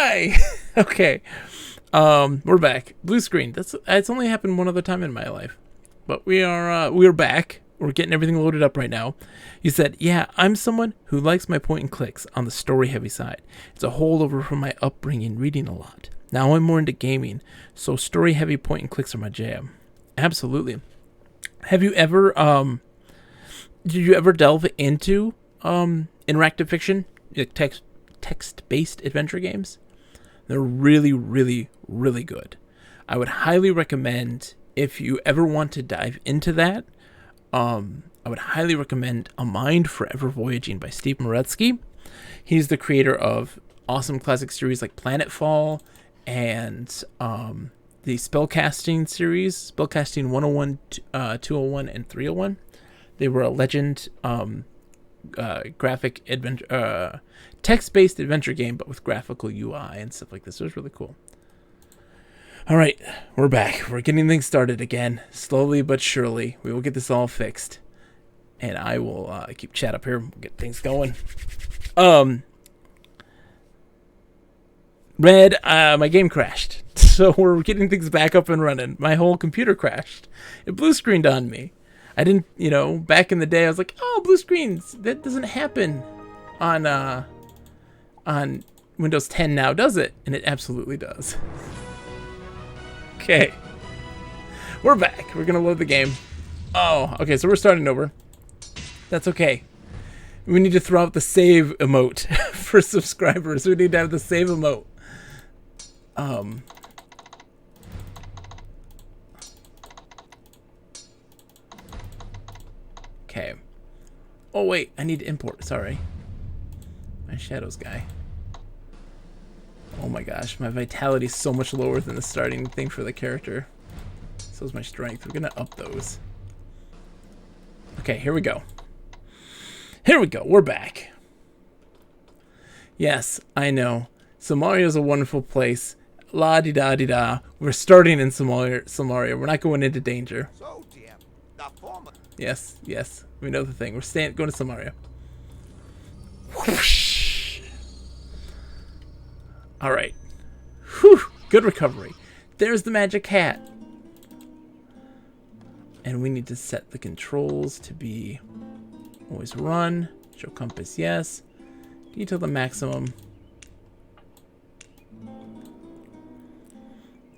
Hi. Okay. We're back. Blue screen. It's only happened one other time in my life, but we're back. We're getting everything loaded up right now. You said, "Yeah, I'm someone who likes my point and clicks on the story heavy side. It's a holdover from my upbringing reading a lot. Now I'm more into gaming, so story heavy point and clicks are my jam." Absolutely. Have you ever did you ever delve into interactive fiction, like text-based adventure games? They're really, really, really good. I would highly recommend, if you ever want to dive into that, I would highly recommend A Mind Forever Voyaging by Steve Maretsky. He's the creator of awesome classic series like Planetfall and the Spellcasting series, Spellcasting 101, 201, and 301. They were a legend graphic adventure, text-based adventure game, but with graphical UI and stuff like this. It was really cool. All right, we're back. We're getting things started again, slowly but surely. We will get this all fixed, and I will keep chat up here. We'll get things going. Red, my game crashed, so we're getting things back up and running. My whole computer crashed. It blue screened on me. I didn't, back in the day, I was like, oh, blue screens, that doesn't happen on Windows 10 now, does it? And it absolutely does. Okay. We're back. We're going to load the game. Oh, okay, so we're starting over. That's okay. We need to throw out the save emote for subscribers. We need to have the save emote. Okay. Oh, wait. I need to import. Sorry. My shadows guy. Oh my gosh. My vitality is so much lower than the starting thing for the character. So is my strength. We're going to up those. Okay, here we go. Here we go. We're back. Yes, I know. Somalia is a wonderful place. La-di-da-di-da. We're starting in Somalia. We're not going into danger. So, Jim, the former... Yes, yes. We know the thing. We're going to Somalia. Whoosh. All right. Whew. Good recovery. There's the magic hat. And we need to set the controls to be always run. Show compass, yes. Detail the maximum.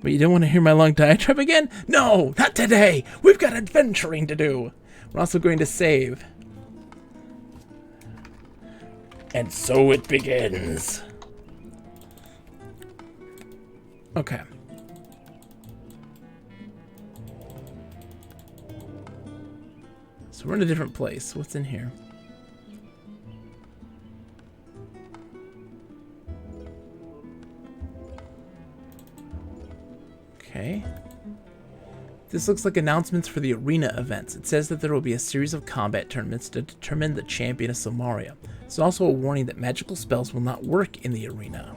But you don't want to hear my long diatribe again? No, not today. We've got adventuring to do. We're also going to save. And so it begins. Okay. So we're in a different place. What's in here? Okay. This looks like announcements for the arena events. It says that there will be a series of combat tournaments to determine the champion of Somalia. It's also a warning that magical spells will not work in the arena.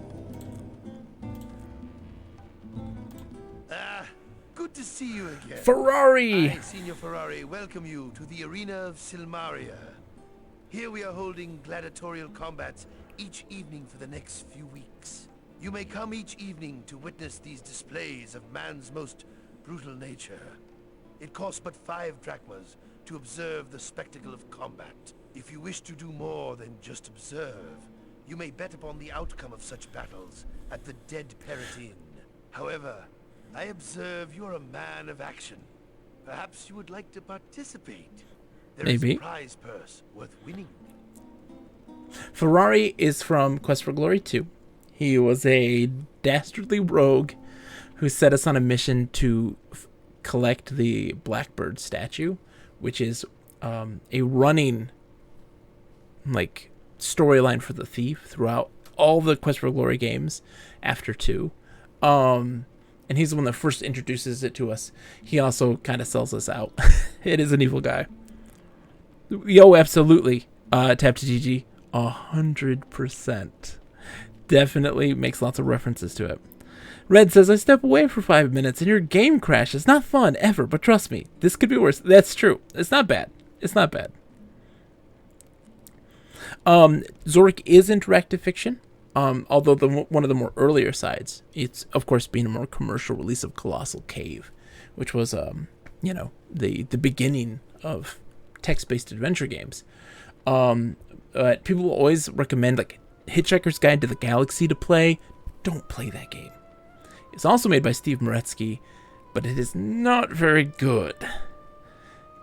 Good to see you again. Ferrari! I, Signor Ferrari, welcome you to the arena of Silmaria. Here we are holding gladiatorial combats each evening for the next few weeks. You may come each evening to witness these displays of man's most brutal nature. It costs but 5 drachmas to observe the spectacle of combat. If you wish to do more than just observe, you may bet upon the outcome of such battles at the Dead Parrot Inn. However, I observe you're a man of action. Perhaps you would like to participate. There is a prize purse worth winning. Ferrari is from Quest for Glory 2. He was a dastardly rogue who set us on a mission to collect the Blackbird statue, which is a running storyline for the thief throughout all the Quest for Glory games after 2. And he's the one that first introduces it to us. He also kind of sells us out. It is an evil guy. Yo, absolutely. Tap to GG. 100%. Definitely makes lots of references to it. Red says, I step away for 5 minutes and your game crashes. Not fun, ever, but trust me, this could be worse. That's true. It's not bad. It's not bad. Zorik is interactive fiction. Although one of the more earlier sides, it's of course being a more commercial release of Colossal Cave, which was the beginning of text-based adventure games. But people will always recommend like Hitchhiker's Guide to the Galaxy to play. Don't play that game. It's also made by Steve Moretsky, but it is not very good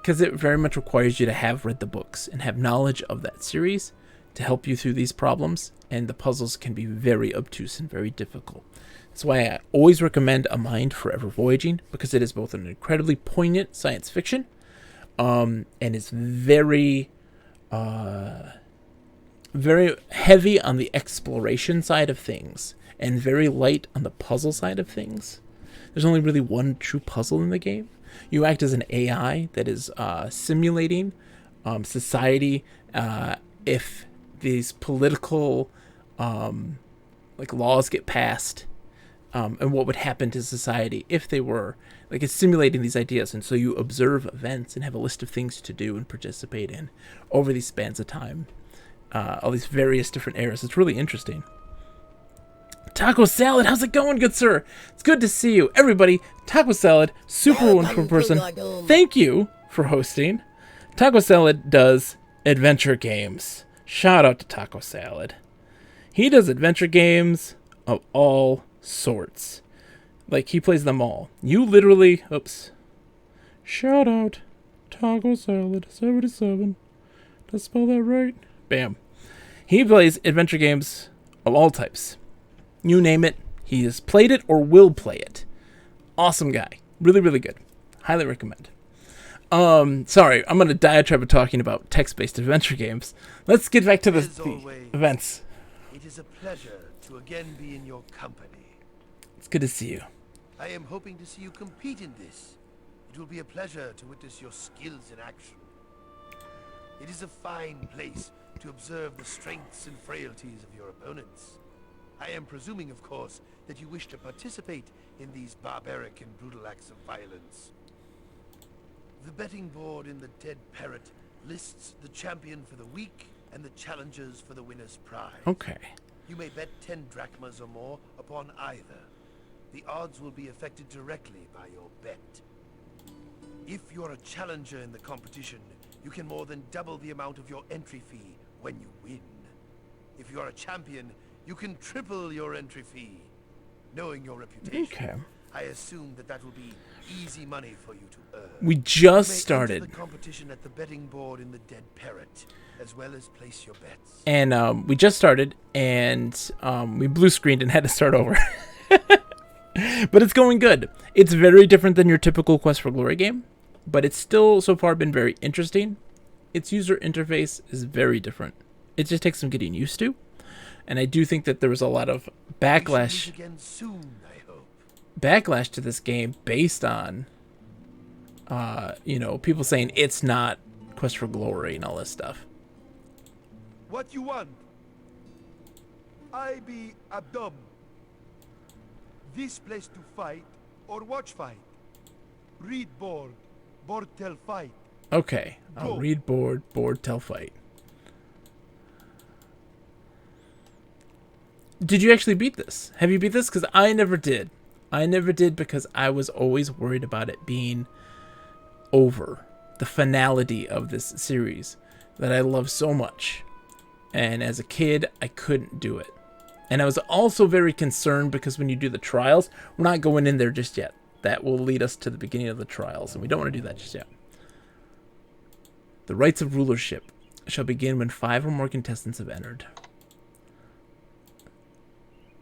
because it very much requires you to have read the books and have knowledge of that series to help you through these problems, and the puzzles can be very obtuse and very difficult. That's why I always recommend A Mind Forever Voyaging, because it is both an incredibly poignant science fiction, and it's very, very heavy on the exploration side of things, and very light on the puzzle side of things. There's only really one true puzzle in the game. You act as an AI that is simulating society if these political laws get passed, and what would happen to society if they were, like, it's simulating these ideas. And so you observe events and have a list of things to do and participate in over these spans of time, all these various different eras. It's really interesting. Taco Salad, how's it going, good sir? It's good to see you. Everybody, Taco Salad, super wonderful person. Thank you for hosting. Taco Salad does adventure games. Shout out to Taco Salad. He does adventure games of all sorts. Like, he plays them all. You literally... Oops. Shout out Taco Salad 77. Did I spell that right? Bam. He plays adventure games of all types. You name it, he has played it or will play it. Awesome guy. Really, really good. Highly recommend. Sorry, I'm going to diatribe talking about text-based adventure games. Let's get back to the events. It is a pleasure to again be in your company. It's good to see you. I am hoping to see you compete in this. It will be a pleasure to witness your skills in action. It is a fine place to observe the strengths and frailties of your opponents. I am presuming, of course, that you wish to participate in these barbaric and brutal acts of violence. The betting board in the Dead Parrot lists the champion for the week and the challengers for the winner's prize. Okay. You may bet 10 drachmas or more upon either. The odds will be affected directly by your bet. If you're a challenger in the competition, you can more than double the amount of your entry fee when you win. If you're a champion, you can triple your entry fee. Knowing your reputation, Okay. I assume that will be easy money for you to earn. We just You may started. enter the competition at the betting board in the Dead Parrot, as well as place your bets. And we just started, and we blue screened and had to start over. But it's going good. It's very different than your typical Quest for Glory game, but it's still so far been very interesting. Its user interface is very different. It just takes some getting used to. And I do think that there was a lot of backlash. We should meet again soon, I hope. Backlash to this game based on, people saying it's not Quest for Glory and all this stuff. What you want? I be Abdom. This place to fight or watch fight. Read board. Board tell fight. Okay, I'll Go. read board tell fight. Did you actually beat this? Have you beat this? Because I never did. I never did because I was always worried about it being over. The finality of this series that I love so much. And as a kid, I couldn't do it. And I was also very concerned because when you do the trials, we're not going in there just yet. That will lead us to the beginning of the trials, and we don't want to do that just yet. The rights of rulership shall begin when 5 or more contestants have entered.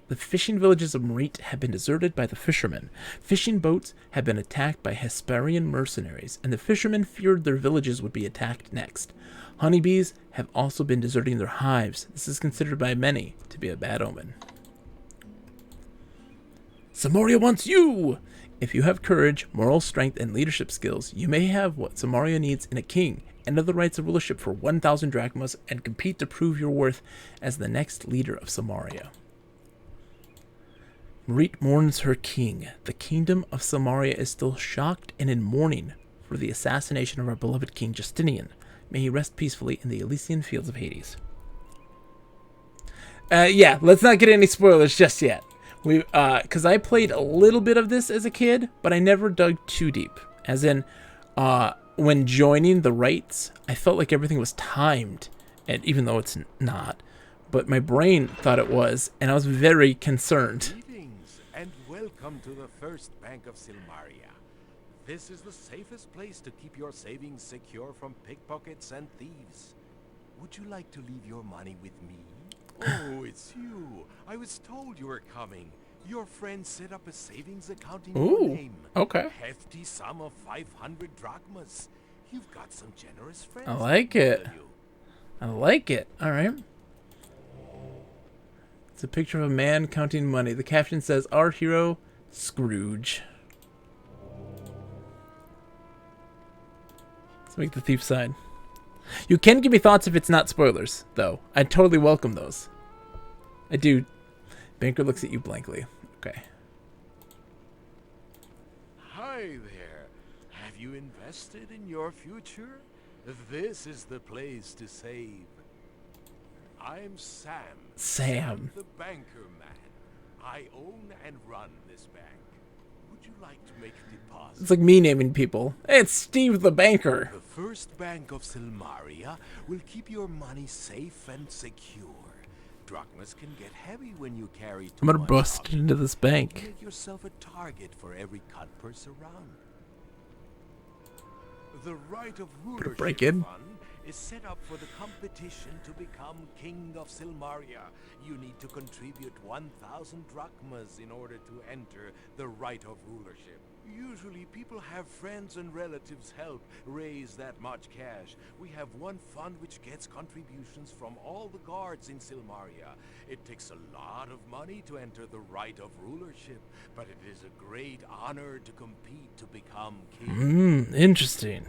The fishing villages of Merit have been deserted by the fishermen. Fishing boats have been attacked by Hesperian mercenaries, and the fishermen feared their villages would be attacked next. Honeybees have also been deserting their hives. This is considered by many to be a bad omen. Samaria wants you! If you have courage, moral strength, and leadership skills, you may have what Samaria needs in a king. Enter the rights of rulership for 1,000 drachmas and compete to prove your worth as the next leader of Samaria. Merit mourns her king. The kingdom of Samaria is still shocked and in mourning for the assassination of our beloved king Justinian. May he rest peacefully in the Elysian fields of Hades. Yeah, let's not get any spoilers just yet. Because I played a little bit of this as a kid, but I never dug too deep. As in, when joining the rites, I felt like everything was timed, and even though it's not, but my brain thought it was, and I was very concerned. Greetings and welcome to the First Bank of Silmaria. This is the safest place to keep your savings secure from pickpockets and thieves. Would you like to leave your money with me? Oh, it's you. I was told you were coming. Your friend set up a savings account in your name. Okay. Hefty sum of 500 drachmas. You've got some generous friends. I like it. I like it. All right. It's a picture of a man counting money. The caption says, "Our hero, Scrooge." Let's make the thief sign. You can give me thoughts if it's not spoilers, though. I totally welcome those. I do. Banker looks at you blankly. Okay. Hi there. Have you invested in your future? This is the place to save. I'm Sam. Sam. The banker man. I own and run this bank. Would you like to make a deposit? It's like me naming people. Hey, it's Steve the banker. The First Bank of Silmaria will keep your money safe and secure. Drachmas can get heavy when you carry too I'm gonna much bust of it. into this bank. Make yourself a target for every cut purse around. The Right of Rulership break in. Fund is set up for the competition to become King of Silmaria. You need to contribute 1,000 drachmas in order to enter the Right of Rulership. Usually people have friends and relatives help raise that much cash. We have one fund which gets contributions from all the guards in Silmaria. It takes a lot of money to enter the Right of Rulership, but it is a great honor to compete to become king. Interesting.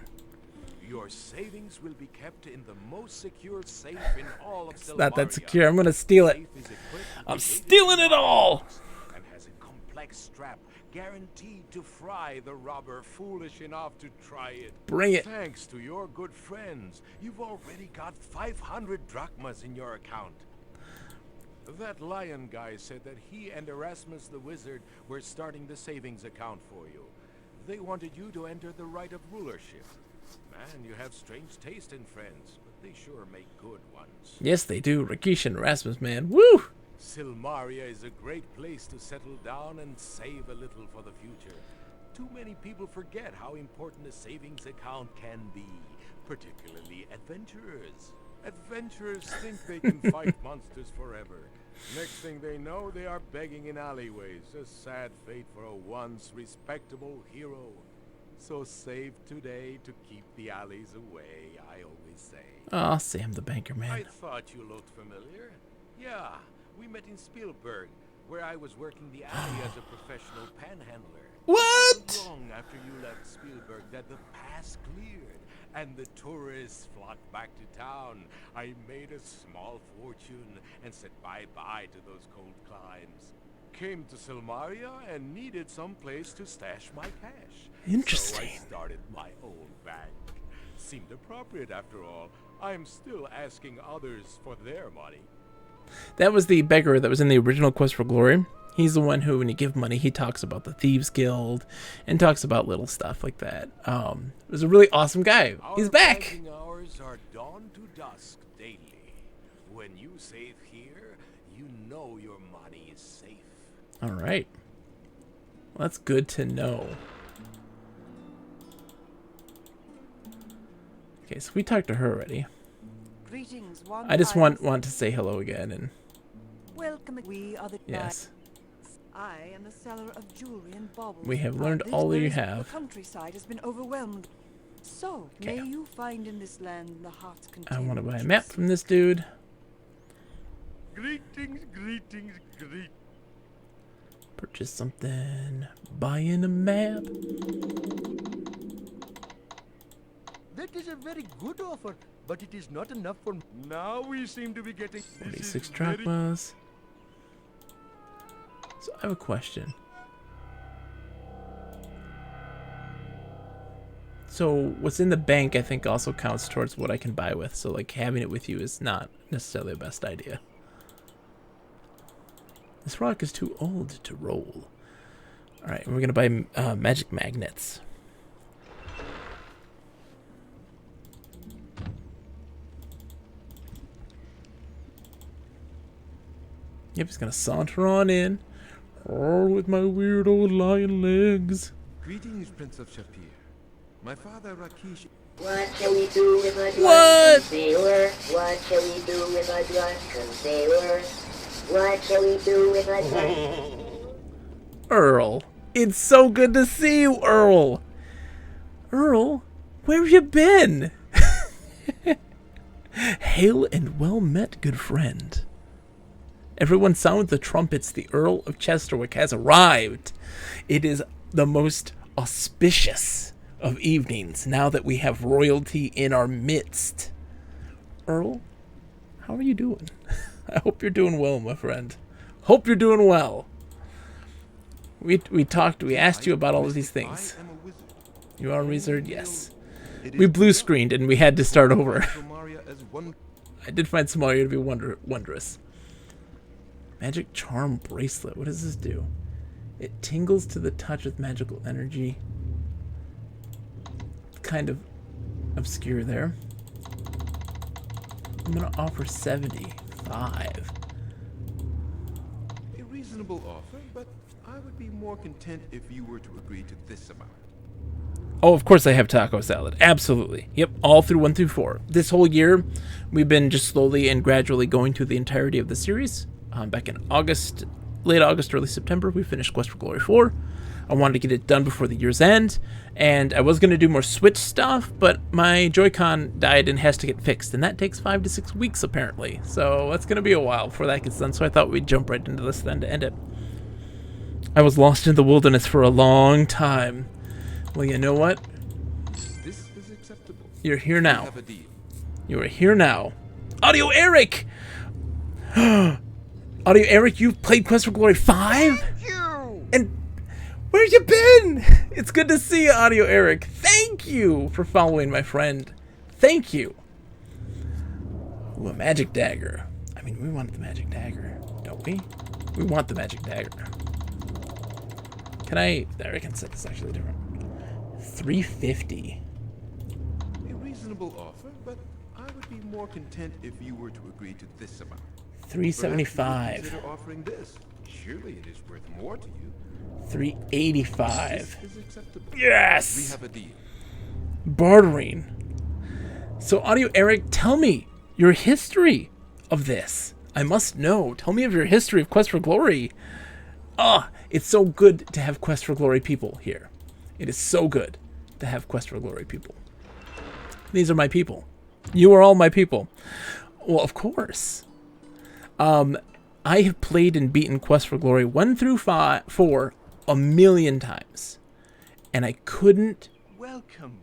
Your savings will be kept in the most secure safe in all of Silmaria. It's not that secure. I'm gonna steal it. Safe is equipped I'm with stealing it all. and has a complex strap guaranteed to fry the robber foolish enough to try it. Bring it. Thanks to your good friends, you've already got 500 drachmas in your account. That lion guy said that he and Erasmus the wizard were starting the savings account for you. They wanted you to enter the Right of Rulership. Man, you have strange taste in friends, but they sure make good ones. Yes, they do. Rakesh and Rasmus, man. Woo! Silmaria is a great place to settle down and save a little for the future. Too many people forget how important a savings account can be, particularly adventurers. Adventurers think they can fight monsters forever. Next thing they know, they are begging in alleyways. A sad fate for a once respectable hero. So save today to keep the alleys away, I always say. Aw, Sam the banker, I man. thought you looked familiar. Yeah, we met in Spielberg, where I was working the alley as a professional panhandler. What? It wasn't long after you left Spielberg that the pass cleared, and the tourists flocked back to town. I made a small fortune and said bye-bye to those cold climes. Came to Silmaria and needed some place to stash my cash. Interesting. So I started my own bank. Seemed appropriate after all. I'm still asking others for their money. That was the beggar that was in the original Quest for Glory. He's the one who, when you give money, he talks about the Thieves Guild and talks about little stuff like that. It was a really awesome guy. He's back. Banking hours are dawn to dusk daily. When you save here, you know your money is safe. All right. Well, that's good to know. Okay, so we talked to her already. Greetings, one I just Lions. want to say hello again and Welcome. We are the yes. I am the seller of jewelry and baubles. We have learned all you have. The countryside has been overwhelmed. So, Okay. may you find in this land the heart's content. I want to buy a map from this dude. Greetings, greetings, greetings. Purchase something. Buying a map. That is a very good offer, but it is not enough for me. Now we seem to be getting 46 drachmas. So I have a question. So what's in the bank, I think, also counts towards what I can buy with. So like having it with you is not necessarily the best idea. This rock is too old to roll. Alright, we're gonna buy magic magnets. Yep, he's gonna saunter on in. Oh, with my weird old lion legs. Greetings, Prince of Shapir. My father Rakish. What shall we do with a What? drunken sailor? What shall we do with a drunken sailor? What shall we do with a drunken... Earl, it's so good to see you, Earl. Earl, where have you been? Hail and well met, good friend. Everyone sound the trumpets. The Earl of Chesterwick has arrived. It is the most auspicious of evenings now that we have royalty in our midst. Earl, how are you doing? I hope you're doing well, my friend. Hope you're doing well. We asked you about all of these things. I am a wizard. You are a wizard, yes. It We is blue screened and we had to start over. Somaria as one. I did find Somalia to be wondrous. Magic charm bracelet. What does this do? It tingles to the touch with magical energy. Kind of obscure there. I'm gonna offer 75. A reasonable offer, but I would be more content if you were to agree to this amount. Oh, of course I have taco salad. Absolutely. Yep, all through 1 through 4. This whole year, we've been just slowly and gradually going through the entirety of the series. Back in August, late August, early September, we finished Quest for Glory 4. I wanted to get it done before the year's end, and I was going to do more Switch stuff, but my Joy-Con died and has to get fixed, and that takes 5 to 6 weeks, apparently. So it's going to be a while before that gets done, so I thought we'd jump right into this then to end it. I was lost in the wilderness for a long time. Well, you know what? This is acceptable. You're here We now. have a deal. You are here now. Audio Eric! Audio Eric, you've played Quest for Glory 5? And where you been? It's good to see you, Audio Eric. Thank you for following, my friend. Thank you. Ooh, a magic dagger. I mean, we want the magic dagger, don't we? We want the magic dagger. Can I... There, I can set this actually different. 350. A reasonable offer, but I would be more content if you were to agree to this amount. 375. Consider offering this. Surely it is worth more to you. 385. This is acceptable. Yes! We have a deal. Bartering. So, Audio Eric, tell me your history of this. I must know. Tell me of your history of Quest for Glory. Ah, it's so good to have Quest for Glory people here. It is so good to have Quest for Glory people. These are my people. You are all my people. Well, of course. I have played and beaten Quest for Glory 1 through 4 a million times. And I couldn't Welcome.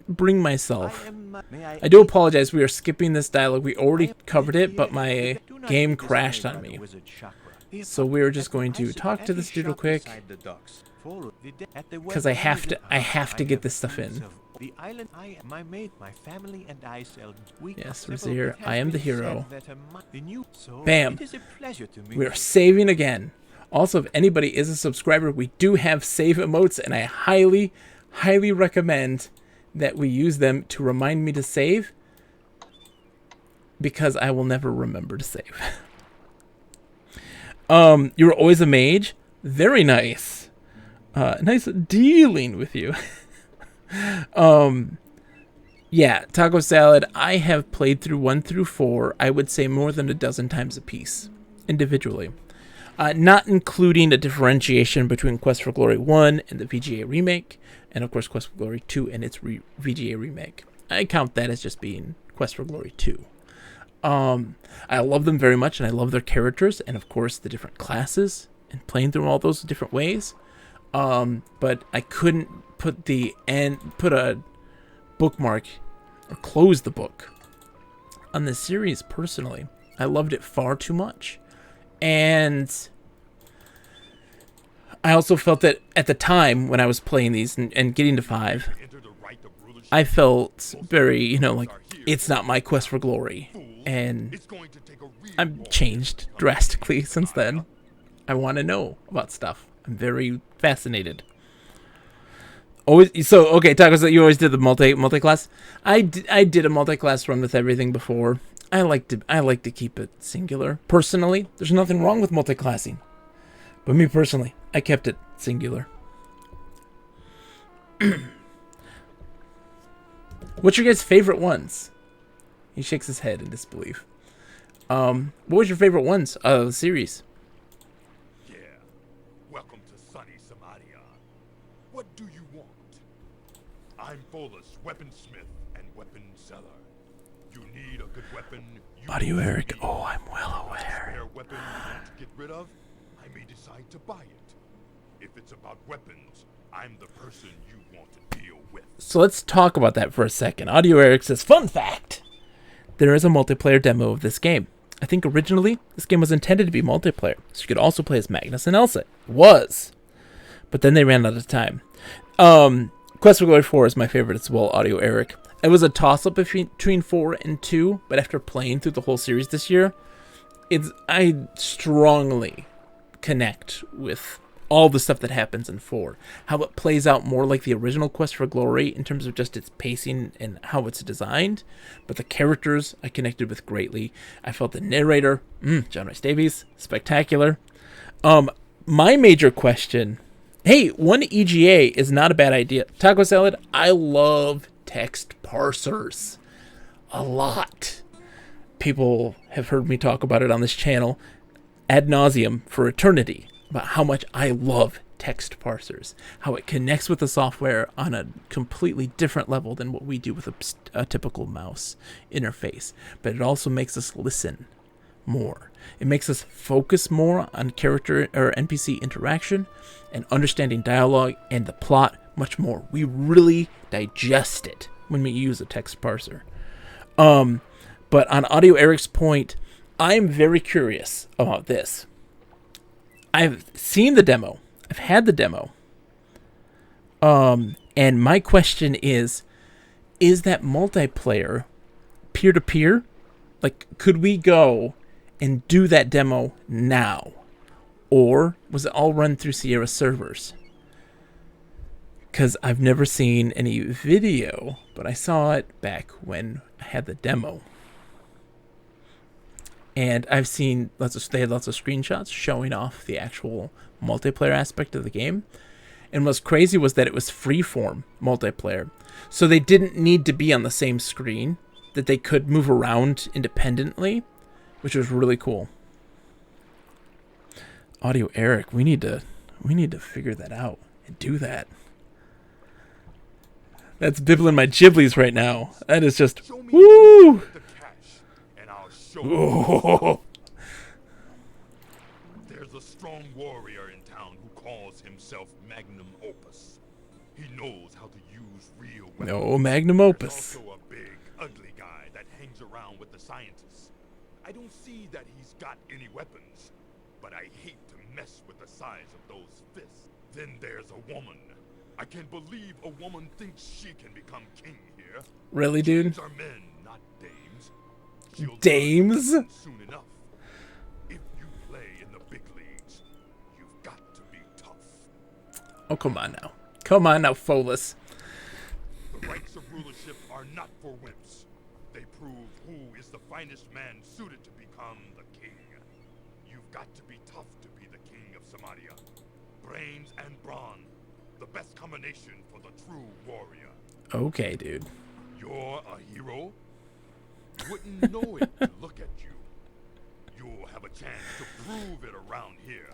bring myself. I do apologize, we are skipping this dialogue. We already covered it, but my game crashed on me. So we're just going to talk to this dude real quick, because I have to get this stuff in. The island my mate, my family and I sell. Yes, Vizier, I am the hero. Bam. Bam. We are saving again. Also, if anybody is a subscriber, we do have save emotes, and I highly, highly recommend that we use them to remind me to save, because I will never remember to save. You were always a mage. Very nice. Nice dealing with you. Yeah, taco salad. I have played through 1 through 4. I would say more than a dozen times a piece, individually. Not including a differentiation between Quest for Glory 1 and the VGA remake, and of course Quest for Glory 2 and its VGA remake. I count that as just being Quest for Glory 2. I love them very much, and I love their characters, and of course the different classes, and playing through all those different ways. But I couldn't put a bookmark or close the book on this series personally. I loved it far too much. And I also felt that at the time when I was playing these and getting to 5, I felt very, like, it's not my Quest for Glory. And I've changed drastically since then. I want to know about stuff. I'm very fascinated. Always so okay, Tacos. You always did the multi-class. I did a multi-class run with everything before. I like to keep it singular. Personally, there's nothing wrong with multi-classing, but me personally, I kept it singular. What's your guys' favorite ones? He shakes his head in disbelief. What was your favorite ones of the series? Yeah. Welcome to sunny Samaria. What do you want? I'm Pholus, weaponsmith and weapon seller. You need a good weapon. Audio Eric. Oh, I'm well aware. Spare weapon you want to get rid of? I may decide to buy it. If it's about weapons, I'm the person you want to deal with. So let's talk about that for a second. Audio Eric says, fun fact! There is a multiplayer demo of this game. I think originally, this game was intended to be multiplayer, so you could also play as Magnus and Elsa. It was. But then they ran out of time. Quest for Glory 4 is my favorite as well, Audio Eric. It was a toss-up between 4 and 2, but after playing through the whole series this year, I strongly connect with all the stuff that happens in 4. How it plays out more like the original Quest for Glory in terms of just its pacing and how it's designed. But the characters I connected with greatly. I felt the narrator, John Rhys Davies, spectacular. My major question, hey, one EGA is not a bad idea. Taco Salad, I love text parsers a lot. People have heard me talk about it on this channel ad nauseum for eternity, about how much I love text parsers, how it connects with the software on a completely different level than what we do with a typical mouse interface. But it also makes us listen more. It makes us focus more on character or NPC interaction and understanding dialogue and the plot much more. We really digest it when we use a text parser. But on Audio Eric's point, I'm very curious about this. I've seen the demo. I've had the demo. And my question is that multiplayer peer-to-peer? Like, could we go and do that demo now? Or was it all run through Sierra servers? Because I've never seen any video, but I saw it back when I had the demo. And I've seen they had lots of screenshots showing off the actual multiplayer aspect of the game. And what's crazy was that it was freeform multiplayer. So they didn't need to be on the same screen, that they could move around independently, which was really cool. Audio Eric, we need to figure that out and do that. That's bibbling my giblies right now. That is just woo! Oh. There's a strong warrior in town who calls himself Magnum Opus. He knows how to use real weapons. No, Magnum Opus. There's also a big, ugly guy that hangs around with the scientists. I don't see that he's got any weapons, but I hate to mess with the size of those fists. Then there's a woman. I can't believe a woman thinks she can become king here. Really, dude? Kings are men, not dames. Dames? Soon enough. If you play in the big leagues, you've got to be tough. Oh, come on now. Come on now, Pholus. The rights of rulership are not for wimps. They prove who is the finest man suited to become the king. You've got to be tough to be the king of Samaria. Brains and brawn. The best combination for the true warrior. Okay, dude. You're a hero? Wouldn't know it to look at you. You'll have a chance to prove it around here.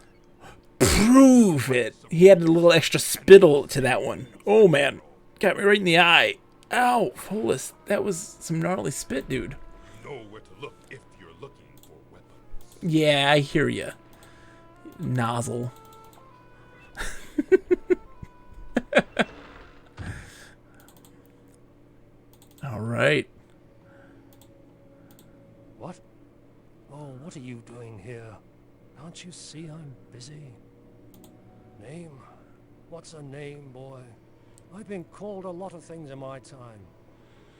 Prove it. He had a little extra spittle to that one. Oh, man. Got me right in the eye. Ow, Pholus. That was some gnarly spit, dude. You know where to look if you're looking for weapons. Yeah, I hear ya. Nozzle. All right. What? Oh, what are you doing here? Can't you see I'm busy? Name? What's a name, boy? I've been called a lot of things in my time.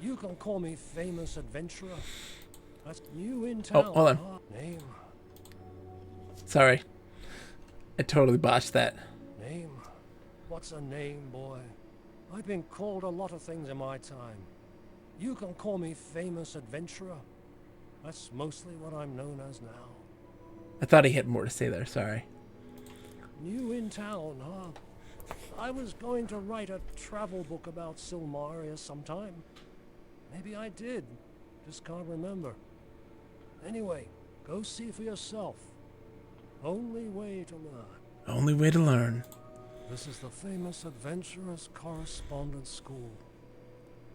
You can call me famous adventurer, That's you in town. hold on. Huh? Name. Sorry. I totally botched that. Name? What's a name, boy? I've been called a lot of things in my time. You can call me famous adventurer. That's mostly what I'm known as now. I thought he had more to say there. Sorry. New in town, huh? I was going to write a travel book about Silmaria sometime. Maybe I did. Just can't remember. Anyway, go see for yourself. Only way to learn. Only way to learn. This is the famous Adventurers Correspondence School.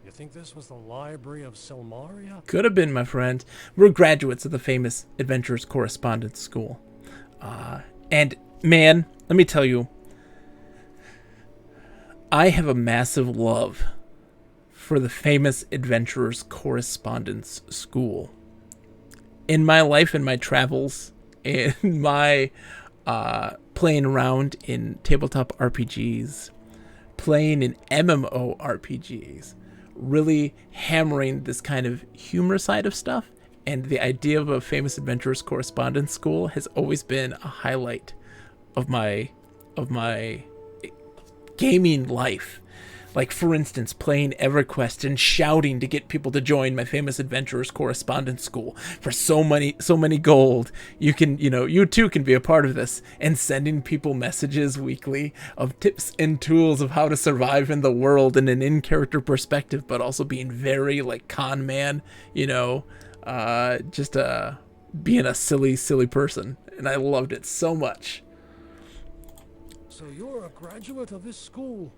You think this was the library of Silmaria? Could have been, my friend. We're graduates of the famous Adventurers Correspondence School. And, man, let me tell you, I have a massive love for the famous Adventurers Correspondence School. In my life, in my travels, in my playing around in tabletop RPGs, playing in MMORPGs, really hammering this kind of humor side of stuff, and the idea of a famous Adventurers Correspondence School has always been a highlight of my gaming life. Like, for instance, playing EverQuest and shouting to get people to join my famous Adventurers Correspondence School for so many gold. You can, you too can be a part of this, and sending people messages weekly of tips and tools of how to survive in the world in an in-character perspective, but also being very like con man, just being a silly person. And I loved it so much. So you're a graduate of this school.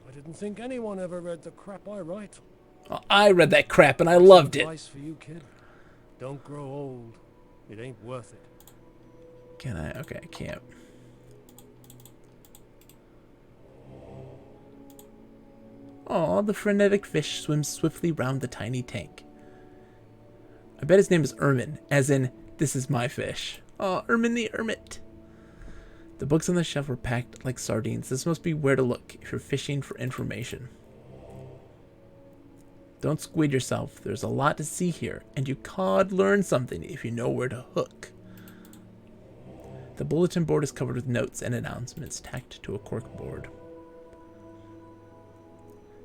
I didn't think anyone ever read the crap I write. Well, I read that crap and I loved it. Advice for you, kid. Don't grow old. It ain't worth it. Can I? Okay, I can't. Aw, the frenetic fish swims swiftly round the tiny tank. I bet his name is Ermin, as in, this is my fish. Aw, Ermin the Hermit. The books on the shelf were packed like sardines. This must be where to look if you're fishing for information. Don't squid yourself. There's a lot to see here, and you could learn something if you know where to hook. The bulletin board is covered with notes and announcements tacked to a cork board.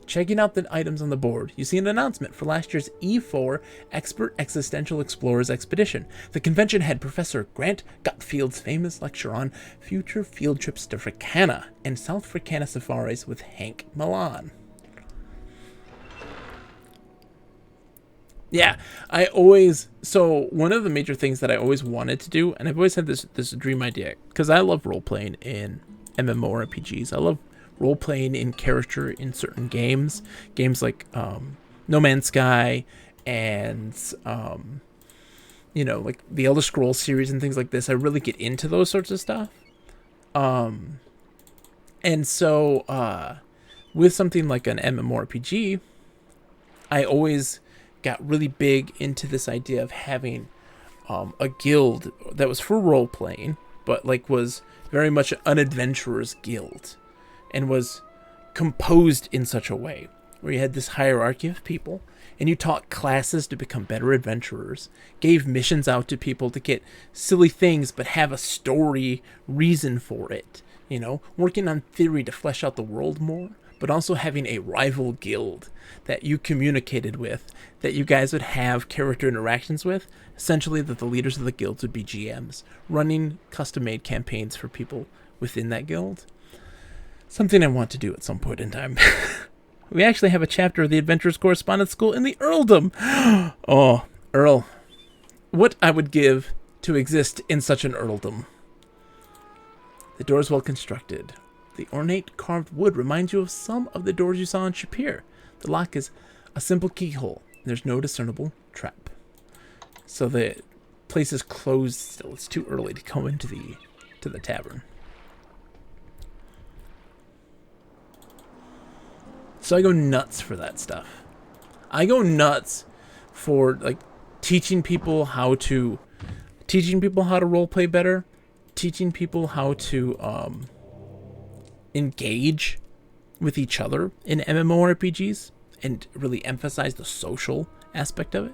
Checking out the items on the board, you see an announcement for last year's E4 Expert Existential Explorers Expedition. The convention had Professor Grant Gutfield's famous lecture on future field trips to Fricana and South Fricana safaris with Hank Milan. Yeah, so one of the major things that I always wanted to do, and I've always had this dream idea, because I love role-playing in MMORPGs. I love role-playing in character in certain games like No Man's Sky and like the Elder Scrolls series and things like this. I really get into those sorts of stuff, and so with something like an MMORPG, I always got really big into this idea of having a guild that was for role-playing, but like was very much an adventurer's guild, and was composed in such a way where you had this hierarchy of people, and you taught classes to become better adventurers, gave missions out to people to get silly things but have a story reason for it, working on theory to flesh out the world more, but also having a rival guild that you communicated with, that you guys would have character interactions with, essentially that the leaders of the guilds would be GMs, running custom-made campaigns for people within that guild. Something I want to do at some point in time. We actually have a chapter of the Adventurers Correspondence School in the Earldom. Oh, Earl. What I would give to exist in such an earldom. The door is well constructed. The ornate carved wood reminds you of some of the doors you saw in Shapir. The lock is a simple keyhole. There's no discernible trap. So the place is closed still. It's too early to come into the tavern. So I go nuts for that stuff. I go nuts for like teaching people how to roleplay better, teaching people how to engage with each other in MMORPGs and really emphasize the social aspect of it.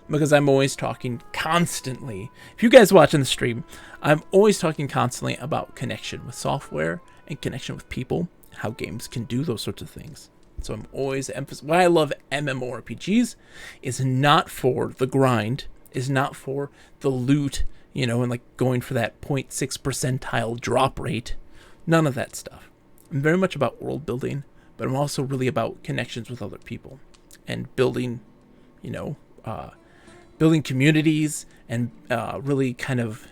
because I'm always talking constantly. If you guys watching the stream, I'm always talking constantly about connection with software and connection with people, how games can do those sorts of things. So I'm always emphasizing why I love MMORPGs is not for the grind, is not for the loot, you know, and like going for that 0.6 percentile drop rate. None of that stuff. I'm very much about world building, but I'm also really about connections with other people and building, you know, building communities and really kind of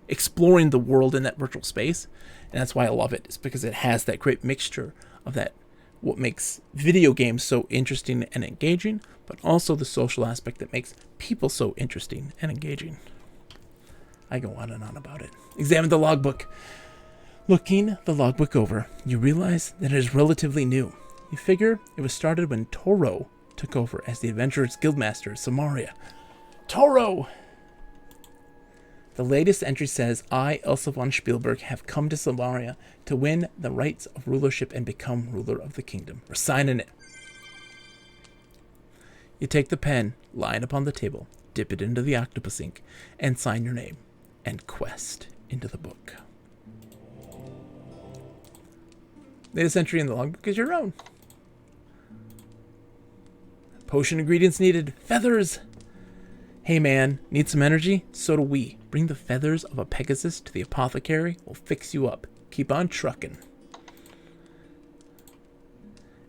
exploring the world in that virtual space. And that's why I love it. It's because it has that great mixture of that, what makes video games so interesting and engaging, but also the social aspect that makes people so interesting and engaging. I go on and on about it. Examine the logbook. Looking the logbook over, you realize that it is relatively new. You figure it was started when Toro took over as the Adventurers Guildmaster of Samaria. Toro! The latest entry says, I, Elsa von Spielberg, have come to Samaria to win the rights of rulership and become ruler of the kingdom. We're signing it. You take the pen, lying upon the table, dip it into the octopus ink, and sign your name and quest into the book. Latest entry in the logbook is your own. Potion ingredients needed. Feathers. Hey man, need some energy? So do we. Bring the feathers of a Pegasus to the apothecary. We'll fix you up. Keep on trucking.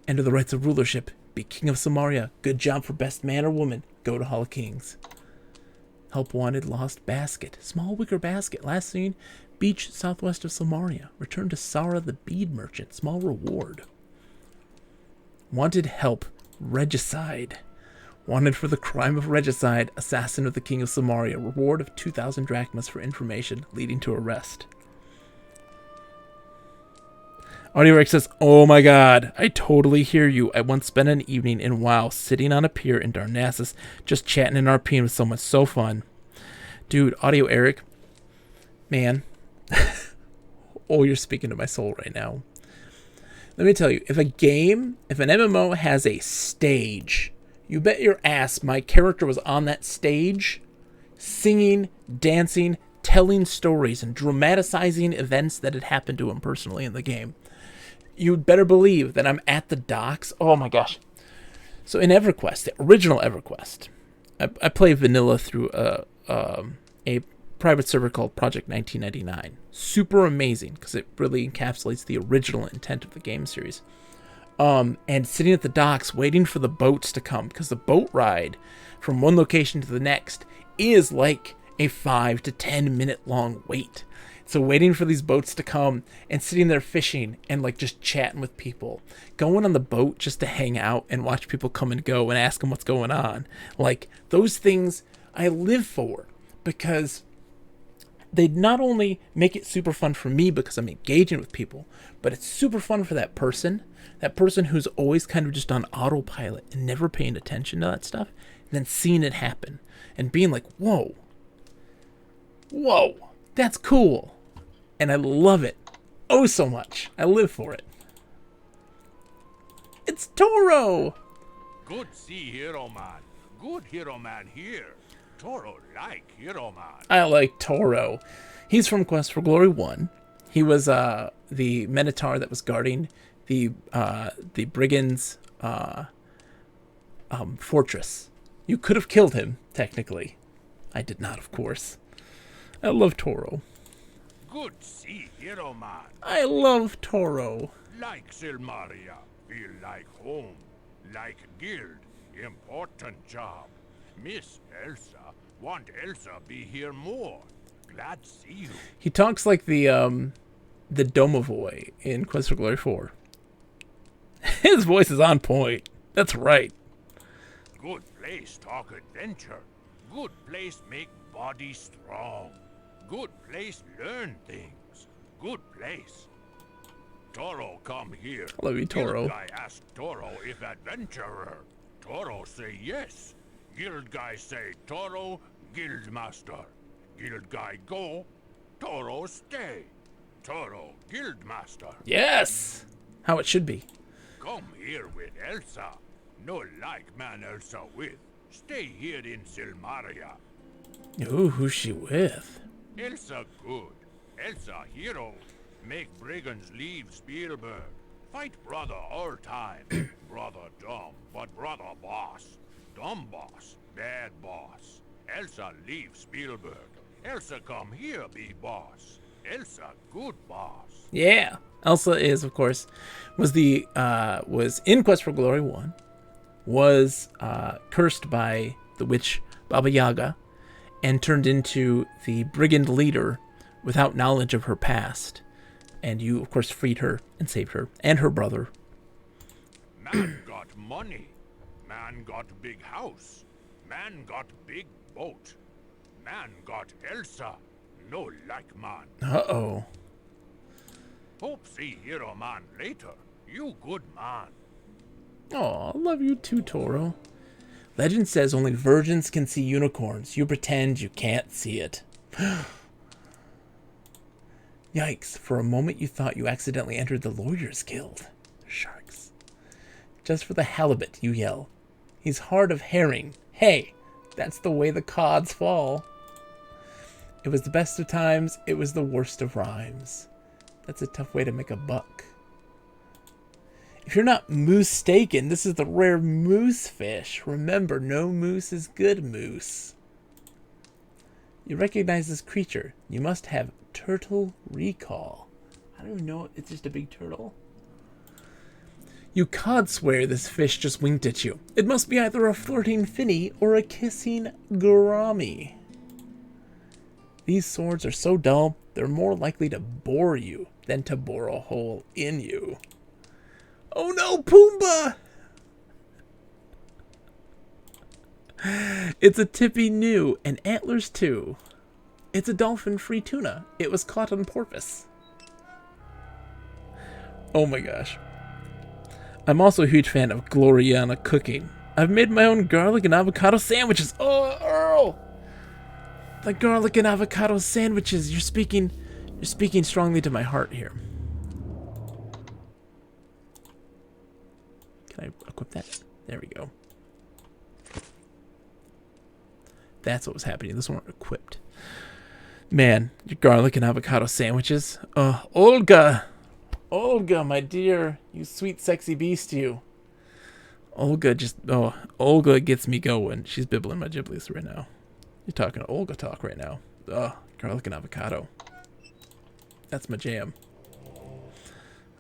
Enter the rights of rulership. Be king of Samaria. Good job for best man or woman. Go to Hall of Kings. Help wanted, lost basket. Small wicker basket. Last seen, beach southwest of Samaria. Return to Sarah the bead merchant. Small reward. Wanted help. Regicide. Wanted for the crime of regicide. Assassin of the king of Samaria. Reward of 2,000 drachmas for information leading to arrest. AudioRex says, oh my god, I totally hear you. I once spent an evening in WoW sitting on a pier in Darnassus just chatting in RP with someone. So fun. Dude, Audio Eric, man. Oh, you're speaking to my soul right now. Let me tell you, if an MMO has a stage, you bet your ass my character was on that stage singing, dancing, telling stories, and dramatizing events that had happened to him personally in the game. You'd better believe that I'm at the docks. Oh my gosh. So in EverQuest, the original EverQuest, I play vanilla through a private server called Project 1999. Super amazing because it really encapsulates the original intent of the game series. And sitting at the docks waiting for the boats to come, because the boat ride from one location to the next is like a 5 to 10 minute long wait. So waiting for these boats to come and sitting there fishing and like just chatting with people, going on the boat just to hang out and watch people come and go and ask them what's going on. Like those things I live for, because they not only make it super fun for me because I'm engaging with people, but it's super fun for that person who's always kind of just on autopilot and never paying attention to that stuff, and then seeing it happen and being like, whoa, that's cool. And I love it. Oh, so much. I live for it. It's Toro! Good see Hero Man. Good Hero Man here. Toro like Hero Man. I like Toro. He's from Quest for Glory 1. He was the Minotaur that was guarding the brigands' fortress. You could have killed him, technically. I did not, of course. I love Toro. Good see Hero Man. I love Toro. Like Silmaria. Feel like home. Like guild. Important job. Miss Elsa. Want Elsa be here more. Glad see you. He talks like the Domovoy in Quest for Glory 4. His voice is on point. That's right. Good place talk adventure. Good place make body strong. Good place learn things. Good place. Toro come here. I love you, Toro. Guild guy ask Toro if adventurer. Toro say yes. Guild guy say Toro, guild master. Guild guy go, Toro stay. Toro, guild master. Yes! How it should be. Come here with Elsa. No like man Elsa with. Stay here in Silmaria. Ooh, who's she with? Elsa good. Elsa hero. Make brigands leave Spielberg. Fight brother all time. Brother dumb, but brother boss. Dumb boss, bad boss. Elsa leave Spielberg. Elsa come here be boss. Elsa good boss. Yeah. Elsa is, of course, was in Quest for Glory 1, was cursed by the witch Baba Yaga, and turned into the brigand leader without knowledge of her past. And you, of course, freed her and saved her and her brother. Man got money. Man got big house. Man got big boat. Man got Elsa. No like man. Uh-oh. Hope see hero man later. You good man. Aw, love you too, Toro. Legend says only virgins can see unicorns. You pretend you can't see it. Yikes, for a moment you thought you accidentally entered the Lawyers Guild. Sharks. Just for the halibut, you yell. He's hard of herring. Hey, that's the way the cods fall. It was the best of times, it was the worst of rhymes. That's a tough way to make a buck. If you're not moose-staken, this is the rare moose fish. Remember, no moose is good moose. You recognize this creature. You must have turtle recall. I don't even know. It's just a big turtle. You cod swear this fish just winked at you. It must be either a flirting finny or a kissing gourami. These swords are so dull, they're more likely to bore you than to bore a hole in you. Oh no, Pumbaa! It's a tippy new, and antlers too. It's a dolphin-free tuna. It was caught on porpoise. Oh my gosh. I'm also a huge fan of Gloriana cooking. I've made my own garlic and avocado sandwiches. Oh, Earl! The garlic and avocado sandwiches. You're speaking strongly to my heart here. Can I equip that? There we go. That's what was happening. This one equipped. Man, your garlic and avocado sandwiches. Olga! Olga, my dear. You sweet, sexy beast, you. Olga Olga gets me going. She's bibbling my giblies right now. You're talking to Olga talk right now. Garlic and avocado. That's my jam.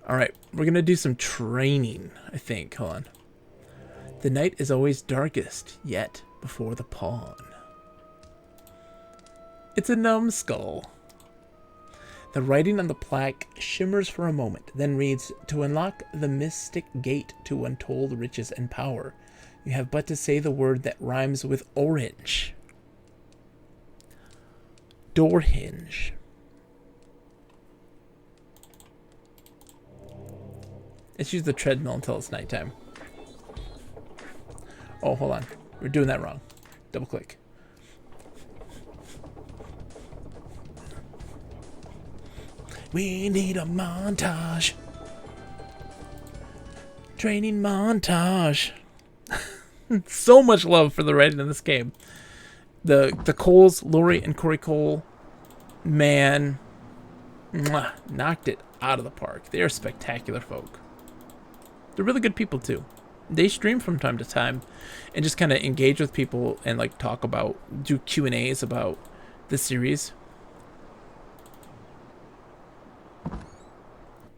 Alright, we're going to do some training, I think. Hold on. The night is always darkest, yet before the pawn. It's a numbskull. The writing on the plaque shimmers for a moment, then reads, "To unlock the mystic gate to untold riches and power, you have but to say the word that rhymes with orange." Door hinge. Let's use the treadmill until it's nighttime. Oh, hold on. We're doing that wrong. Double click. We need a montage. Training montage. So much love for the writing in this game. The Coles, Lori and Corey Cole, man, knocked it out of the park. They are spectacular folk. They're really good people too. They stream from time to time and just kind of engage with people and like talk about, do Q&As about the series.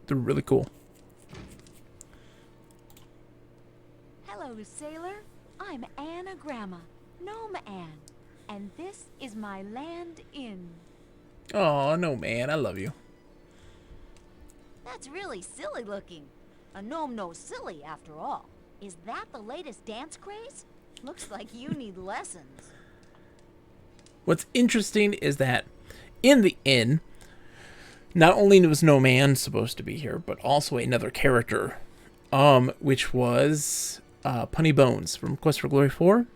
They're really cool. Hello, sailor. I'm Anagramma, Gnome Anne, and this is my land inn. Oh, no, man. I love you. That's really silly looking. A gnome knows silly, after all. Is that the latest dance craze? Looks like you need lessons. What's interesting is that in the inn, not only was no man supposed to be here, but also another character, which was Punny Bones from Quest for Glory 4.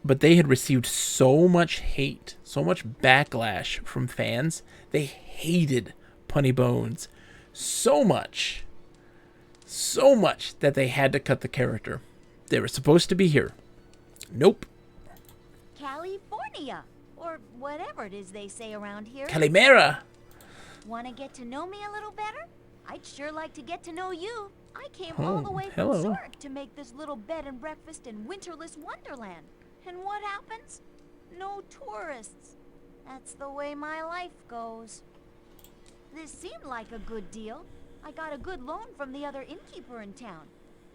But they had received so much hate, so much backlash from fans. They hated Punny Bones so much that they had to cut the character. They were supposed to be here. Nope. Calimania, or whatever it is they say around here. Calimera. Want to get to know me a little better? I'd sure like to get to know you. I came all the Oh, way hello. from Zurich to make this little bed and breakfast in winterless wonderland. And what happens? No tourists. That's the way my life goes. This seemed like a good deal. I got a good loan from the other innkeeper in town.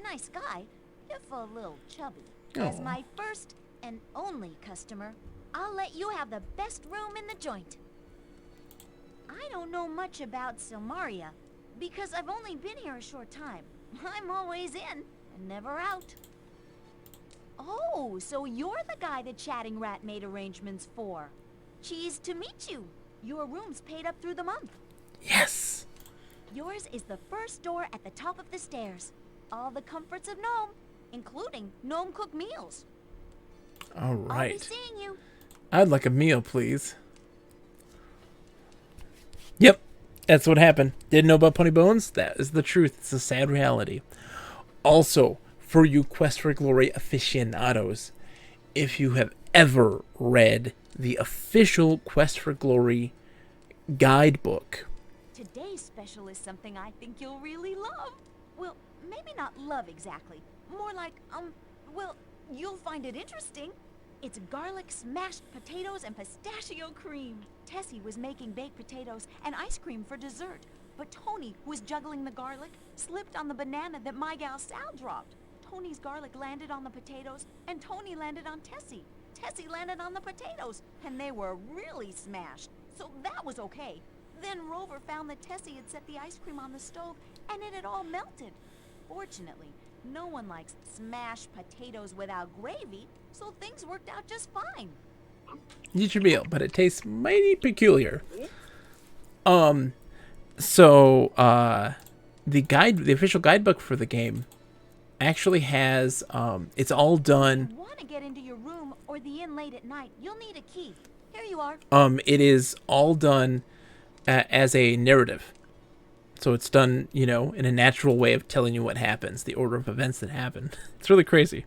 Nice guy, if a little chubby. As Aw. my first and only customer, I'll let you have the best room in the joint. I don't know much about Silmaria, because I've only been here a short time. I'm always in and never out. Oh, so you're the guy the Chatting Rat made arrangements for. Cheese to meet you. Your room's paid up through the month. Yes. Yours is the first door at the top of the stairs. All the comforts of Gnome, including Gnome cooked meals. All I'll be right. seeing you. I'd like a meal, please. Yep, that's what happened. Didn't know about Pony Bones? That is the truth. It's a sad reality. Also, for you Quest for Glory aficionados, if you have ever read the official Quest for Glory guidebook, Today's special is something I think you'll really love. Well, maybe not love exactly. More like, well, you'll find it interesting. It's garlic smashed potatoes and pistachio cream. Tessie was making baked potatoes and ice cream for dessert, but Tony, who was juggling the garlic, slipped on the banana that my gal Sal dropped. Tony's garlic landed on the potatoes, and Tony landed on Tessie. Tessie landed on the potatoes, and they were really smashed, so that was okay. Then Rover found that Tessie had set the ice cream on the stove, and it had all melted. Fortunately, no one likes smashed potatoes without gravy, so things worked out just fine. eat your meal, but it tastes mighty peculiar. So the official guidebook for the game actually has it's all done. If you want to get into your room or the inn late at night, you'll need a key. Here you are. It is all done as a narrative. So it's done, in a natural way of telling you what happens, the order of events that happen. It's really crazy.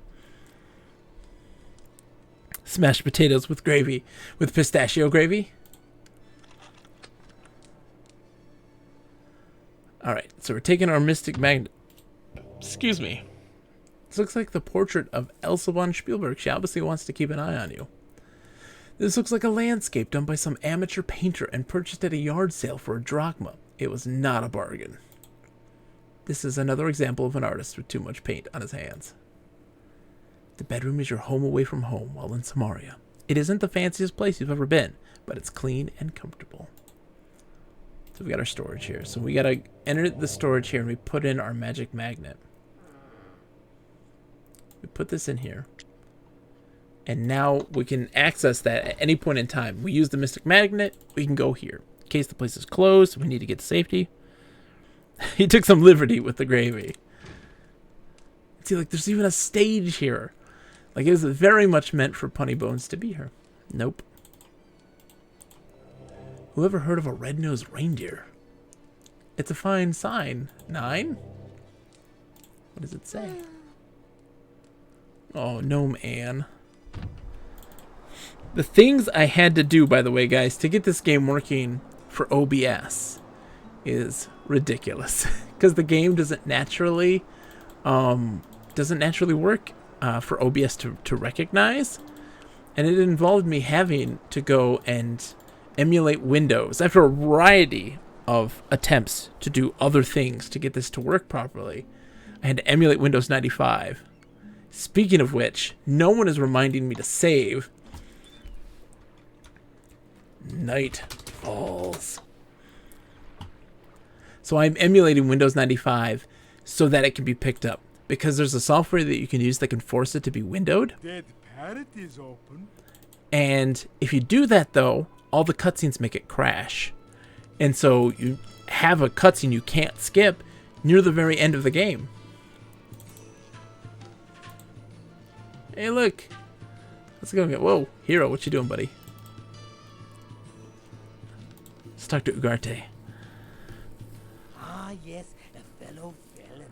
Smashed potatoes with gravy, with pistachio gravy. All right, so we're taking our Mystic Magnet. Excuse me. This looks like the portrait of Elsa von Spielberg. She obviously wants to keep an eye on you. This looks like a landscape done by some amateur painter and purchased at a yard sale for a drachma. It was not a bargain. This is another example of an artist with too much paint on his hands. The bedroom is your home away from home while in Samaria. It isn't the fanciest place you've ever been, but it's clean and comfortable. So we got our storage here. So we got to enter the storage here and we put in our magic magnet. We put this in here. And now we can access that at any point in time. We use the Mystic Magnet, we can go here. In case the place is closed, we need to get to safety. He took some liberty with the gravy. See, like, there's even a stage here. Like, it was very much meant for Punny Bones to be here. Nope. Whoever heard of a red-nosed reindeer? It's a fine sign. 9? What does it say? Oh, Gnome Anne. The things I had to do, by the way, guys, to get this game working for OBS is ridiculous. Because the game doesn't naturally work for OBS to recognize. And it involved me having to go and emulate Windows after a variety of attempts to do other things to get this to work properly. I had to emulate Windows 95. Speaking of which, no one is reminding me to save. Night falls. So I'm emulating Windows 95 so that it can be picked up. Because there's a software that you can use that can force it to be windowed. Dead parrot is open. And if you do that, though, all the cutscenes make it crash. And so you have a cutscene you can't skip near the very end of the game. Hey, look. Let's go. Whoa, Hero, what you doing, buddy? Let's talk to Ugarte. Ah, yes, a fellow felon.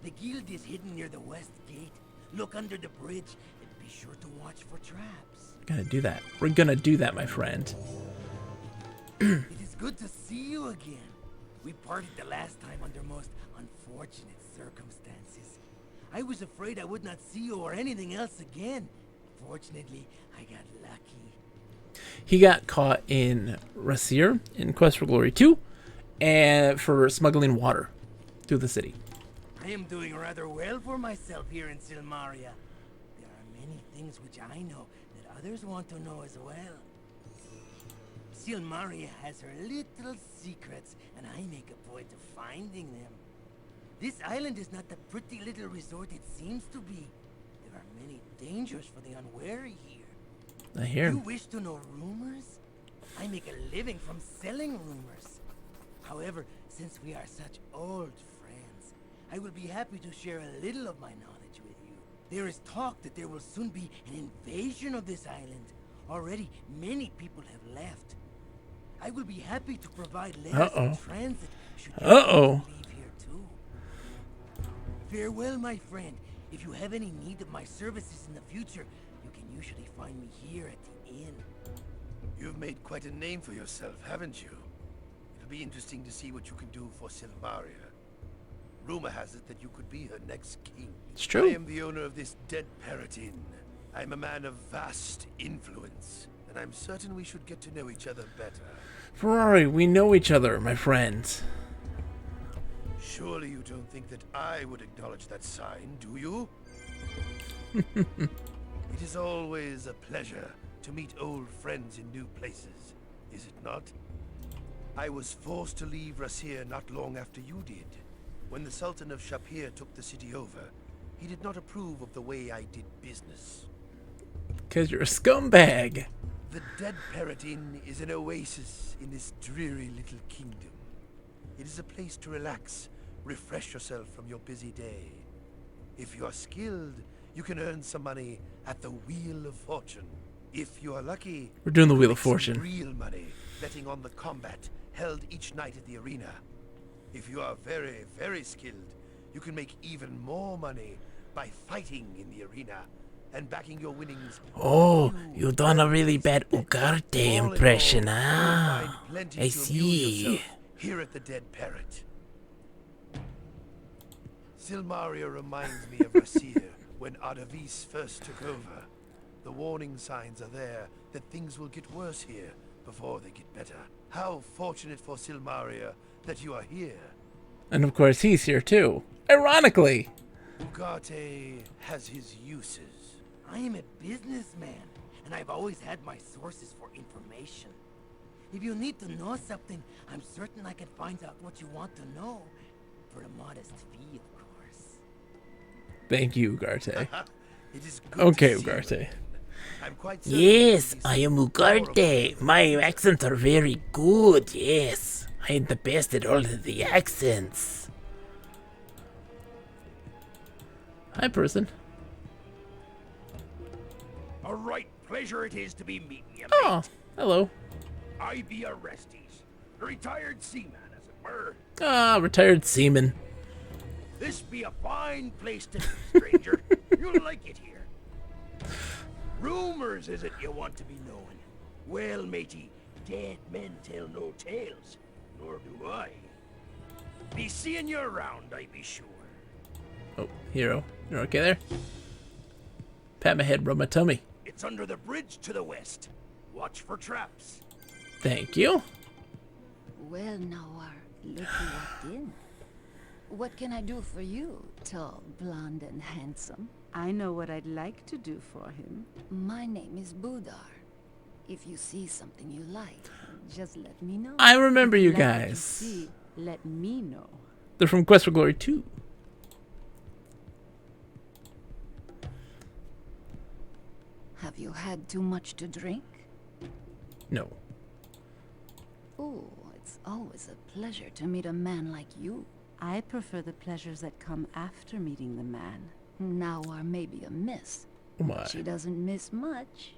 The guild is hidden near the west gate. Look under the bridge and be sure to watch for traps. Gonna do that. We're gonna do that, my friend. It is good to see you again. We parted the last time under most unfortunate circumstances. I was afraid I would not see you or anything else again. Fortunately, I got lucky. He got caught in Rasir in Quest for Glory 2 and for smuggling water through the city. I am doing rather well for myself here in Silmaria. There are many things which I know that others want to know as well. Silmaria has her little secrets, and I make a point of finding them. This island is not the pretty little resort it seems to be. There are many dangers for the unwary here. I hear. You wish to know rumors? I make a living from selling rumors. However, since we are such old friends, I will be happy to share a little of my knowledge with you. There is talk that there will soon be an invasion of this island. Already, many people have left. I will be happy to provide letters in transit should you leave here too. Farewell, my friend. If you have any need of my services in the future, you can usually find me here at the inn. You've made quite a name for yourself, haven't you? It'll be interesting to see what you can do for Silmaria. Rumor has it that you could be her next king. It's true. I am the owner of this Dead Parrot Inn. I'm a man of vast influence, and I'm certain we should get to know each other better. Ferrari, we know each other, my friends. Surely you don't think that I would acknowledge that sign, do you? It is always a pleasure to meet old friends in new places, is it not? I was forced to leave Rasir not long after you did. When the Sultan of Shapir took the city over, he did not approve of the way I did business. 'Cause you're a scumbag. The Dead Parrot Inn is an oasis in this dreary little kingdom. It is a place to relax, refresh yourself from your busy day. If you are skilled, you can earn some money at the Wheel of Fortune. If you are lucky, We're doing the you Wheel make of some Fortune. real money betting on the combat held each night at the arena. If you are very, very skilled, you can make even more money by fighting in the arena and backing your winnings. Oh, you done a really bad Ugarte All in impression, all, ah. you'll find plenty I to amuse see. yourself here at the Dead Parrot. Silmaria reminds me of Rasir when Ardavis first took over. The warning signs are there that things will get worse here before they get better. How fortunate for Silmaria that you are here. And of course, he's here too. Ironically. Ugarte has his uses. I am a businessman, and I've always had my sources for information. If you need to know something, I'm certain I can find out what you want to know. For a modest fee, of course. Thank you, Ugarte. It is good Okay, to see you Ugarte. again. I'm quite certain Yes, these I am more Ugarte. My accents are very good, yes. I am the best at all of the accents. Hi, person. A right pleasure it is to be meeting you, Oh, hello. I be Orestes, a retired seaman, as it were. Ah, retired seaman. This be a fine place to be, stranger. You'll like it here. Rumors is it you want to be knowing? Well, matey, dead men tell no tales, nor do I. Be seeing you around, I be sure. Oh, hero. You're okay there? Pat my head, rub my tummy. It's under the bridge to the west. Watch for traps. Thank you. Well, now look who walked in. What can I do for you, tall, blonde, and handsome? I know what I'd like to do for him. My name is Budar. If you see something you like, just let me know. I remember you Like what guys. see, let me know. They're from Quest for Glory 2. Have you had too much to drink? No. Oh, it's always a pleasure to meet a man like you. I prefer the pleasures that come after meeting the man. Now are maybe a miss. Oh my. She doesn't miss much.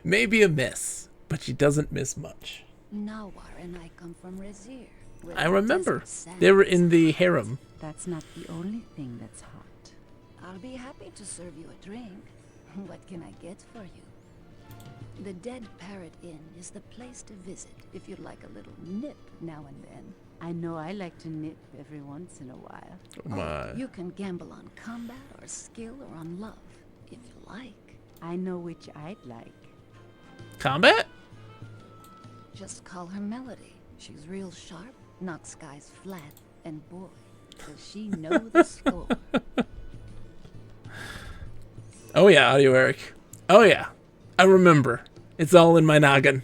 Maybe a miss, but she doesn't miss much. Nawar and I come from Razir. where I the remember. desert They were sands in the hot. harem. That's not the only thing that's hot. I'll be happy to serve you a drink. What can I get for you? The Dead Parrot Inn is the place to visit if you'd like a little nip now and then. I know I like to nip every once in a while. Oh my. You can gamble on combat or skill or on love, if you like. I know which I'd like. Combat? Just call her Melody. She's real sharp, knocks guys flat, and boy, does she know the score. Oh yeah, Audio Eric. Oh yeah. I remember. It's all in my noggin.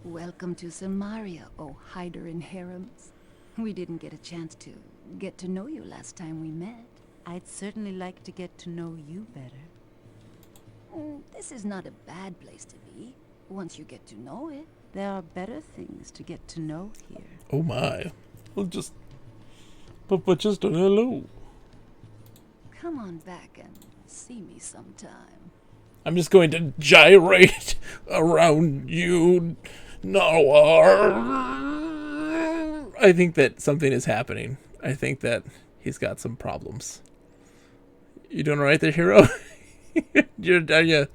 Welcome to Silmaria, oh hider in harems. We didn't get a chance to get to know you last time we met. I'd certainly like to get to know you better. This is not a bad place to be, once you get to know it. There are better things to get to know here. Oh my. Well, just... But just a hello. Come on back and see me sometime. I'm just going to gyrate around you, Nawar. I think that something is happening. I think that he's got some problems. You doing all right there, hero? Are you...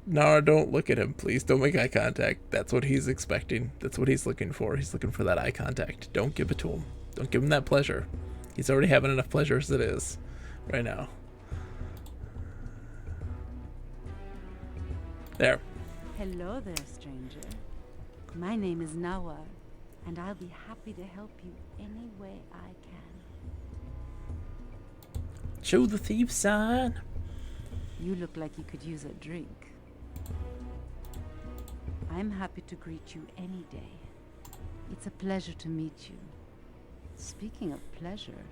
Nara, don't look at him, please. Don't make eye contact. That's what he's expecting. That's what he's looking for. He's looking for that eye contact. Don't give it to him. Don't give him that pleasure. He's already having enough pleasure as it is right now. There. Hello there, stranger. My name is Nawar, and I'll be happy to help you any way I can. Show the thief sign. You look like you could use a drink. I'm happy to greet you any day. It's a pleasure to meet you. Speaking of pleasure,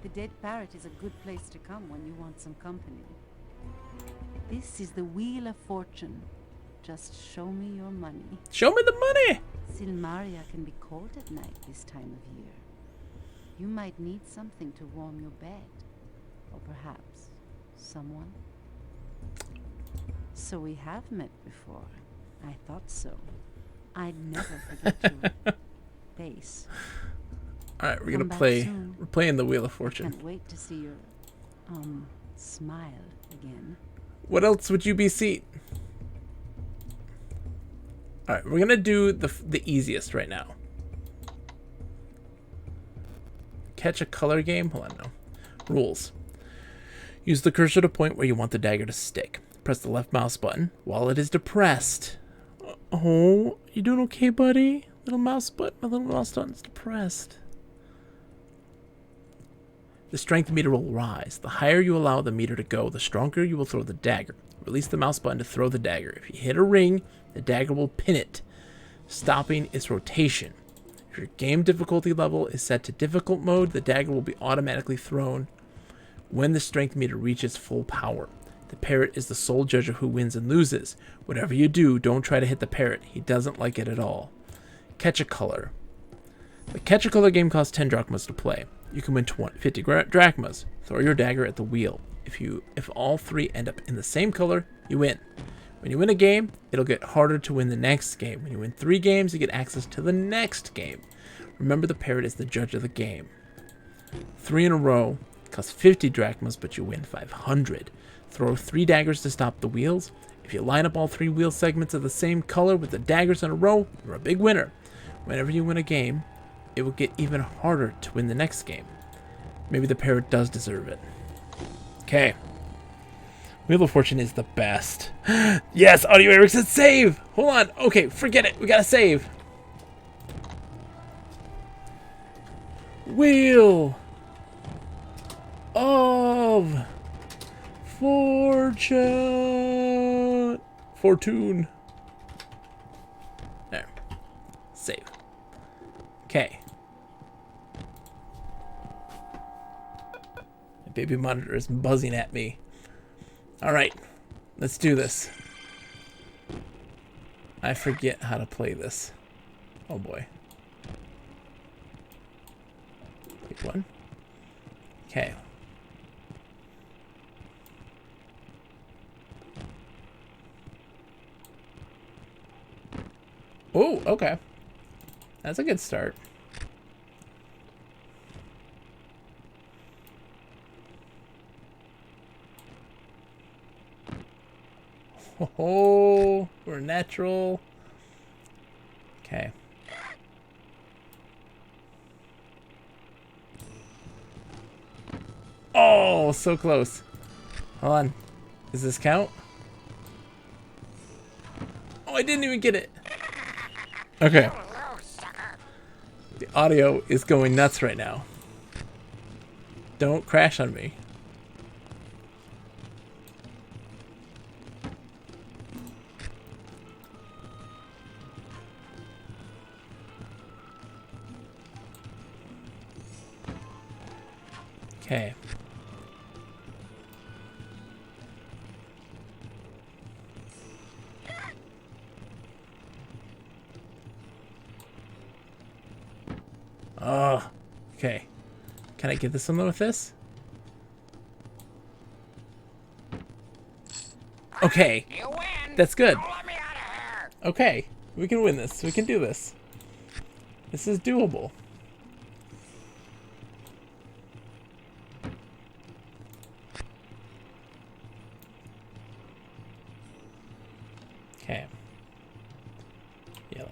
the Dead Parrot is a good place to come when you want some company. This is the Wheel of Fortune. Just show me your money. Show me the money! Silmaria can be cold at night this time of year. You might need something to warm your bed. Or perhaps someone. So we have met before. I thought so. I'd never forget your face. Alright, we're gonna Come back play. soon. We're playing the Wheel of Fortune. Can't wait to see your, smile again. What else would you be seeing? Alright, we're gonna do the easiest right now. Catch a color game? Hold on, no. Rules. Use the cursor to point where you want the dagger to stick. Press the left mouse button while it is depressed. Oh, you doing okay, buddy? Little mouse button, my little mouse button's depressed. The strength meter will rise. The higher you allow the meter to go, the stronger you will throw the dagger. Release the mouse button to throw the dagger. If you hit a ring, the dagger will pin it, stopping its rotation. If your game difficulty level is set to difficult mode, the dagger will be automatically thrown when the strength meter reaches full power. The parrot is the sole judge of who wins and loses. Whatever you do, don't try to hit the parrot. He doesn't like it at all. Catch a color. The Catch a Color game costs 10 drachmas to play. You can win 50 drachmas. Throw your dagger at the wheel. If all three end up in the same color, you win. When you win a game, it'll get harder to win the next game. When you win 3 games, you get access to the next game. Remember, the parrot is the judge of the game. 3 in a row costs 50 drachmas, but you win 500. Throw 3 daggers to stop the wheels. If you line up all 3 wheel segments of the same color with the daggers in a row, you're a big winner. Whenever you win a game, it will get even harder to win the next game. Maybe the parrot does deserve it. Okay. Wheel of Fortune is the best. Yes, Audio Eric said save! Hold on. Okay, forget it. We gotta save. Wheel of Fortune. There. Save. Okay. My baby monitor is buzzing at me. Alright. Let's do this. I forget how to play this. Oh boy. Pick one. Okay. Oh, okay. That's a good start. Oh, we're natural. Okay. Oh, so close. Hold on. Does this count? Oh, I didn't even get it. Okay. The audio is going nuts right now. Don't crash on me. Okay. Oh, okay. Can I get this one with this? Okay. That's good. Okay. We can win this. We can do this. This is doable. Okay. Yellow.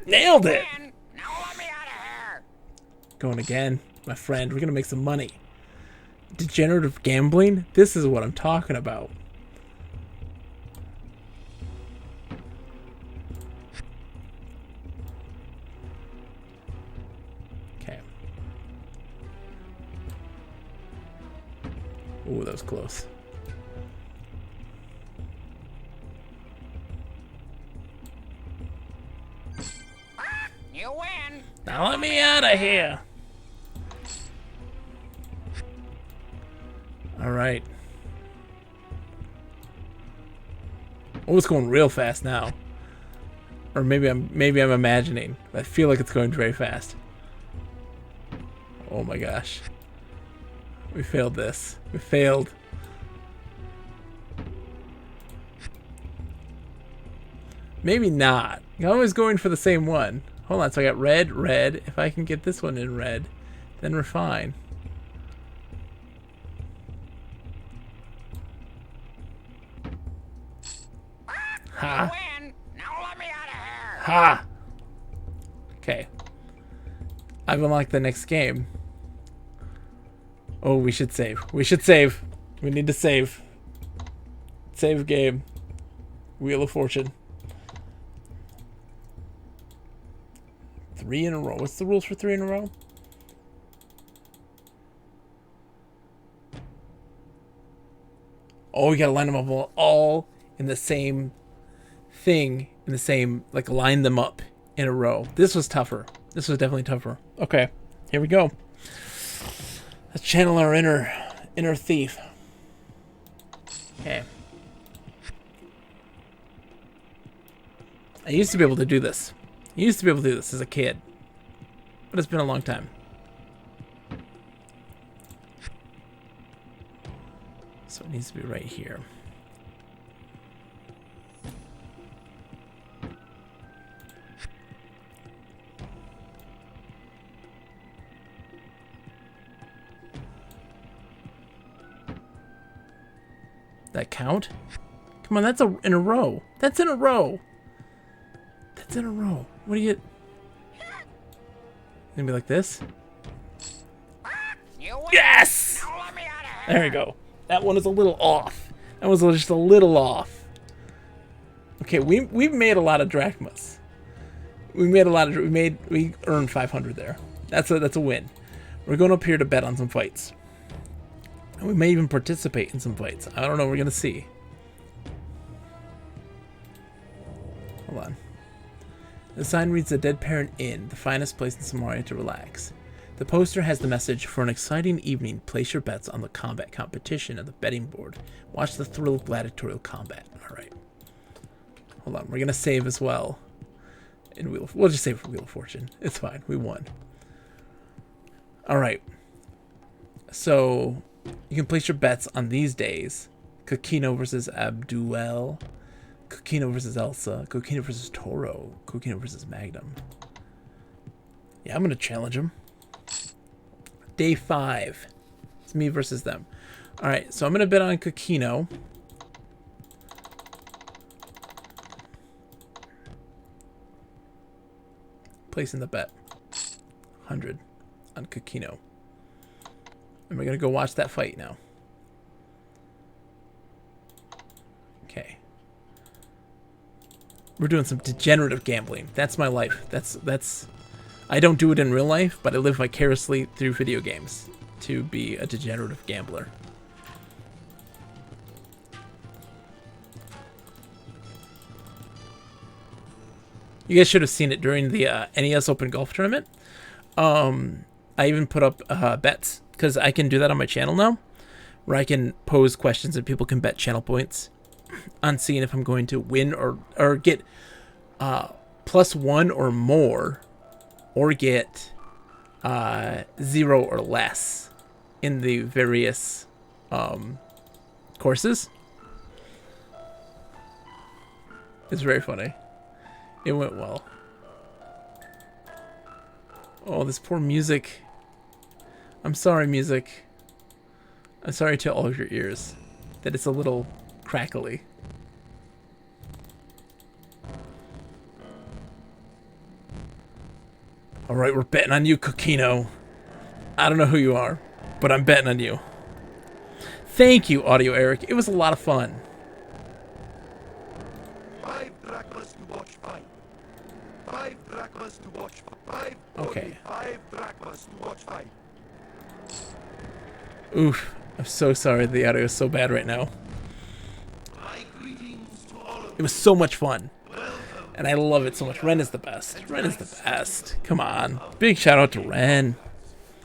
Nailed it! Going again, my friend. We're gonna make some money. Degenerative gambling? This is what I'm talking about. Okay. Ooh, that was close. You win. Now let me out of here. All right. Oh, it's going real fast now. Or maybe I'm imagining. I feel like it's going very fast. Oh my gosh. We failed this. We failed. Maybe not. I'm always going for the same one. Hold on, so I got red, red. If I can get this one in red, then we're fine. Ha! Ha! Okay. I've unlocked the next game. Oh, we should save. We should save. We need to save. Save game. Wheel of Fortune. 3 in a row. What's the rules for 3 in a row? Oh, we gotta line them up all in the same thing, in the same, like, line them up in a row. This was tougher. This was definitely tougher. Okay, here we go. Let's channel our inner thief. Okay. I used to be able to do this. I used to be able to do this as a kid, but it's been a long time. So it needs to be right here. That count? Come on, that's in a row. That's in a row. That's in a row. What do you... Gonna be like this? Yes! There we go. That one is a little off. That was just a little off. Okay, we've made a lot of drachmas. We earned 500 there. That's a win. We're going up here to bet on some fights. And we may even participate in some fights. I don't know, we're gonna see. Hold on. The sign reads The Dead Parent Inn, the finest place in Samaria to relax. The poster has the message, for an exciting evening, place your bets on the combat competition at the betting board. Watch the thrill of gladiatorial combat. Alright. Hold on, we're gonna save as well. We'll just save for Wheel of Fortune. It's fine, we won. Alright. So, you can place your bets on these days. Kokino versus Abduel. Kokino versus Elsa. Kokino versus Toro. Kokino versus Magnum. Yeah, I'm gonna challenge him. Day 5. It's me versus them. Alright, so I'm gonna bet on Kokino. Placing the bet. 100 on Kokino. And we're gonna go watch that fight now. Okay. We're doing some degenerative gambling. That's my life. That's I don't do it in real life, but I live vicariously through video games to be a degenerative gambler. You guys should have seen it during the NES Open Golf Tournament. I even put up bets, because I can do that on my channel now, where I can pose questions and people can bet channel points on seeing if I'm going to win or get +1 or more, or get 0 or less in the various courses. It's very funny. It went well. Oh, this poor music. I'm sorry, music. I'm sorry to all of your ears that it's a little crackly. Alright, we're betting on you, Kokino. I don't know who you are, but I'm betting on you. Thank you, Audio Eric. It was a lot of fun. 5 drachmas to watch fight. 5 drachmas to watch fight. Okay. 5 drachmas to watch fight. Oof. I'm so sorry the audio is so bad right now. My greetings to all of It was so much fun. And I love it so much. Ren is the best. Ren is the best. Come on. Big shout out to Ren.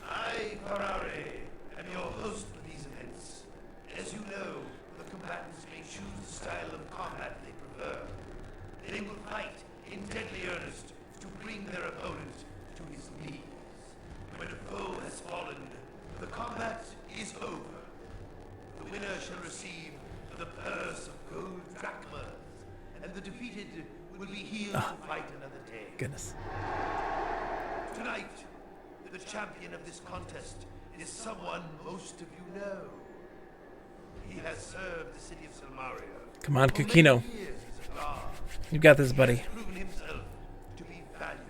I, Ferrari, am your host for these events. As you know, the combatants may choose the style of combat they prefer. They will fight in deadly earnest to bring their opponent to his knees. When a foe has fallen, the combat is over. The winner shall receive the purse of gold drachmas, and the defeated will be healed to fight another day. Goodness. Tonight, the champion of this contest is someone most of you know. He has served the city of Silmaria. Come on, For many Kokino. years as a guard. You got this, He buddy. has proven himself to be valiant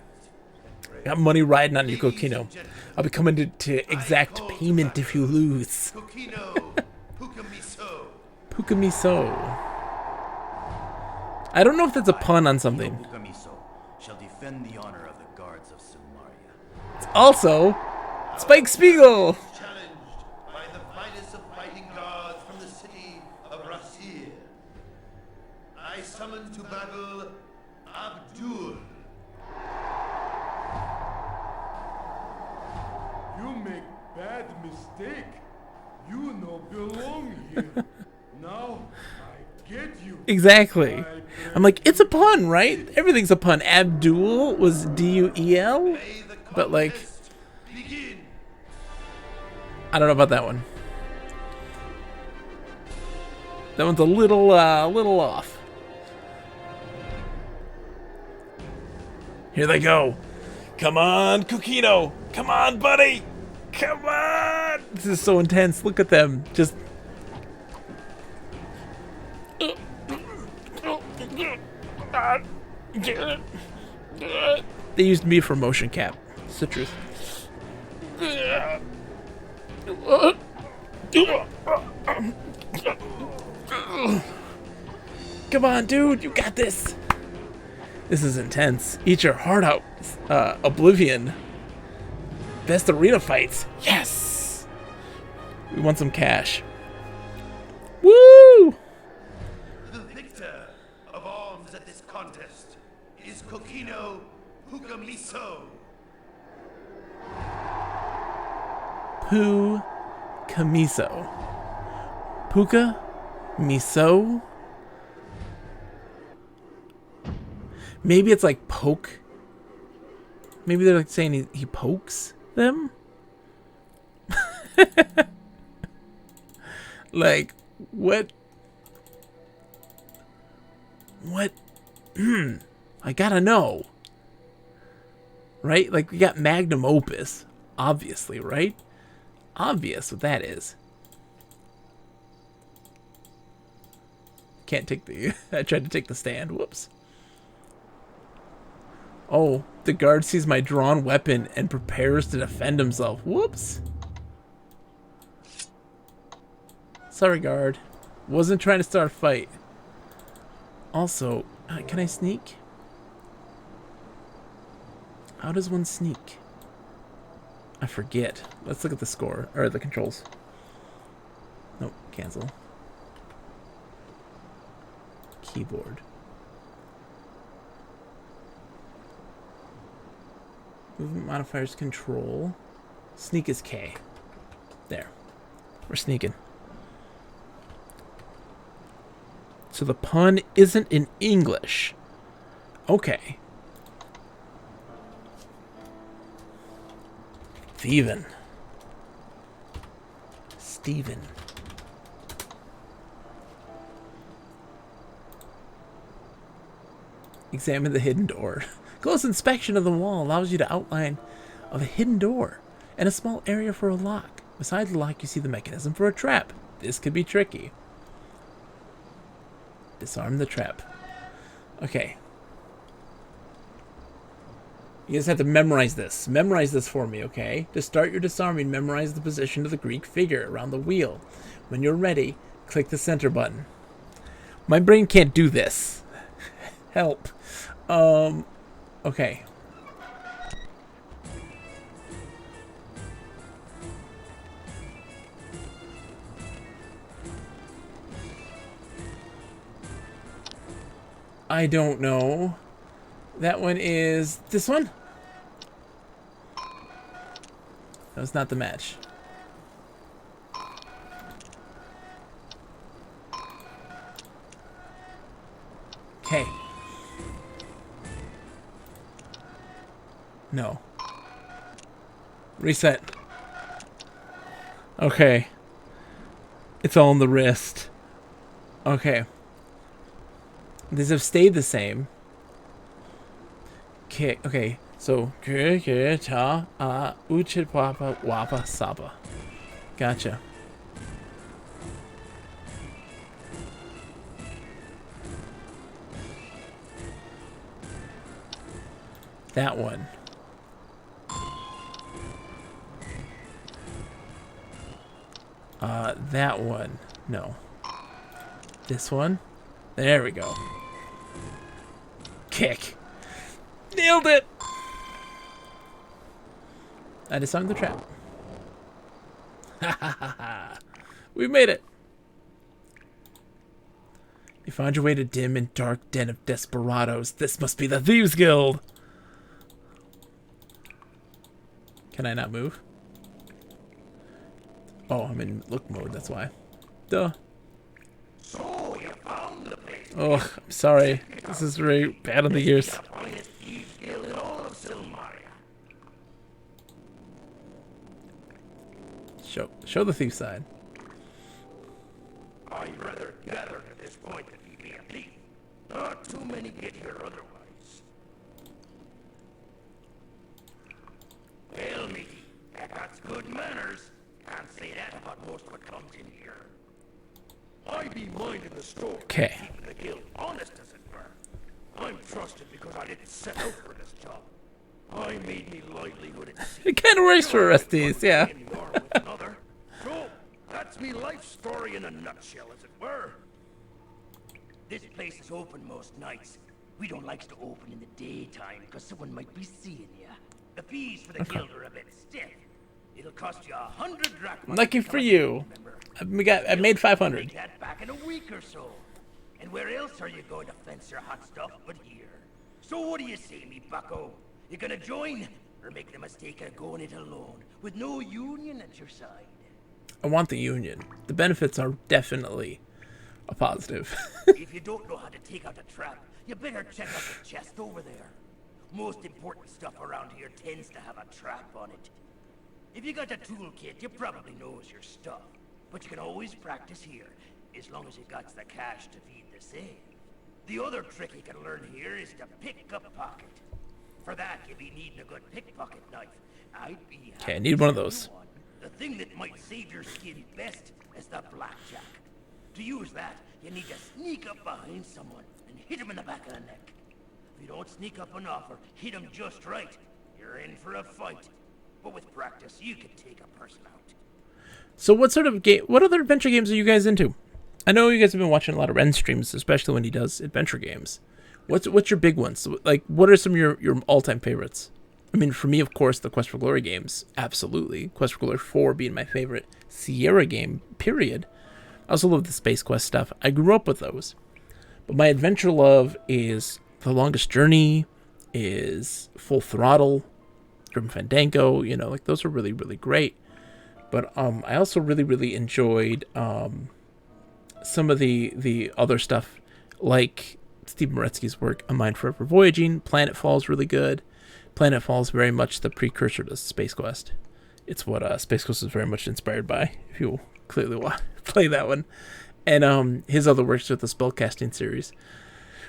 and brave. Got money riding on you, Kokino. I'll be coming to exact payment if you lose. Kokino, Pukamiso. Pukamiso. I don't know if that's a pun on something. Pukamiso shall defend the honor of the guards of Silmaria. It's also Spike Spiegel. Challenged by the finest of fighting guards from the city of Rasir. I summon to battle Abdul. You make bad mistake. You no belong here. Now I get you. Exactly. I'm like, it's a pun, right? Everything's a pun. Abdul was D-U-E-L, but like, I don't know about that one. That one's a little off. Here they go. Come on, Kokino. Come on, buddy. Come on. This is so intense. Look at them. Just. They used me for motion cap. It's the truth. Come on, dude. You got this. This is intense. Eat your heart out. Oblivion. Best arena fights. Yes. We want some cash. Woo! The victor of arms at this contest is Kokino Pukamiso. Pukamiso. Puka Miso. Maybe it's like poke. Maybe they're like saying he pokes them. Like what? What? I gotta know. right? Like, we got magnum opus, obviously, right? Obvious what that is. Can't take the... I tried to take the stand. Whoops. Oh, the guard sees my drawn weapon and prepares to defend himself. Whoops. Sorry, guard. Wasn't trying to start a fight. Also, can I sneak? How does one sneak? I forget. Let's look at the score, or the controls. Nope, cancel. Keyboard. Movement modifiers control. Sneak is K. There. We're sneaking. So the pun isn't in English. Okay. Thievin. Steven. Examine the hidden door. Close inspection of the wall allows you to outline of a hidden door and a small area for a lock. Besides the lock, you see the mechanism for a trap. This could be tricky. Disarm the trap. Okay. You guys have to memorize this. Memorize this for me, okay? To start your disarming, memorize the position of the Greek figure around the wheel. When you're ready, click the center button. My brain can't do this. Help. Okay. I don't know. That one is this one? That was not the match. Okay. No. Reset. Okay. It's all on the wrist. Okay. These have stayed the same. Okay, okay. So, ta uchit wapa wapa saba. Gotcha. That one. That one. No. This one. There we go. Kick. Nailed it! I disarmed the trap. Ha ha ha ha. We made it. You found your way to dim and dark den of desperados. This must be the Thieves Guild. Can I not move? Oh, I'm in look mode, that's why. Duh. So you found the place. Oh, I'm sorry. This is very bad on the ears. Show the thief side. I'd rather gather at this point than be a thief. Not too many get here otherwise. Well, matey, that got good manners. Can't say that about most of what comes in here. I be minding the store. Okay. Keeping the guild honest, as it were. I'm trusted because I didn't set out for this job. I made me livelihood at sea. It kind of works for Rusties, yeah. So, that's me life story in a nutshell, as it were. This place is open most nights. We don't like to open in the daytime because someone might be seeing you. The fees for the guild are a bit stiff. It'll cost you 100 drachmas. Lucky for you. I made 500. Make that back in a week or so. And where else are you going to fence your hot stuff but here? So what do you say, me bucko? You gonna join? Or make the mistake of going it alone, with no union at your side? I want the union. The benefits are definitely a positive. If you don't know how to take out a trap, you better check out the chest over there. Most important stuff around here tends to have a trap on it. If you got a toolkit, you probably knows your stuff. But you can always practice here, as long as you got the cash to feed the save. The other trick you can learn here is to pick a pocket. For that, you'd be needing a good pickpocket knife. I'd be Okay, I need one of those. The thing that might save your skin best is the blackjack. To use that, you need to sneak up behind someone and hit him in the back of the neck. If you don't sneak up enough or hit him just right, you're in for a fight. But with practice, you can take a person out. So what sort of game? What other adventure games are you guys into? I know you guys have been watching a lot of Ren streams, especially when he does adventure games. What's your big ones? Like, what are some of your all-time favorites? I mean, for me, of course, the Quest for Glory games, absolutely. Quest for Glory 4 being my favorite Sierra game, period. I also love the Space Quest stuff. I grew up with those. But my adventure love is The Longest Journey, is Full Throttle, Grim Fandango, you know, like those are really, really great. But I also really, really enjoyed some of the other stuff, like Steve Moretsky's work, A Mind Forever Voyaging. Planetfall is really good. Planetfall is very much the precursor to Space Quest. It's what Space Quest is very much inspired by, if you clearly want to play that one. And his other works with the Spellcasting series,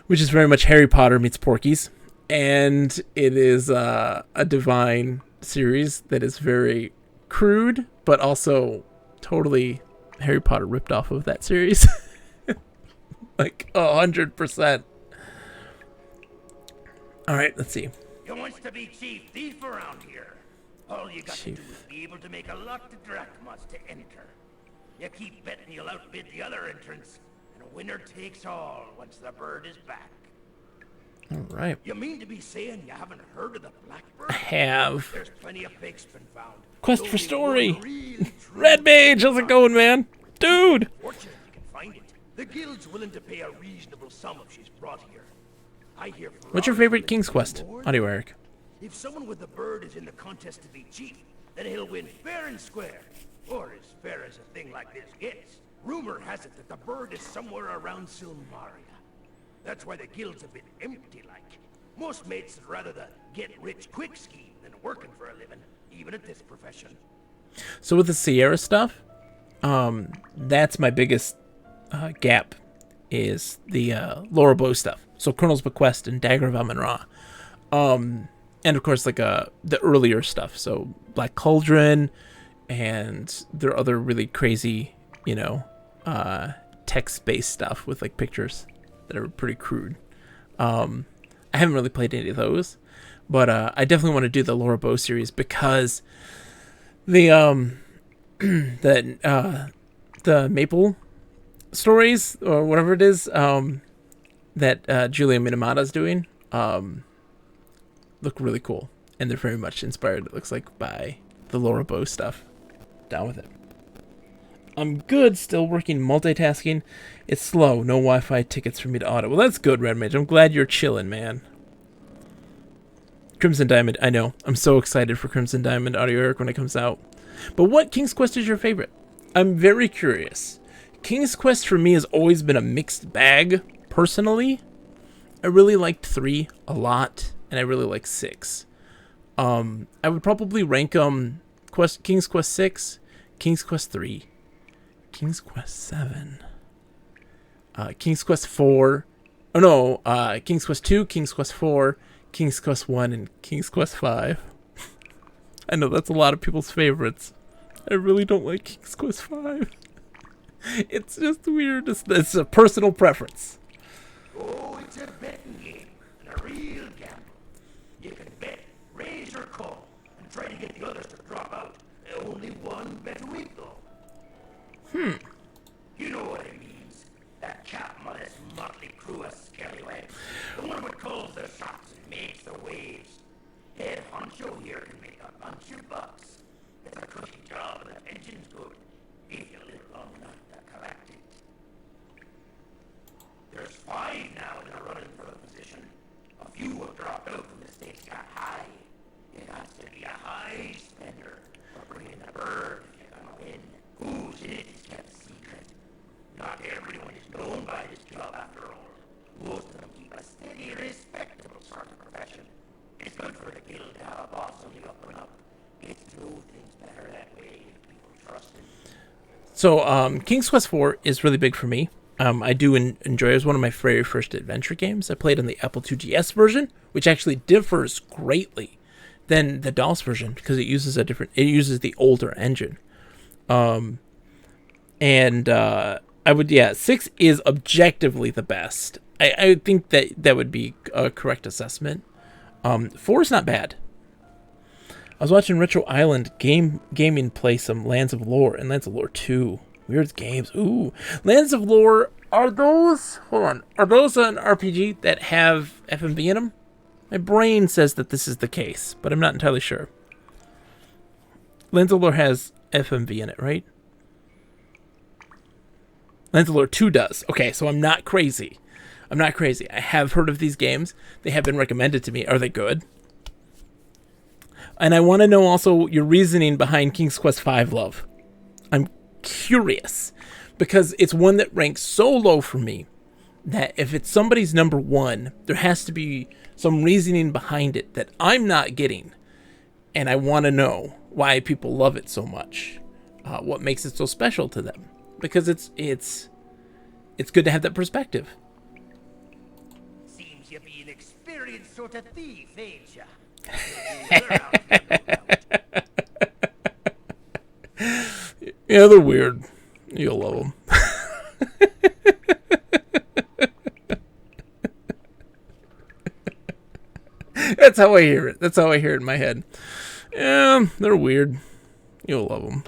which is very much Harry Potter meets Porky's. And it is a divine series that is very crude, but also totally Harry Potter ripped off of that series. Like 100%. All right, let's see. You wants to be chief thief around here. All you got to do is be able to make a lot of drachmas to enter. You keep betting you'll outbid the other entrants, and a winner takes all once the bird is back. All right. You mean to be saying you haven't heard of the Blackbird? I have. There's plenty of fakes been found. Quest for Story. Red Mage, how's it going, man? Dude. Fortunately, you can find it. The guild's willing to pay a reasonable sum if she's brought here. I hear. What's your favorite King's Quest audio, Eric? If someone with the bird is in the contest to be chief, then he'll win fair and square, or as fair as a thing like this gets. Rumor has it that the bird is somewhere around Silmaria. That's why the guild's a bit empty like. Most mates would rather the get-rich-quick scheme than working for a living, even at this profession. So with the Sierra stuff, that's my biggest gap, is the Laura Bow stuff. So Colonel's Bequest and Dagger of Amun-Ra. And of course, like the earlier stuff. So Black Cauldron, and there are other really crazy, you know, text-based stuff with like pictures that are pretty crude. I haven't really played any of those, but I definitely want to do the Laura Bow series because the the Maple stories or whatever it is that Julia Minamata's doing look really cool, and they're very much inspired, it looks like, by the Laura Bow stuff. Down with it. I'm good, still working multitasking. It's slow, no Wi-Fi tickets for me to audit. Well, that's good, Red Mage. I'm glad you're chilling, man. Crimson Diamond, I know. I'm so excited for Crimson Diamond Audio Eric when it comes out. But what King's Quest is your favorite? I'm very curious. King's Quest for me has always been a mixed bag, personally. I really liked 3 a lot, and I really like 6. I would probably rank King's Quest 6, King's Quest 3, King's Quest 7, King's Quest 4, oh no, King's Quest 2, King's Quest 4, King's Quest 1, and King's Quest 5. I know that's a lot of people's favorites. I really don't like King's Quest 5. It's just weird. It's a personal preference. Oh, it's a betting game, and a real gamble. You can bet, raise or call, and try to get the others to drop out. Only one bet a week, though. You know what it means. That Captain this motley crew of scallywags. The one who calls the shots and makes the waves. Head honcho here can make a bunch of bucks. It's a cushy job, and the engine's good. If you live long enough to collect it. There's 5 now that are running for the position. A few have dropped out when the stakes got high. You got to be a high spender for bringing the bird if you're gonna win. Who's in it is kept secret. Not everyone is known by this job after all. Most of them keep a steady, respectable sort of profession. It's good for the guild to have a boss on the up and up. Gets to do things better that way if people trust him. So, King's Quest 4 is really big for me. I do enjoy. It was one of my very first adventure games. I played on the Apple II GS version, which actually differs greatly than the DOS version because it uses the older engine. I would, 6 is objectively the best. I think that would be a correct assessment. 4 is not bad. I was watching Retro Island Gaming play some Lands of Lore and Lands of Lore 2. Weird games. Ooh. Lands of Lore, are those an RPG that have FMV in them? My brain says that this is the case, but I'm not entirely sure. Lands of Lore has FMV in it, right? Lands of Lore 2 does. Okay, so I'm not crazy. I have heard of these games. They have been recommended to me. Are they good? And I want to know also your reasoning behind King's Quest V Love. I'm curious because it's one that ranks so low for me that if it's somebody's number one, there has to be some reasoning behind it that I'm not getting. And I want to know why people love it so much. What makes it so special to them. Because it's good to have that perspective. Seems you be an experienced sort of thief, ain't ya? Yeah, they're weird. You'll love them. That's how I hear it. That's how I hear it in my head. Yeah, they're weird. You'll love them.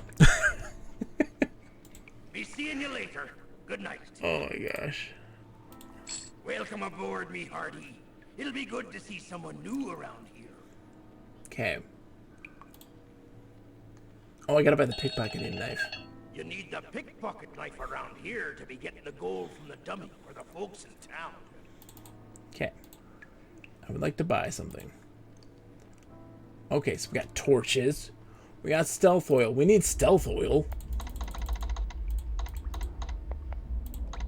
Be seeing you later. Good night. Oh my gosh. Welcome aboard, me hearty. It'll be good to see someone new around here. Okay. Oh, I gotta buy the pickpocketing knife. You need the pickpocket knife around here to be getting the gold from the dummy or the folks in town. Okay. I would like to buy something. Okay, so we got torches. We got stealth oil. We need stealth oil.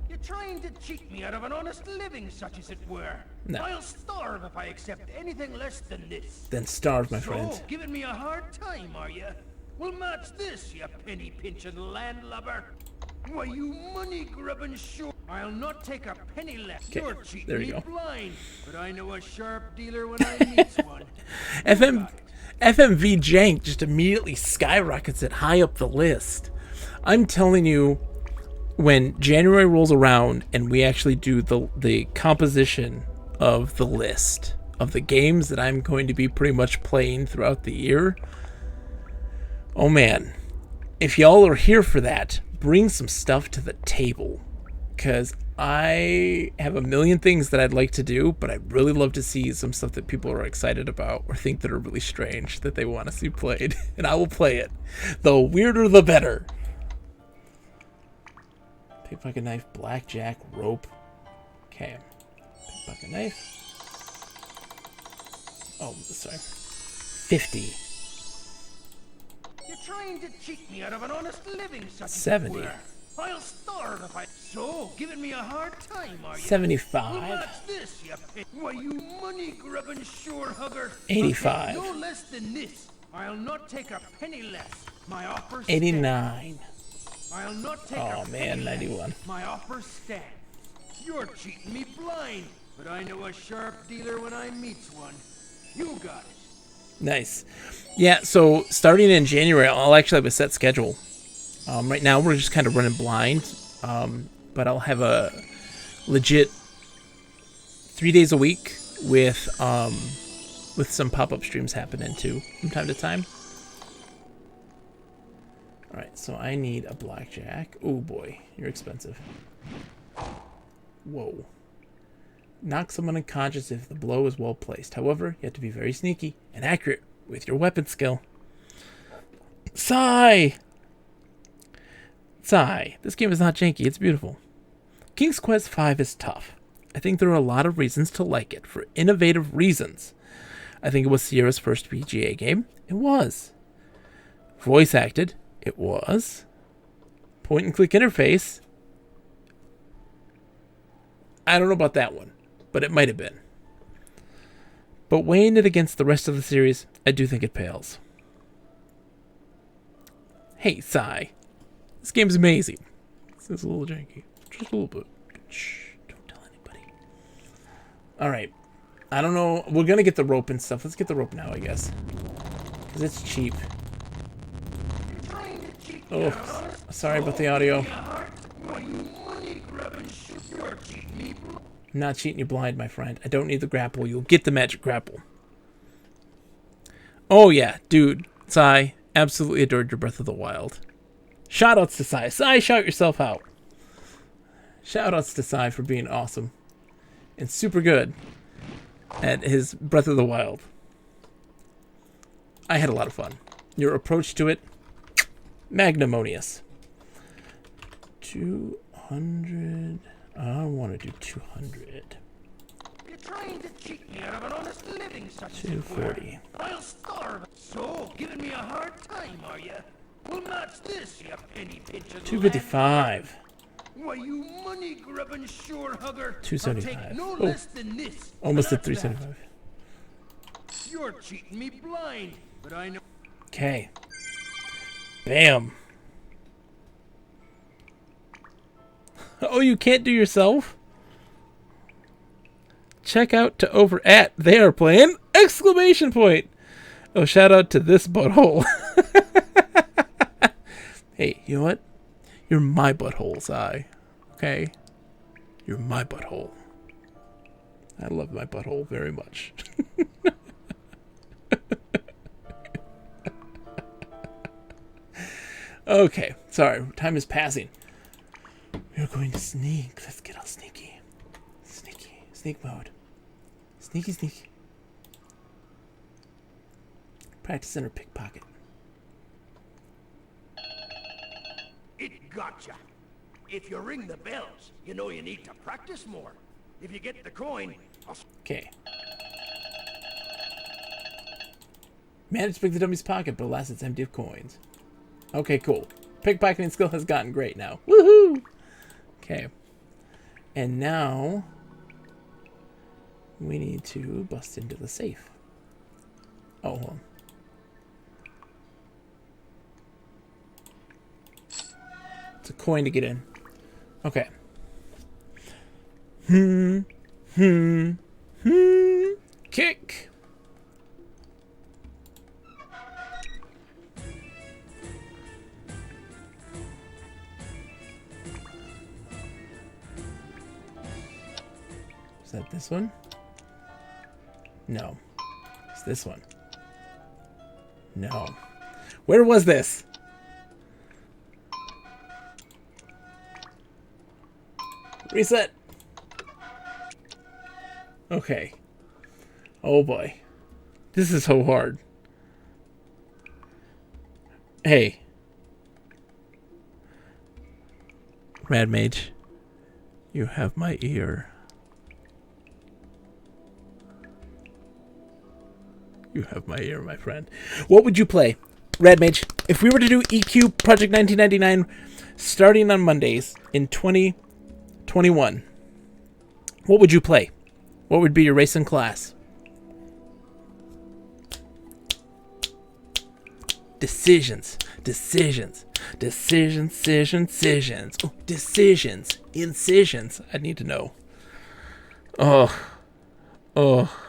You're trying to cheat me out of an honest living, such as it were. No. I'll starve if I accept anything less than this. Then starve, my friend. So, giving me a hard time, are you? Well, match this, you penny-pinching landlubber. Why, you money-grubbing sure. I'll not take a penny less. Okay, You're cheating there me you go. blind, but I know a sharp dealer when I meet one. FMV Jank just immediately skyrockets it high up the list. I'm telling you, when January rolls around and we actually do the composition of the list of the games that I'm going to be pretty much playing throughout the year, oh man, if y'all are here for that, bring some stuff to the table. Because I have a million things that I'd like to do, but I'd really love to see some stuff that people are excited about or think that are really strange that they want to see played. And I will play it. The weirder, the better. Pickpocket knife, blackjack, rope. Okay. Pickpocket knife. Oh, sorry. 50. You're trying to cheat me out of an honest living, such 70. as it were. I'll starve if I... So, giving me a hard time, are you? 75. Well, match this, you Why, you money-grubbing sure-hugger. 85. No less than this. I'll not take a penny less. My offer stands. 89. I'll not take Oh a man, penny less. 91. My offer stands. You're cheating me blind, but I know a sharp dealer when I meets one. You got it. Nice. Yeah, so starting in January, I'll actually have a set schedule. Right now, we're just kind of running blind, but I'll have a legit 3 days a week with some pop-up streams happening too from time to time. All right, so I need a blackjack. Oh boy, you're expensive. Whoa. Knock someone unconscious if the blow is well placed. However, you have to be very sneaky and accurate with your weapon skill. Sigh! Sigh. This game is not janky, it's beautiful. King's Quest V is tough. I think there are a lot of reasons to like it, for innovative reasons. I think it was Sierra's first VGA game. It was. Voice acted. It was. Point and click interface. I don't know about that one, but it might have been. But weighing it against the rest of the series, I do think it pales. Hey, Sigh. This game's amazing. It's a little janky. Just a little bit. Shh, don't tell anybody. Alright. I don't know. We're gonna get the rope and stuff. Let's get the rope now, I guess. Because it's cheap. Oh, sorry about the audio. I'm not cheating you blind, my friend. I don't need the grapple. You'll get the magic grapple. Oh, yeah. Dude. Sai. Absolutely adored your Breath of the Wild. Shoutouts to Sai. Sai, shout yourself out. Shoutouts to Sai for being awesome. And super good at his Breath of the Wild. I had a lot of fun. Your approach to it, magnanimous. 200. I want to do 200. You're trying to cheat me out of an honest living, such 240. I'll starve. So, giving me a hard time, are you? Well, match this, you penny pincher. 255. Why, you money-grubbing sure-hugger. 275. I'll take no Oh. less than this. Almost at That's 375. that. You're cheating me blind, but I know. Okay. Bam. Oh, you can't do yourself? Check out to over at they are playing exclamation point. Oh, shout out to this butthole. Hey, you know what? You're my butthole, Sai. Okay? You're my butthole. I love my butthole very much. Okay, sorry, time is passing. We're going to sneak. Let's get all sneaky. Sneaky. Sneak mode. Sneaky, sneaky. Practice center pickpocket. It gotcha. If you ring the bells, you know you need to practice more. If you get the coin, I'll... Okay. Manage to pick the dummy's pocket, but alas, it's empty of coins. Okay, cool. Pickpocketing skill has gotten great now. Woohoo! Okay. And now we need to bust into the safe. Oh, hold on. It's a coin to get in. Okay. Kick. Is that this one? No. It's this one. No. Where was this? Reset. Okay. Oh boy. This is so hard. Hey. Rad Mage. You have my ear. You have my ear, my friend. What would you play? Rad Mage, if we were to do EQ Project 1999 starting on Mondays in 2021, what would you play? What would be your race and class? Decisions. Decisions. Decisions. Decisions. Decisions. Oh, decisions. Incisions. I need to know. Oh. Oh.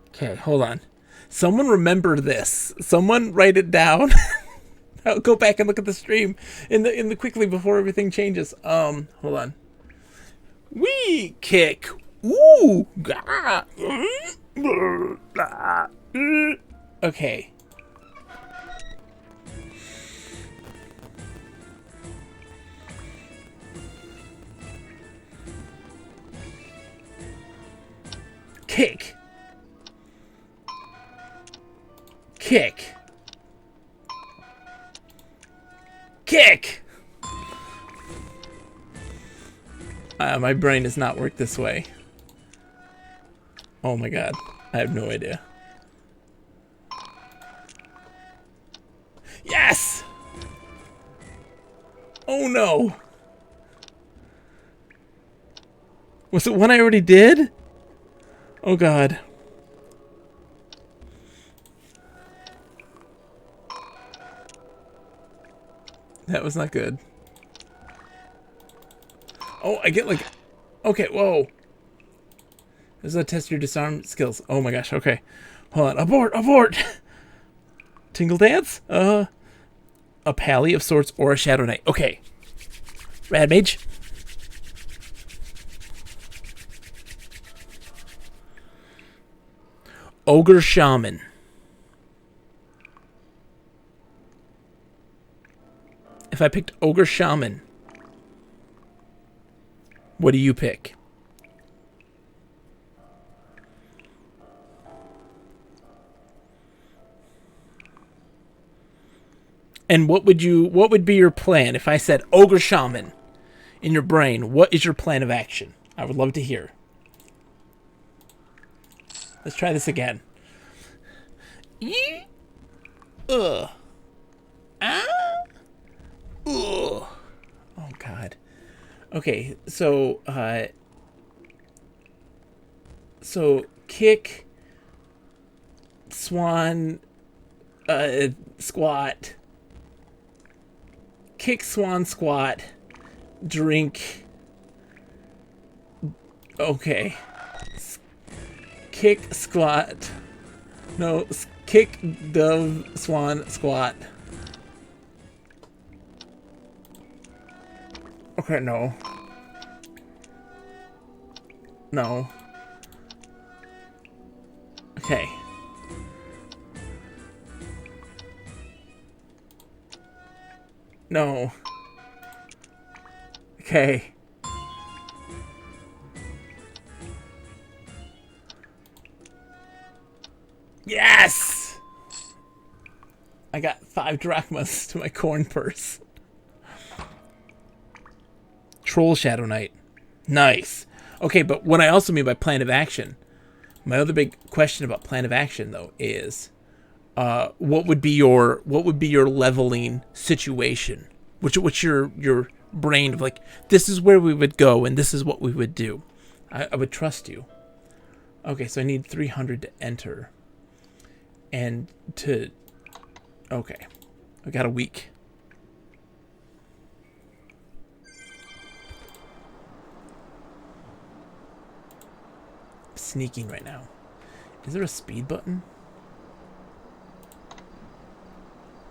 Okay, hold on. Someone remember this. Someone write it down. I'll go back and look at the stream in the quickly before everything changes. Hold on. Wee kick. Ooh. Okay. Kick. Kick. Kick. My brain does not work this way. Oh my god. I have no idea. Yes! Oh no. Was it one I already did? Oh god. That was not good. Oh, I get like... Okay, whoa. This is a test your disarm skills. Oh my gosh, okay. Hold on. Abort, abort! Tingle Dance? A pally of sorts or a Shadow Knight. Okay. Rad Mage. Ogre Shaman. If I picked Ogre Shaman, what do you pick? And what would be your plan if I said Ogre Shaman in your brain? What is your plan of action? I would love to hear. Let's try this again. Ugh. Ah. Ugh. Oh God. Okay, so kick, swan, squat. Kick, swan, squat, drink. Okay. Kick, squat. No, kick, dove, swan, squat. Okay, no. No. Okay. No. Okay. Yes! I got 5 drachmas to my corn purse. Troll Shadow Knight. Nice. Okay, but what I also mean by plan of action, my other big question about plan of action though is what would be your leveling situation? What's your brain of like, this is where we would go and this is what we would do. I would trust you. Okay, so I need 300 to enter. And to... Okay. I got a week. I'm sneaking right now. Is there a speed button?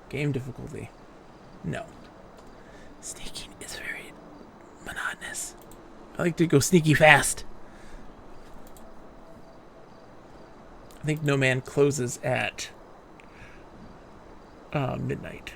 Game difficulty. No. Sneaking is very monotonous. I like to go sneaky fast. I think No Man closes at midnight.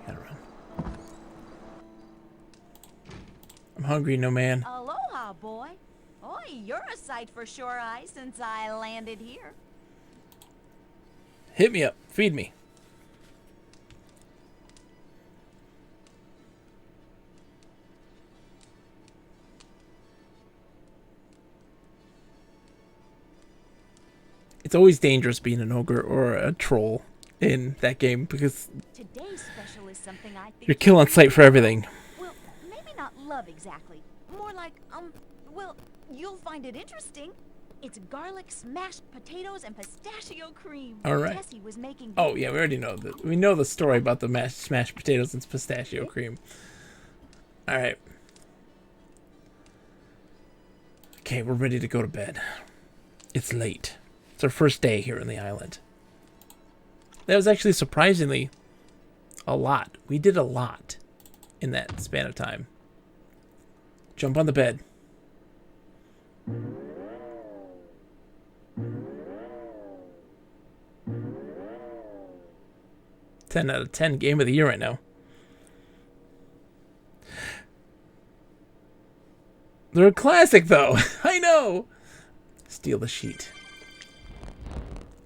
Gotta run. I'm hungry, No Man. Aloha, boy. Boy, you're a sight for shore eyes since I landed here. Hit me up. Feed me. It's always dangerous being an ogre or a troll in that game because Today's special is something I think you're kill on sight for everything. Well, maybe not love exactly. More like, well, you'll find it interesting. It's garlic smashed potatoes and pistachio cream. All right. Tessie was making. Oh yeah, we already know that. We know the story about the smashed potatoes and pistachio cream. All right. Okay, we're ready to go to bed. It's late. It's our first day here on the island. That was actually surprisingly a lot. We did a lot in that span of time. Jump on the bed. 10 out of 10 game of the year right now. They're a classic, though. I know. Steal the sheet.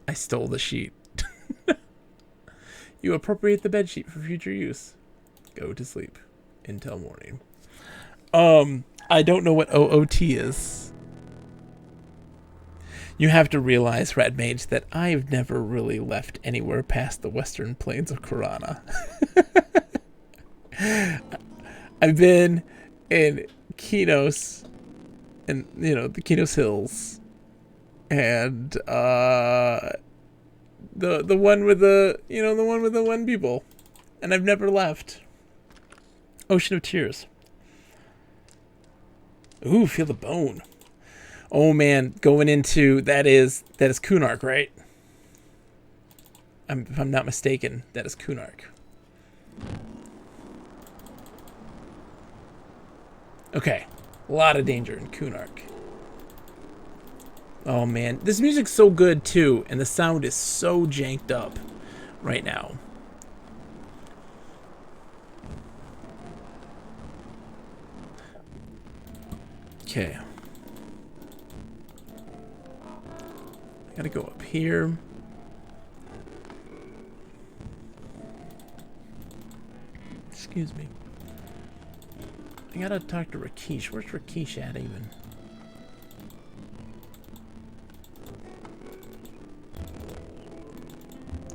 I stole the sheet. You appropriate the bed sheet for future use. Go to sleep until morning. I don't know what OOT is. You have to realize, Red Mage, that I've never really left anywhere past the western plains of Karana. I've been in Kinos, and the Kinos Hills, and the one with the one people, and I've never left. Ocean of Tears. Ooh, feel the bone. Oh man, going into that is Kunark, right? If I'm not mistaken, that is Kunark. Okay, a lot of danger in Kunark. Oh man, this music's so good too, and the sound is so janked up right now. Okay. I gotta go up here. Excuse me. I gotta talk to Rakeesh. Where's Rakeesh at even?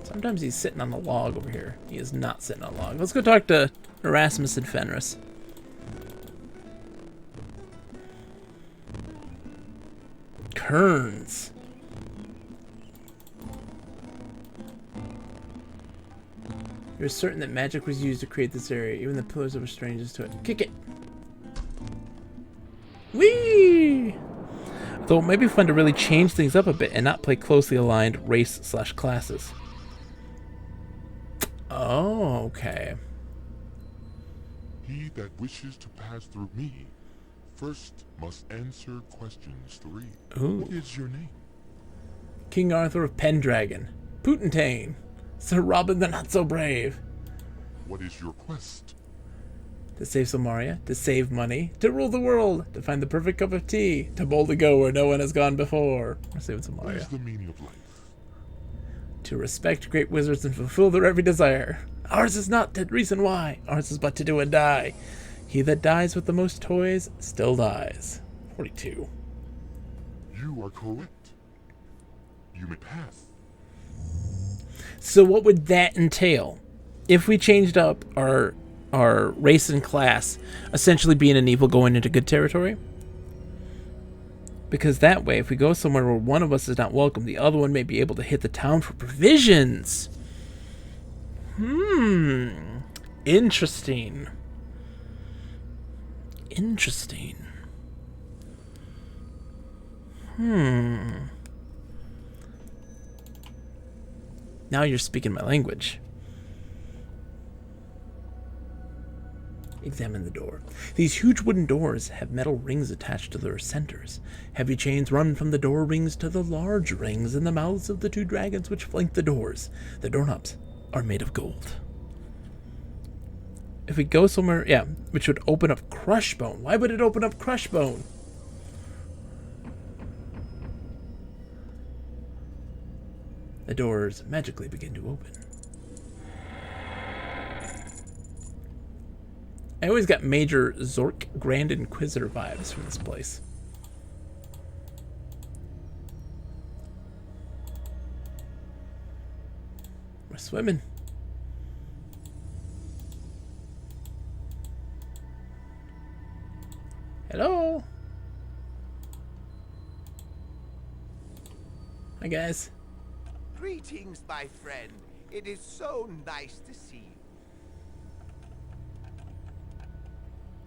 Sometimes he's sitting on the log over here. He is not sitting on the log. Let's go talk to Erasmus and Fenris. Kearns. You're certain that magic was used to create this area. Even the pillars that were strangers to it. Kick it! Whee! Though it might be fun to really change things up a bit and not play closely aligned race/classes. Oh, okay. He that wishes to pass through me first must answer questions 3. Ooh. What is your name? King Arthur of Pendragon. Putantane. Sir Robin the Not So Brave. What is your quest? To save Silmaria, to save money, to rule the world, to find the perfect cup of tea, to boldly go where no one has gone before. We're saving Silmaria. What is the meaning of life? To respect great wizards and fulfill their every desire. Ours is not to reason why, ours is but to do and die. He that dies with the most toys still dies. 42. You are correct. You may pass. So what would that entail? If we changed up our race and class, essentially being an evil going into good territory? Because that way, if we go somewhere where one of us is not welcome, the other one may be able to hit the town for provisions. Interesting. Interesting. Now you're speaking my language. Examine the door. These huge wooden doors have metal rings attached to their centers. Heavy chains run from the door rings to the large rings in the mouths of the 2 dragons which flank the doors. The doorknobs are made of gold. If we go somewhere, which would open up Crushbone. Why would it open up Crushbone? The doors magically begin to open. I always got major Zork Grand Inquisitor vibes from this place. We're swimming. Hello. Hi, guys. Greetings, my friend. It is so nice to see you.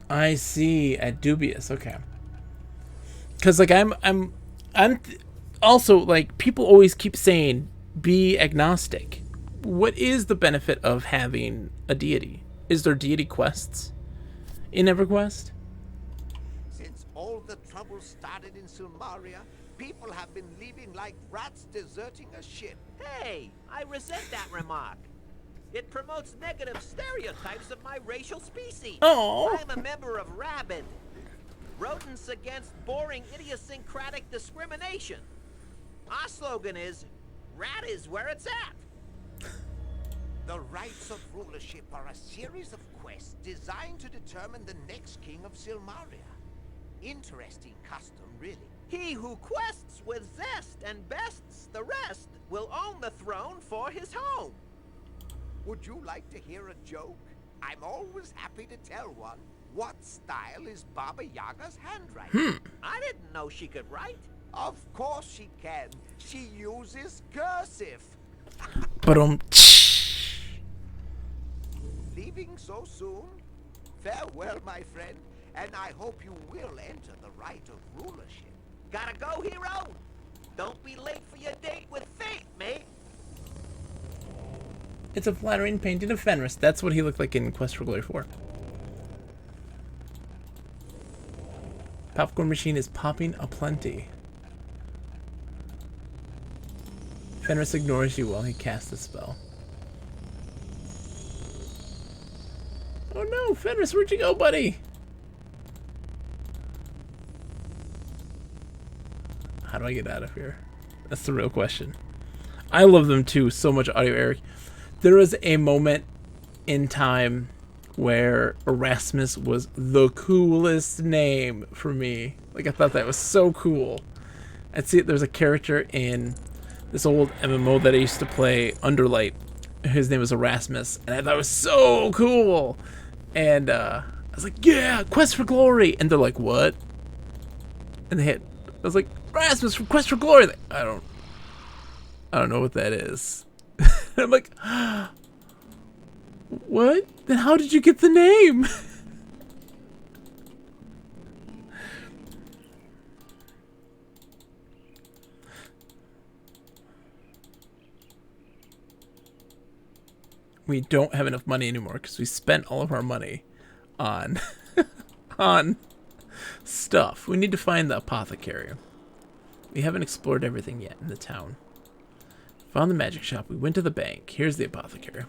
I see. At Dubious. Okay. Because like I'm also like people always keep saying be agnostic. What is the benefit of having a deity? Is there deity quests in EverQuest? Since all the trouble started in Silmaria, people have been leaving like rats deserting a ship. Hey, I resent that remark. It promotes negative stereotypes of my racial species. Oh. I'm a member of Rabid. Rodents Against Boring Idiosyncratic Discrimination. Our slogan is, rat is where it's at. The rights of rulership are a series of quests designed to determine the next king of Silmaria. Interesting custom, really. He who quests with zest and bests the rest will own the throne for his home. Would you like to hear a joke? I'm always happy to tell one. What style is Baba Yaga's handwriting? I didn't know she could write. Of course she can. She uses cursive. But Leaving so soon? Farewell, my friend, and I hope you will enter the rite of rulership. Gotta go, hero. Don't be late for your date with fate, mate. it's a flattering painting of Fenris. That's what he looked like in Quest for Glory 4. Popcorn machine is popping aplenty. Fenris ignores you while he casts a spell. Oh no, Fenris, where'd you go, buddy? How do I get out of here? That's the real question. I love them too, so much, Audio Eric. There was a moment in time where Erasmus was the coolest name for me. Like, I thought that was so cool. I'd see it, there's a character in this old MMO that I used to play, Underlight. His name was Erasmus, and I thought it was so cool. And I was like, yeah, Quest for Glory. And they're like, what? And they hit, I was like, Erasmus from Quest for Glory. I don't know what that is. I'm like, what? Then how did you get the name? We don't have enough money anymore because we spent all of our money on on stuff. We need to find the apothecary. We haven't explored everything yet in the town. Found the magic shop. We went to the bank. Here's the apothecary.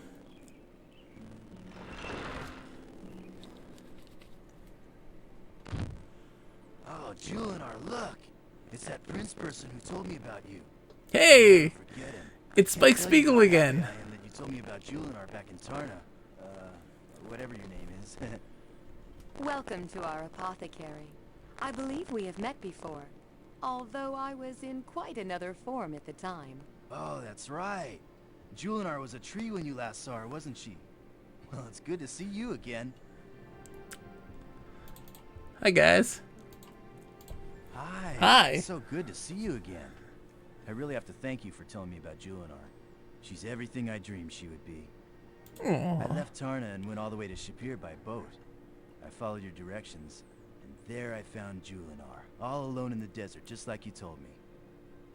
Oh, Julinar, look! It's that prince person who told me about you. Hey! It's Spike Spiegel again. That you told me about Julinar back in Tarna. Whatever your name is. Welcome to our apothecary. I believe we have met before, although I was in quite another form at the time. Oh, that's right. Julinar was a tree when you last saw her, wasn't she? Well, it's good to see you again. Hi, guys. Hi. Hi. It's so good to see you again. I really have to thank you for telling me about Julinar. She's everything I dreamed she would be. Aww. I left Tarna and went all the way to Shapir by boat. I followed your directions, and there I found Julinar, all alone in the desert, just like you told me.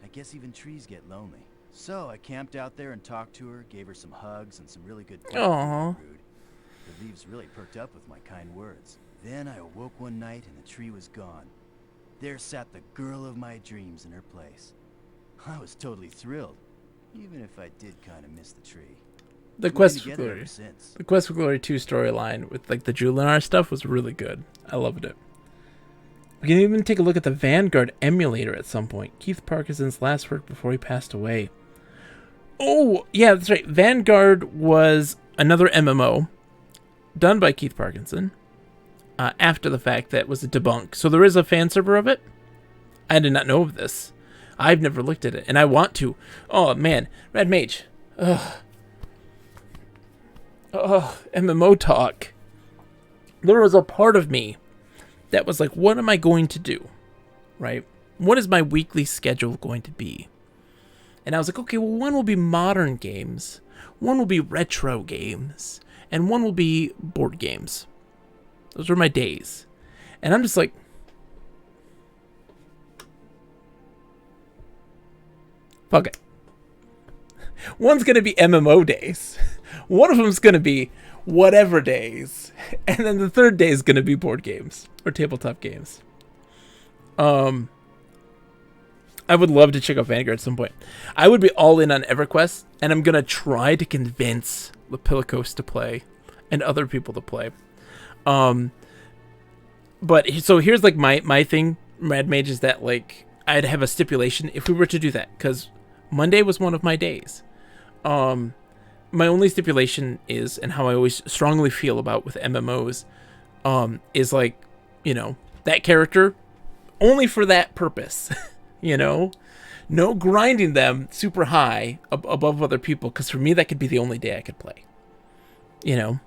I guess even trees get lonely. So I camped out there and talked to her, gave her some hugs and some really good food. Aww. The leaves really perked up with my kind words. Then I awoke one night and the tree was gone. There sat the girl of my dreams in her place. I was totally thrilled, even if I did kind of miss the tree. The We've been Quest for together Glory. ever since. The Quest for Glory 2 storyline with like the Julinar stuff was really good. I loved it. We can even take a look at the Vanguard emulator at some point. Keith Parkinson's last work before he passed away. Oh, yeah, that's right. Vanguard was another MMO done by Keith Parkinson after the fact that was a debunk. So there is a fan server of it. I did not know of this. I've never looked at it, and I want to. Oh, man. Red Mage. Ugh. Ugh. MMO talk. There was a part of me that was like, what am I going to do? Right? What is my weekly schedule going to be? And I was like, okay, well, one will be modern games, one will be retro games, and one will be board games. Those were my days. And I'm just like, fuck it. One's going to be MMO days. One of them's going to be whatever days. And then the third day is going to be board games or tabletop games. I would love to check out Vanguard at some point. I would be all in on EverQuest, and I'm going to try to convince Lepilikos to play and other people to play. But so here's like my thing, Mad Mage, is that like I'd have a stipulation if we were to do that, because Monday was one of my days. My only stipulation is, and how I always strongly feel about with MMOs, is like, you know, that character only for that purpose. You know, no grinding them super high above other people, because for me that could be the only day I could play. You know,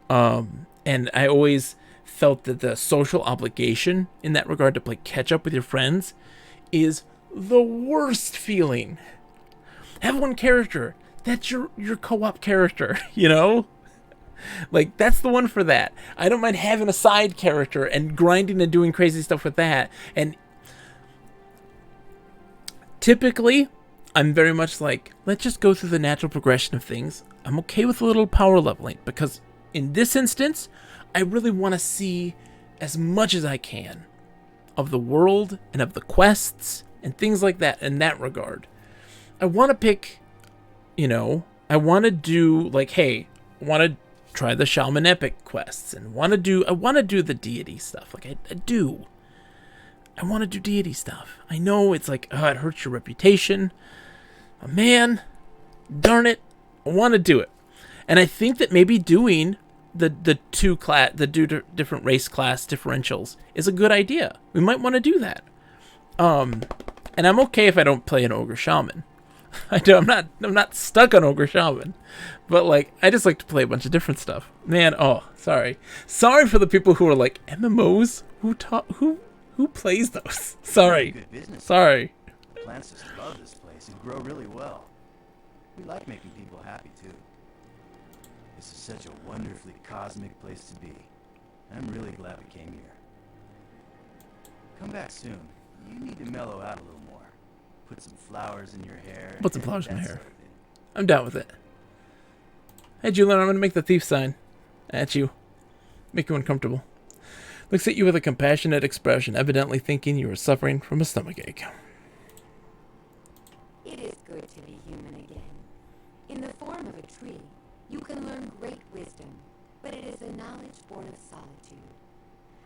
And I always felt that the social obligation in that regard to play catch up with your friends is the worst feeling. Have one character that's your co-op character, you know? Like, that's the one for that. I don't mind having a side character and grinding and doing crazy stuff with that. And typically, I'm very much like, let's just go through the natural progression of things. I'm okay with a little power leveling, because in this instance, I really want to see as much as I can of the world and of the quests and things like that in that regard. I want to pick, you know, I want to do, like, hey, I want to try the Shaman Epic quests, and I want to do the deity stuff. Like, I do. I want to do deity stuff. I know it's like, oh, it hurts your reputation. But man, darn it, I want to do it. And I think that maybe doing the different race class differentials is a good idea. We might want to do that. And I'm okay if I don't play an Ogre Shaman. I'm not stuck on Ogre Shaman. But like, I just like to play a bunch of different stuff. Man, oh, sorry for the people who are like, MMOs, who plays those? Sorry. Plants just love this place and grow really well. We like making people happy too. This is such a wonderfully cosmic place to be. I'm really glad we came here. Come back soon. You need to mellow out a little more. Put some flowers in your hair. Put some flowers in my hair. I'm down with it. Hey, Julian, I'm going to make the thief sign at you. Make you uncomfortable. Looks at you with a compassionate expression, evidently thinking you are suffering from a stomachache. It is good to be human again. In the form of a tree, you can learn great wisdom, but it is a knowledge born of solitude.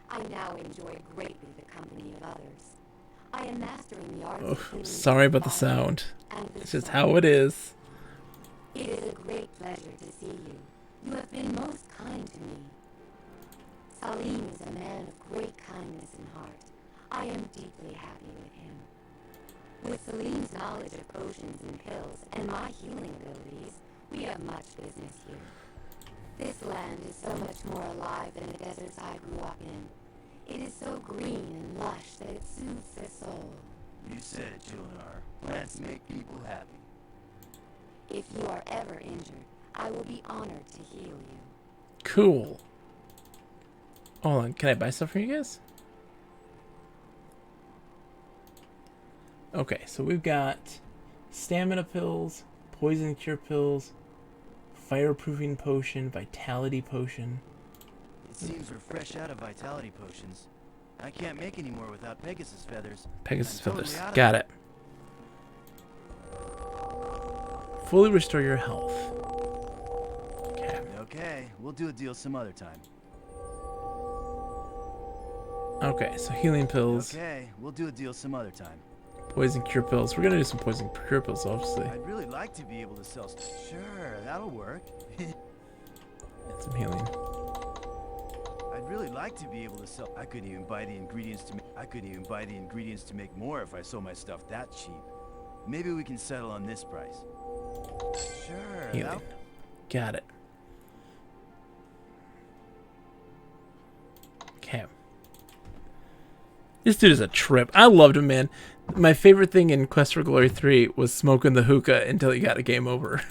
I now enjoy greatly the company of others. I am mastering the art of healing. Sorry about the sound. It's just how it is. It is a great pleasure to see you. You have been most kind to me. Salim is a man of great kindness and heart. I am deeply happy with him. With Salim's knowledge of potions and pills and my healing abilities, we have much business here. This land is so much more alive than the deserts I grew up in. It is so green and lush that it soothes the soul. You said it, Julinar. Plants make people happy. If you are ever injured, I will be honored to heal you. Cool. Hold on, can I buy stuff from you guys? Okay, so we've got stamina pills, poison cure pills, fireproofing potion, vitality potion. It seems we're fresh out of vitality potions. I can't make any more without Pegasus feathers. Pegasus feathers. Got it. Fully restore your health. Okay. Okay, we'll do a deal some other time. Okay, so healing pills. Okay, we'll do a deal some other time. Poison cure pills. We're gonna do some poison cure pills, obviously. I'd really like to be able to sell stuff. Sure, that'll work. And some healing. I'd really like to be able to sell. I couldn't even buy the ingredients to make more if I sold my stuff that cheap. Maybe we can settle on this price. Sure. Healing. Got it. Okay. This dude is a trip. I loved him, man. My favorite thing in Quest for Glory 3 was smoking the hookah until he got a game over.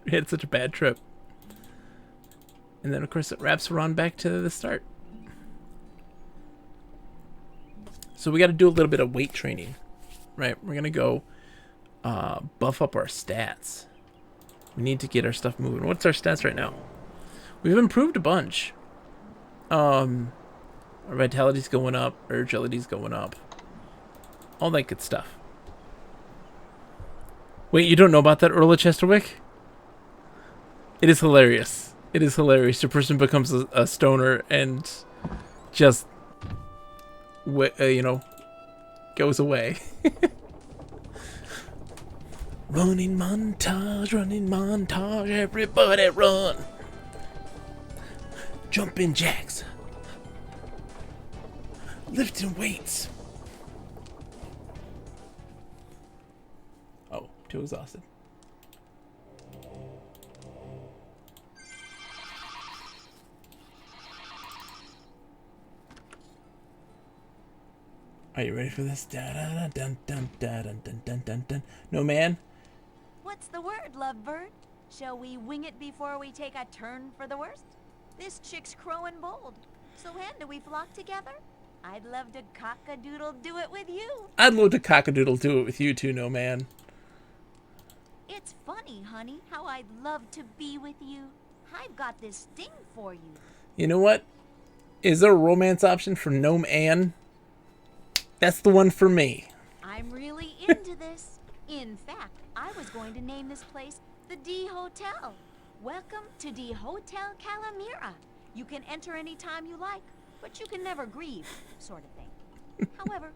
He had such a bad trip. And then, of course, it wraps around back to the start. So we got to do a little bit of weight training, right? We're going to go buff up our stats. We need to get our stuff moving. What's our stats right now? We've improved a bunch. Our vitality's going up, our agility's going up. All that good stuff. Wait, you don't know about that, Earl of Chesterwick? It is hilarious. It is hilarious. Your person becomes a stoner and just, you know, goes away. Running montage, everybody run. Jumping jacks. Lifting weights. Oh, too exhausted. Are you ready for this? Da da dun dun dun dun dun dun dun dun. No man. What's the word, lovebird? Shall we wing it before we take a turn for the worst? This chick's crowing bold. So when do we flock together? I'd love to cock-a-doodle do it with you. I'd love to cock-a-doodle do it with you too, no man. It's funny, honey, how I'd love to be with you. I've got this thing for you. You know what? Is there a romance option for Gnome Anne? That's the one for me. I'm really into this. In fact, I was going to name this place the D Hotel. Welcome to D Hotel Calamira. You can enter any time you like, but you can never grieve, sort of thing. However,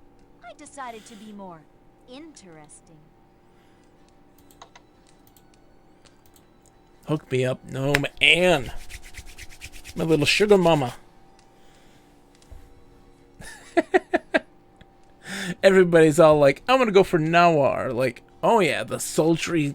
I decided to be more interesting. Hook me up, Gnome Anne. My little sugar mama. Everybody's all like, I'm gonna go for Nawar. Like, oh yeah, the sultry,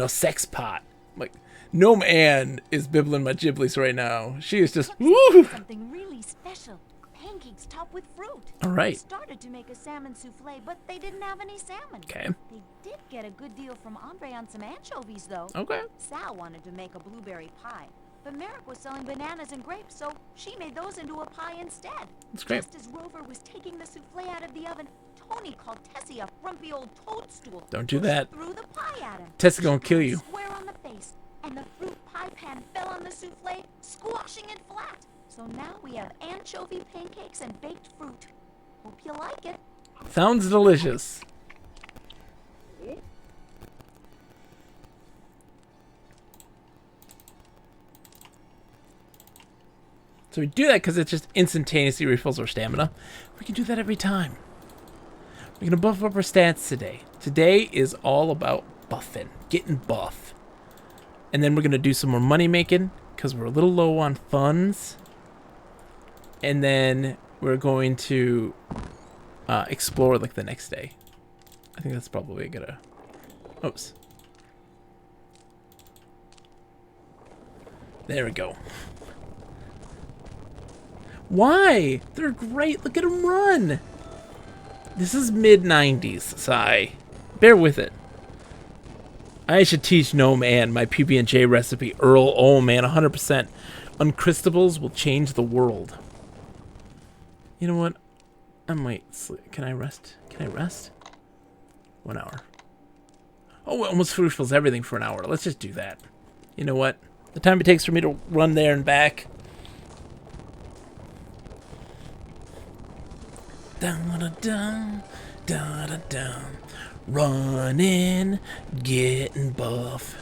sex pot. Like, Gnome Anne is bibbling my giblies right now. She is just, woo! Something really special. Pancakes topped with fruit. All right. They started to make a salmon souffle, but they didn't have any salmon. Okay. They did get a good deal from Andre on some anchovies, though. Okay. Sal wanted to make a blueberry pie, but Merrick was selling bananas and grapes, so she made those into a pie instead. That's great. Just as Rover was taking the souffle out of the oven, Tony called Tessie a frumpy old toadstool. Don't do that. Threw the pie at him. Tessie gonna kill you. Square on the face, and the fruit pie pan fell on the souffle, squashing it flat. So now we have anchovy pancakes and baked fruit. Hope you like it. Sounds delicious. So we do that because it just instantaneously refills our stamina. We can do that every time. We're going to buff up our stats today. Today is all about buffing, getting buff. And then we're going to do some more money making because we're a little low on funds. And then we're going to explore like the next day. I think that's probably gonna... Oops. There we go. Why? They're great. Look at them run. This is mid-90s, Sai. Bear with it. I should teach Gnome Anne my PB&J recipe. Earl, oh man, 100%. Uncrustables will change the world. You know what? I might sleep. Can I rest? Can I rest? 1 hour. Oh, it almost refills everything for an hour. Let's just do that. You know what? The time it takes for me to run there and back. Dun-da-dun, dun-da-dun. Running, getting buff.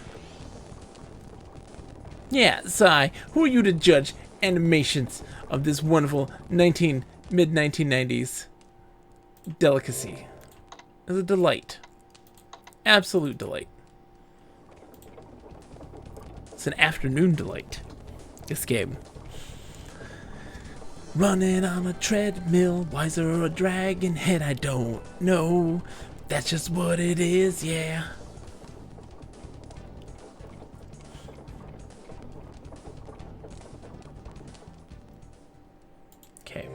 Yeah, Sai, who are you to judge animations of this wonderful mid-1990s delicacy? It's a delight. Absolute delight. It's an afternoon delight. This game. Running on a treadmill, why is there a dragon head? I don't know. That's just what it is, yeah. Okay.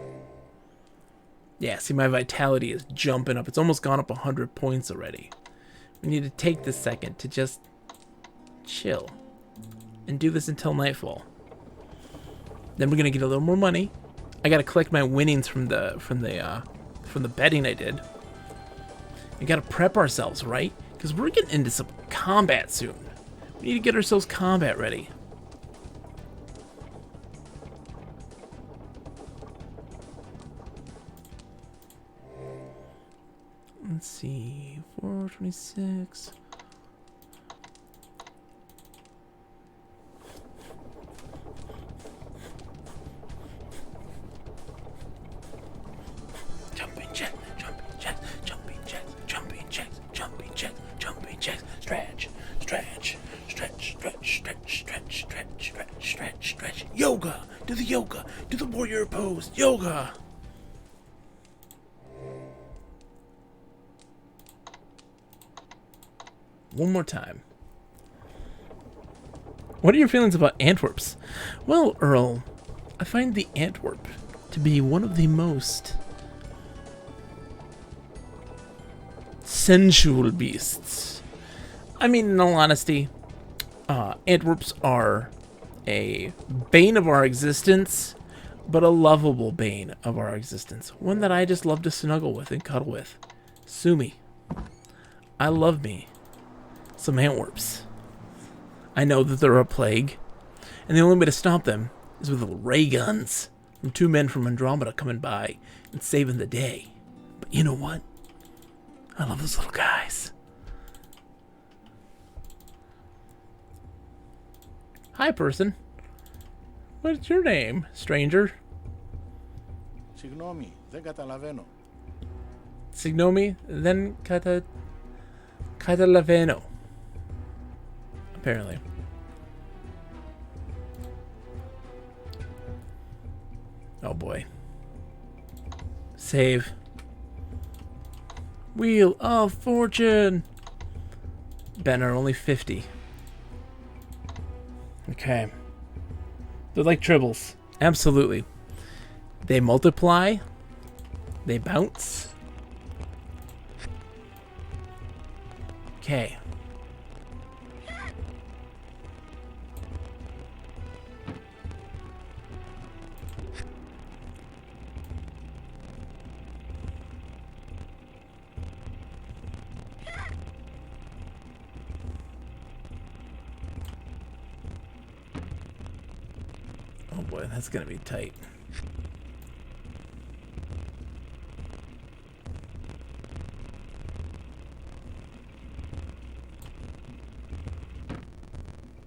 Yeah, see, my vitality is jumping up. It's almost gone up 100 points already. We need to take this second to just chill and do this until nightfall. Then we're gonna get a little more money. I gotta collect my winnings from the betting I did. We gotta prep ourselves, right? Because we're getting into some combat soon. We need to get ourselves combat ready. Let's see, 426. Jumping jack, jumping jack, jumping jack, jumping jack, jumping jack, jumping jack. Stretch, stretch, stretch, stretch, stretch, stretch, stretch, stretch, stretch, stretch. Yoga, do the warrior pose. Yoga. One more time. What are your feelings about Antwerps? Well, Earl, I find the Antwerp to be one of the most sensual beasts. I mean, in all honesty, Antwerps are a bane of our existence, but a lovable bane of our existence. One that I just love to snuggle with and cuddle with. Sue me. I love me some Antwerps. I know that they're a plague, and the only way to stop them is with ray guns from two men from Andromeda coming by and saving the day. But you know what? I love those little guys. Hi, person. What's your name, stranger? Signomi, δεν καταλαβαίνω. Signomi, then catalaveno. Apparently. Oh boy. Save. Wheel of Fortune. Banner only 50. Okay. They're like tribbles. Absolutely. They multiply. They bounce. Okay. Oh boy, that's gonna be tight.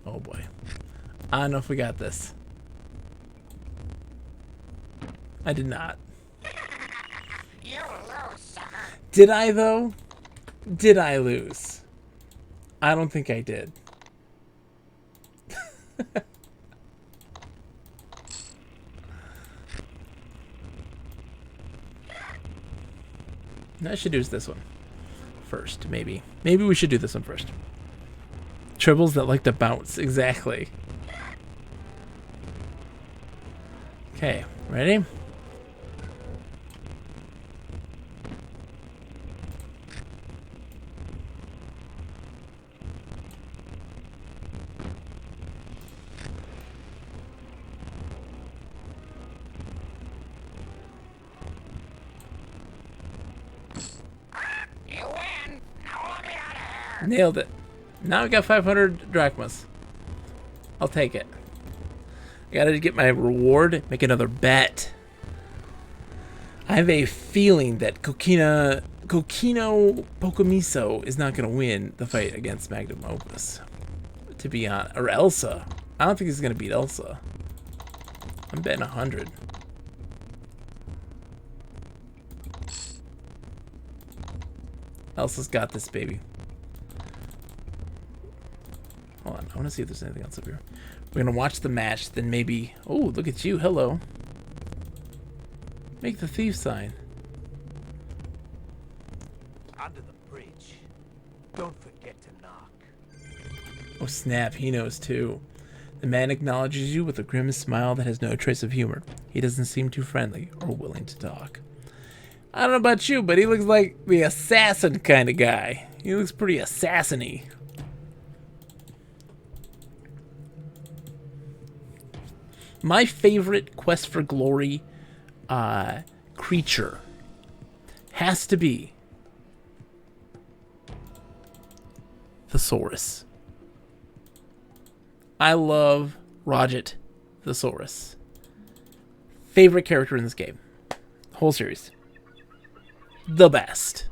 Oh boy. I don't know if we got this. I did not. You lose, sucker. Did I though? Did I lose? I don't think I did. I should do this one first, maybe. Maybe we should do this one first. Tribbles that like to bounce, exactly. Okay, ready? You win. Now let me out of here. Nailed it. Now we got 500 drachmas. I'll take it. I gotta get my reward, make another bet. I have a feeling that Kokino Pocomiso is not gonna win the fight against Magnum Opus. To be honest. Or Elsa. I don't think he's gonna beat Elsa. I'm betting 100. Elsa's got this, baby. Hold on, I want to see if there's anything else up here. We're going to watch the match, then maybe... Oh, look at you, hello. Make the thief sign. Under the bridge. Don't forget to knock. Oh snap, he knows too. The man acknowledges you with a grim smile that has no trace of humor. He doesn't seem too friendly or willing to talk. I don't know about you, but he looks like the assassin kind of guy. He looks pretty assassin-y. My favorite Quest for Glory creature has to be Thesaurus. I love Roget Thesaurus. Favorite character in this game. Whole series. The best.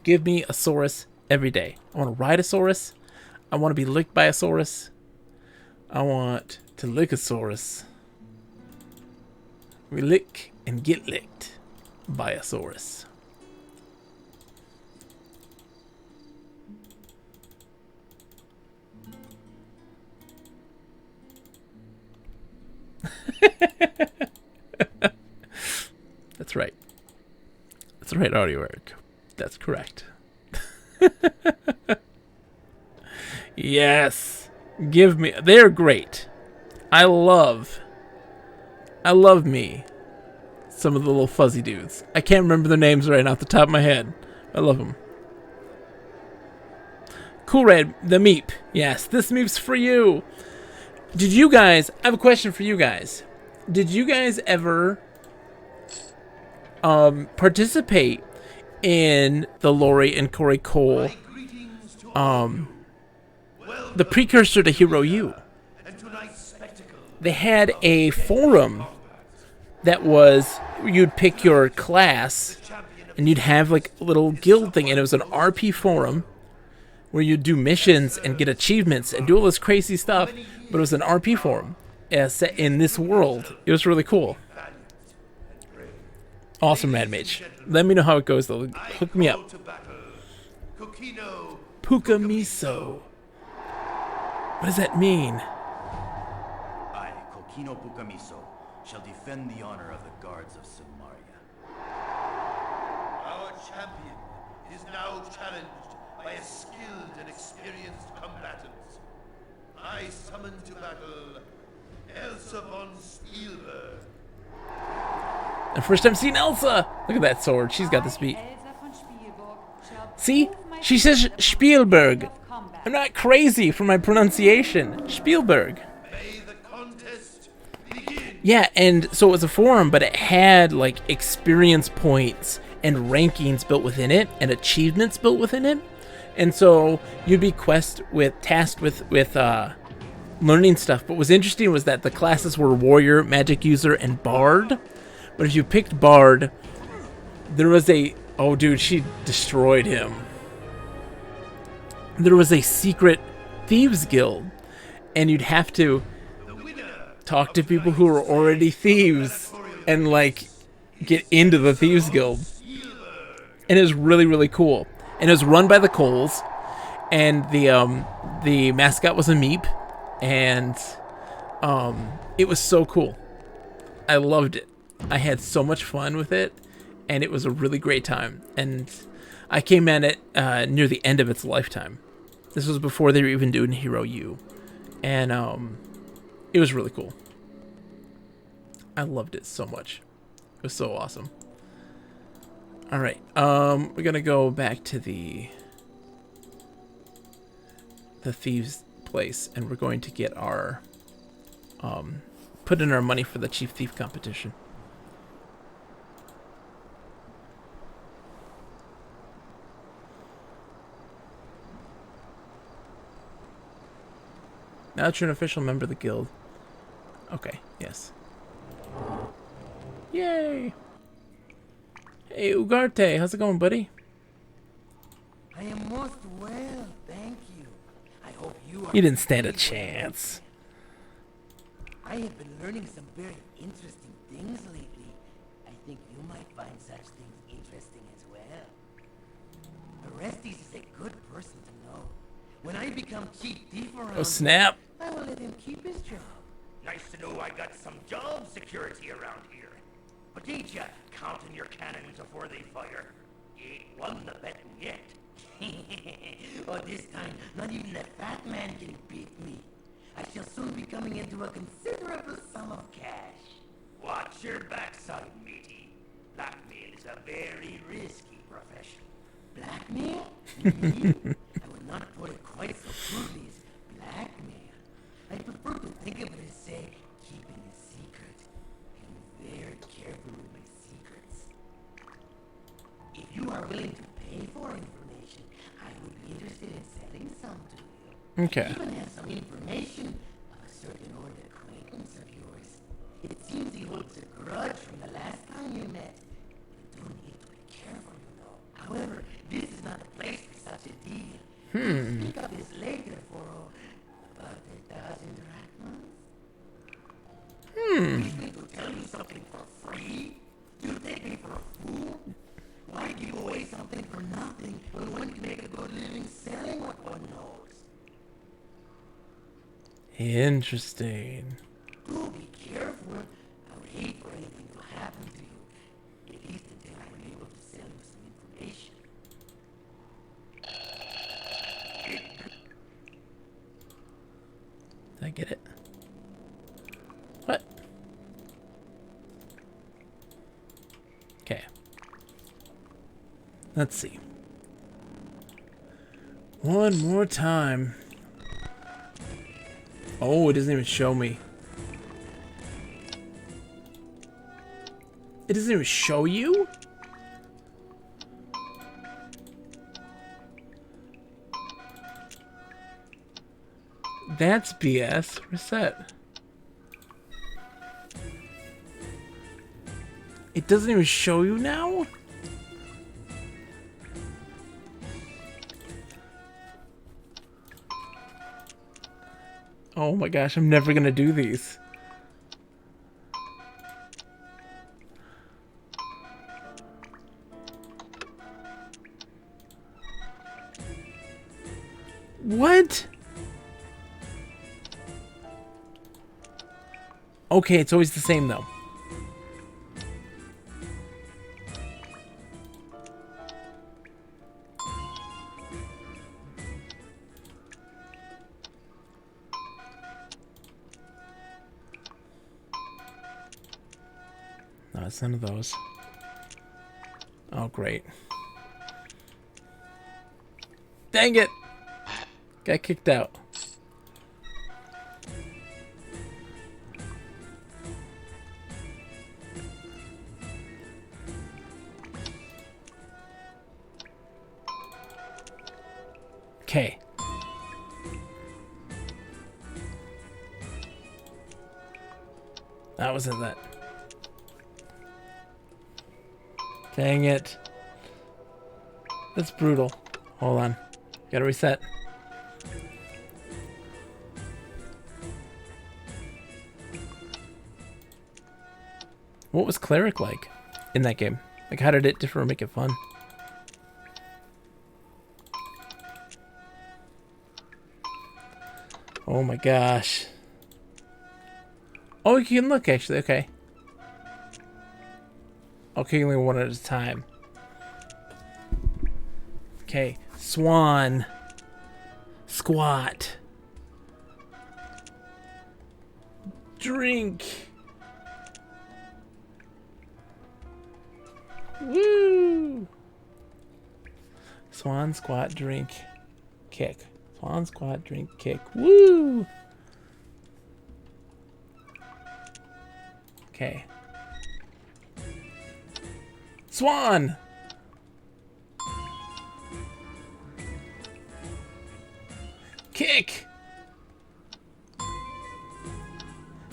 Give me a Saurus every day. I want to ride a Saurus. I want to be licked by a Saurus. I want to lick a Saurus. We lick and get licked by a Saurus. That's right. That's right, audio Eric. That's correct. Yes. Give me... They're great. I love me some of the little fuzzy dudes. I can't remember their names right off the top of my head, I love him. Cool Red, the Meep. Yes, this Meep's for you. Did you guys... I have a question for you guys. Did you guys ever participate in the Lori and Corey Cole, the precursor to Hero U? They had a forum that was, you'd pick your class and you'd have like a little guild thing, and it was an RP forum where you'd do missions and get achievements and do all this crazy stuff, but it was an RP forum set in this world. It was really cool. Awesome, Mad Mage. Let me know how it goes, though. Hook me up. Puka Miso. What does that mean? I, Kokino Pukamiso, shall defend the honor of the guards of Silmaria. Our champion is now challenged by a skilled and experienced combatant. I summon to battle Elsa von Spielberg. The first time seeing Elsa! Look at that sword. She's got this beat. See? She says Spielberg. I'm not crazy for my pronunciation. Spielberg. Yeah, and so it was a forum, but it had like experience points and rankings built within it, and achievements built within it. And so you'd be tasked with learning stuff. But what's interesting was that the classes were warrior, magic user, and bard. But if you picked bard, there was a... Oh, dude, she destroyed him. There was a secret thieves guild, and you'd have to talk to people who were already thieves and like get into the thieves guild. And it was really, really cool. And it was run by the Coles, and the mascot was a Meep, and it was so cool. I loved it. I had so much fun with it, and it was a really great time. And I came at it near the end of its lifetime. This was before they were even doing Hero U, and it was really cool. I loved it so much. It was so awesome. All right, we're gonna go back to the thieves place, and we're going to get our put in our money for the Chief Thief competition. Now that you're an official member of the guild. Okay, yes. Yay! Hey, Ugarte, how's it going, buddy? I am most well, thank you. I hope you are... You didn't stand a chance. I have been learning some very interesting things lately. I think you might find such things interesting as well. Orestes is a good person to know. When I become chief thief around... Oh, snap. I will let him keep his job. Nice to know I got some job security around here. But ain't ya counting your cannons before they fire? You ain't won the betting yet. Oh, this time, not even the fat man can beat me. I shall soon be coming into a considerable sum of cash. Watch your backside, matey. Blackmail is a very risky profession. Blackmail? Me? I would not put it quite so crudely as blackmail. I prefer to think of it as, say, keeping a secret. I'm very careful with my secrets. If you are willing to pay for information, I would be interested in selling some to you. Okay. I even have some information of a certain old acquaintance of yours. It seems he holds a grudge from the last time you met. You do need to be careful, you know. However, this is not the place for such a deal. We'll speak of this later for about 1,000 drachmas. You think to tell you something for free? You take me for a fool? Why give away something for nothing when one can make a good living selling what one knows? Interesting. Do be careful. I would hate for anything to happen to you. At least until I am able to sell you some information. Did I get it? What? Okay. Let's see. One more time. Oh, it doesn't even show me. It doesn't even show you? That's BS. Reset. It doesn't even show you now? Oh my gosh, I'm never gonna do these. What? Okay, it's always the same though. No, it's none of those. Oh, great. Dang it! Got kicked out. Okay. That wasn't that. Dang it. That's brutal. Hold on. Gotta reset. What was Cleric like in that game? Like, how did it differ or make it fun? Oh my gosh. Oh, you can look, actually. Okay. Okay, only one at a time. Okay. Swan. Squat. Drink. Woo! Swan, squat, drink, kick. Swan, squat, drink, kick. Woo! Okay. Swan! Kick!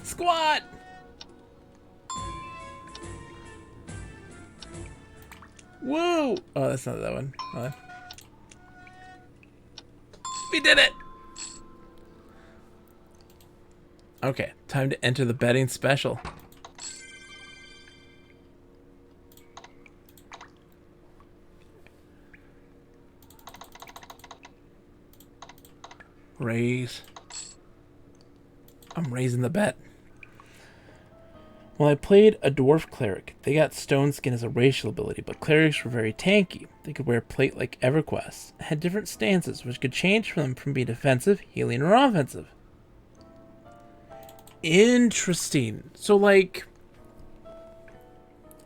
Squat! Woo! Oh, that's not that one. Hold on. We did it! Okay, time to enter the betting special. Raise. I'm raising the bet. Well, I played a dwarf cleric. They got stone skin as a racial ability, but clerics were very tanky. They could wear plate like EverQuest. Had different stances, which could change from them from being defensive, healing, or offensive. Interesting. So, like,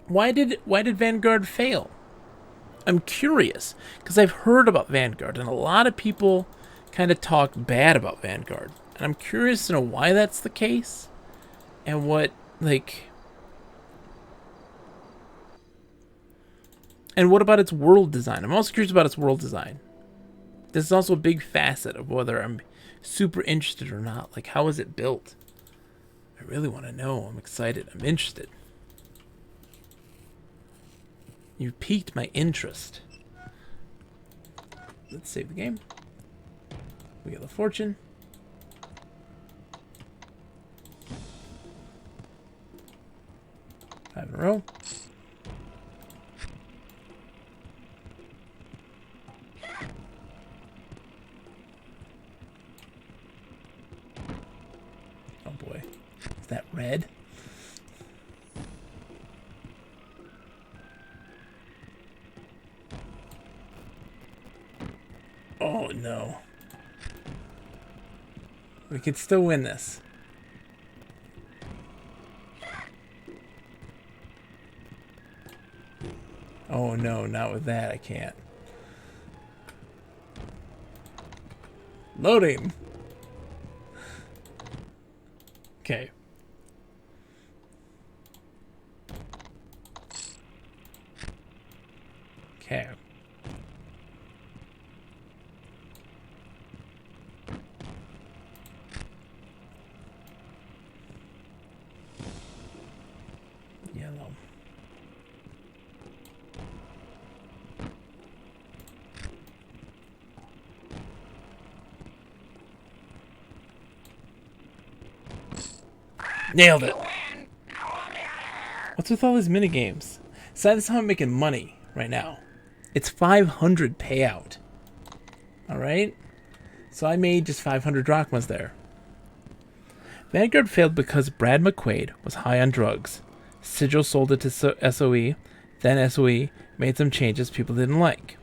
why did Vanguard fail? I'm curious, because I've heard about Vanguard, and a lot of people kind of talk bad about Vanguard. And I'm curious to know why that's the case, and what, like... And what about its world design? I'm also curious about its world design. This is also a big facet of whether I'm super interested or not. Like, how is it built? I really want to know. I'm excited. I'm interested. You piqued my interest. Let's save the game. We got the fortune. Five in a row. Oh boy. Is that red? Oh no. We could still win this. Oh no, not with that, I can't. Loading. Okay. Okay. Yellow. Nailed it. What's with all these mini games? So that's how I'm making money right now. It's 500 payout. All right. So I made just 500 drachmas there. Vanguard failed because Brad McQuaid was high on drugs. Sigil sold it to SOE. Then SOE made some changes people didn't like.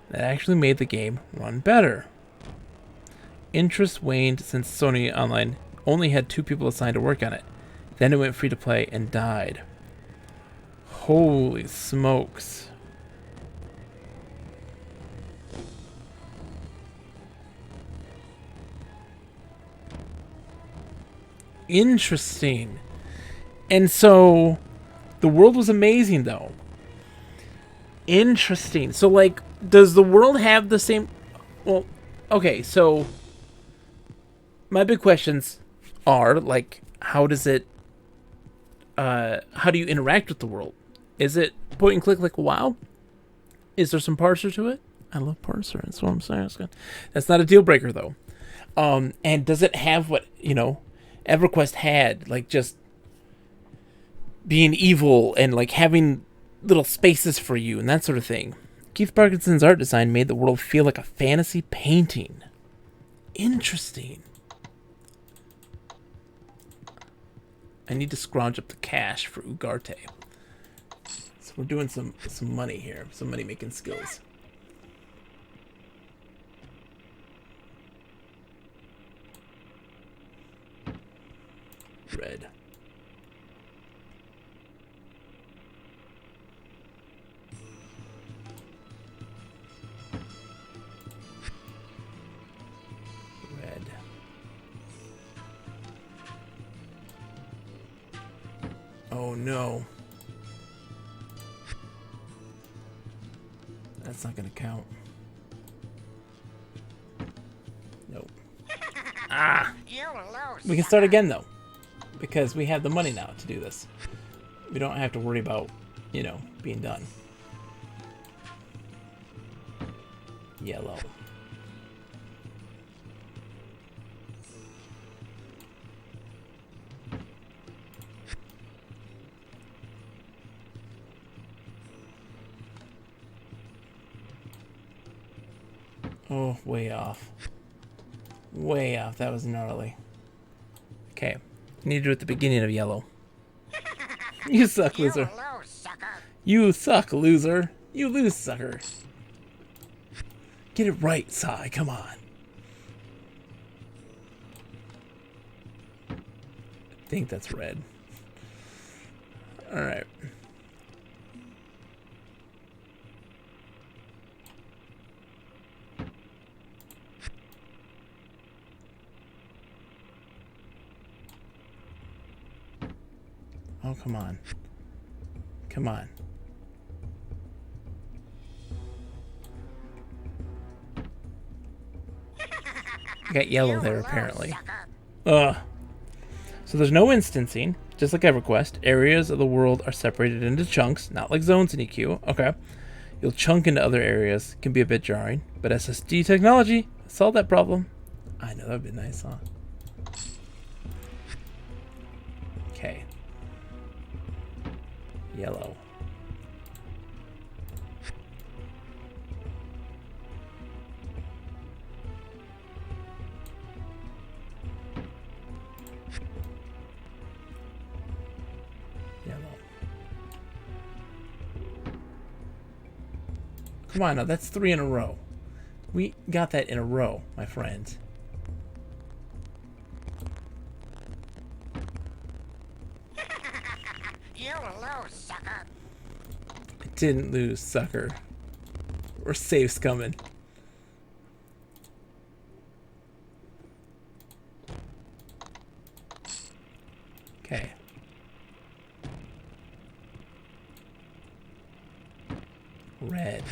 That actually made the game run better. Interest waned since Sony Online only had 2 people assigned to work on it. Then it went free to play and died. Holy smokes. Interesting. And so the world was amazing though. Interesting. So like, does the world have the same... Well, okay, so my big questions are like, how does it how do you interact with the world? Is it point and click like WoW? Is there some parser to it? I love parser, that's what I'm saying. That's not a deal breaker though. And does it have what, EverQuest had, like just being evil and like having little spaces for you and that sort of thing? Keith Parkinson's art design made the world feel like a fantasy painting. Interesting. I need to scrounge up the cash for Ugarte. So we're doing some money here, some money making skills. Red. Red. Oh no. That's not gonna count. Nope. Ah! We can start again though, because we have the money now to do this. We don't have to worry about, being done. Yellow. Oh, way off. Way off. That was gnarly. Okay. Need to do it at the beginning of yellow. You suck, loser. You suck, loser. You lose, sucker. Get it right, Sai. Come on. I think that's red. Alright. Oh, come on. Come on. I got yellow there, apparently. Ugh. So there's no instancing. Just like EverQuest, areas of the world are separated into chunks, not like zones in EQ. Okay. You'll chunk into other areas. Can be a bit jarring. But SSD technology solved that problem. I know, that would be nice, huh? Okay. Yellow. Yellow. Come on now, that's 3 in a row. We got that in a row, my friends. You lose, sucker. I didn't lose, sucker. We're safe's coming. Okay. Red.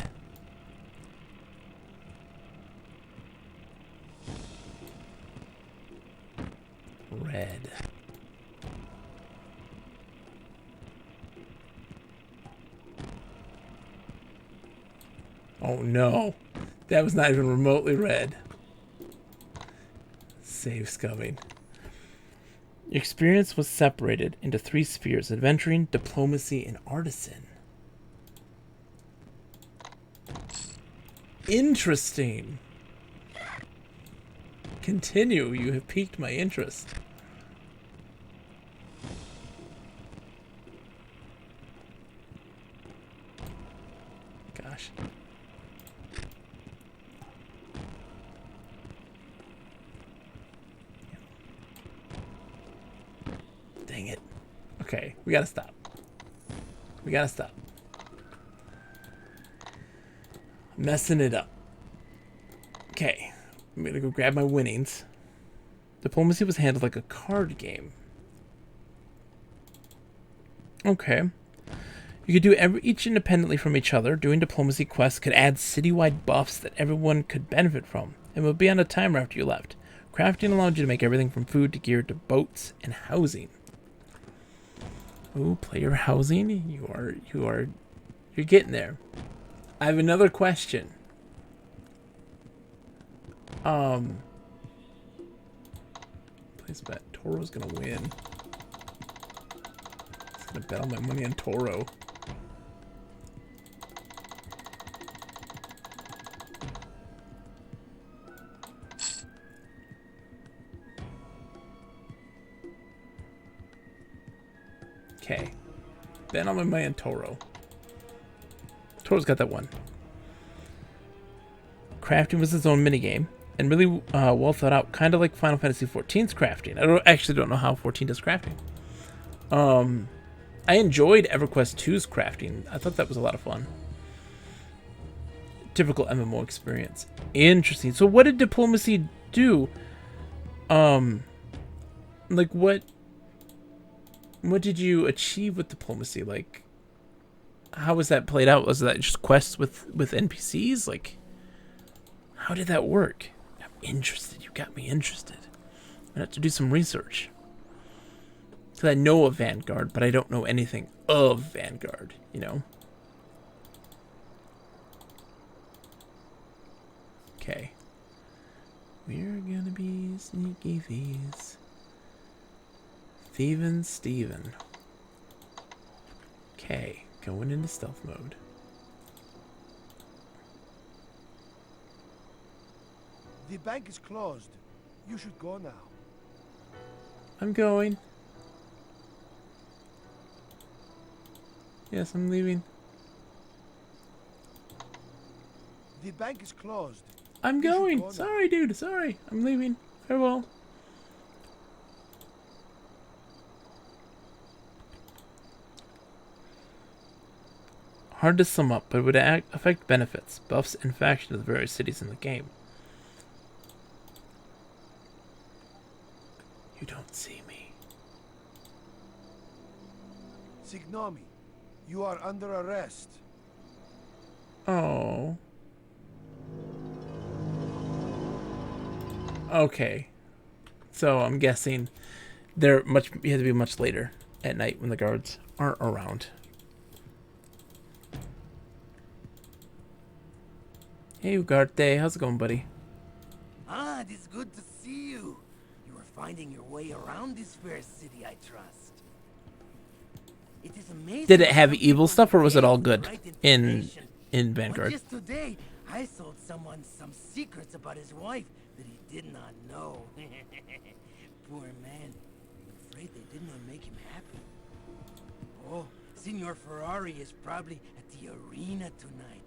Red. Oh no. That was not even remotely red. Save's coming. Your experience was separated into 3 spheres: adventuring, diplomacy, and artisan. Interesting. Continue. You have piqued my interest. Gosh. Dang it. Okay, we gotta stop. We gotta stop. Messing it up. Okay, I'm gonna go grab my winnings. Diplomacy was handled like a card game. Okay. You could do each independently from each other. Doing diplomacy quests could add citywide buffs that everyone could benefit from, and would be on a timer after you left. Crafting allowed you to make everything from food to gear to boats and housing. Ooh, player housing. You're getting there. I have another question. Place bet. Toro's gonna win. I'm gonna bet all my money on Toro. Okay. Bet all my money on Toro. Toro's got that one. Crafting was its own minigame, and really well thought out, kind of like Final Fantasy XIV's crafting. I actually don't know how 14 does crafting. I enjoyed EverQuest 2's crafting. I thought that was a lot of fun. Typical MMO experience. Interesting. So what did diplomacy do? Like what did you achieve with diplomacy? Like, how was that played out? Was that just quests with NPCs? Like, how did that work? I'm interested. You got me interested. I have to do some research. Because I know of Vanguard, but I don't know anything of Vanguard, you know? Okay. We're gonna be sneaky thieves. Thievin' Steven. Okay, going into stealth mode. The bank is closed. You should go now. I'm going. Yes, I'm leaving. The bank is closed. I'm You should going. go now. Sorry, dude. Sorry. I'm leaving. Farewell. Hard to sum up, but it would affect benefits, buffs, and factions of the various cities in the game. You don't see me. Signomi, you are under arrest. Oh. Okay. So I'm guessing you have to be much later at night when the guards aren't around. Hey Ugarte, how's it going, buddy? Ah, it is good to see you. You are finding your way around this fair city, I trust. It is amazing. Did it have evil stuff or was it all good in Vanguard? Just today, I sold someone some secrets about his wife that he did not know. Poor man. I'm afraid they did not make him happy. Oh, Signor Ferrari is probably at the arena tonight.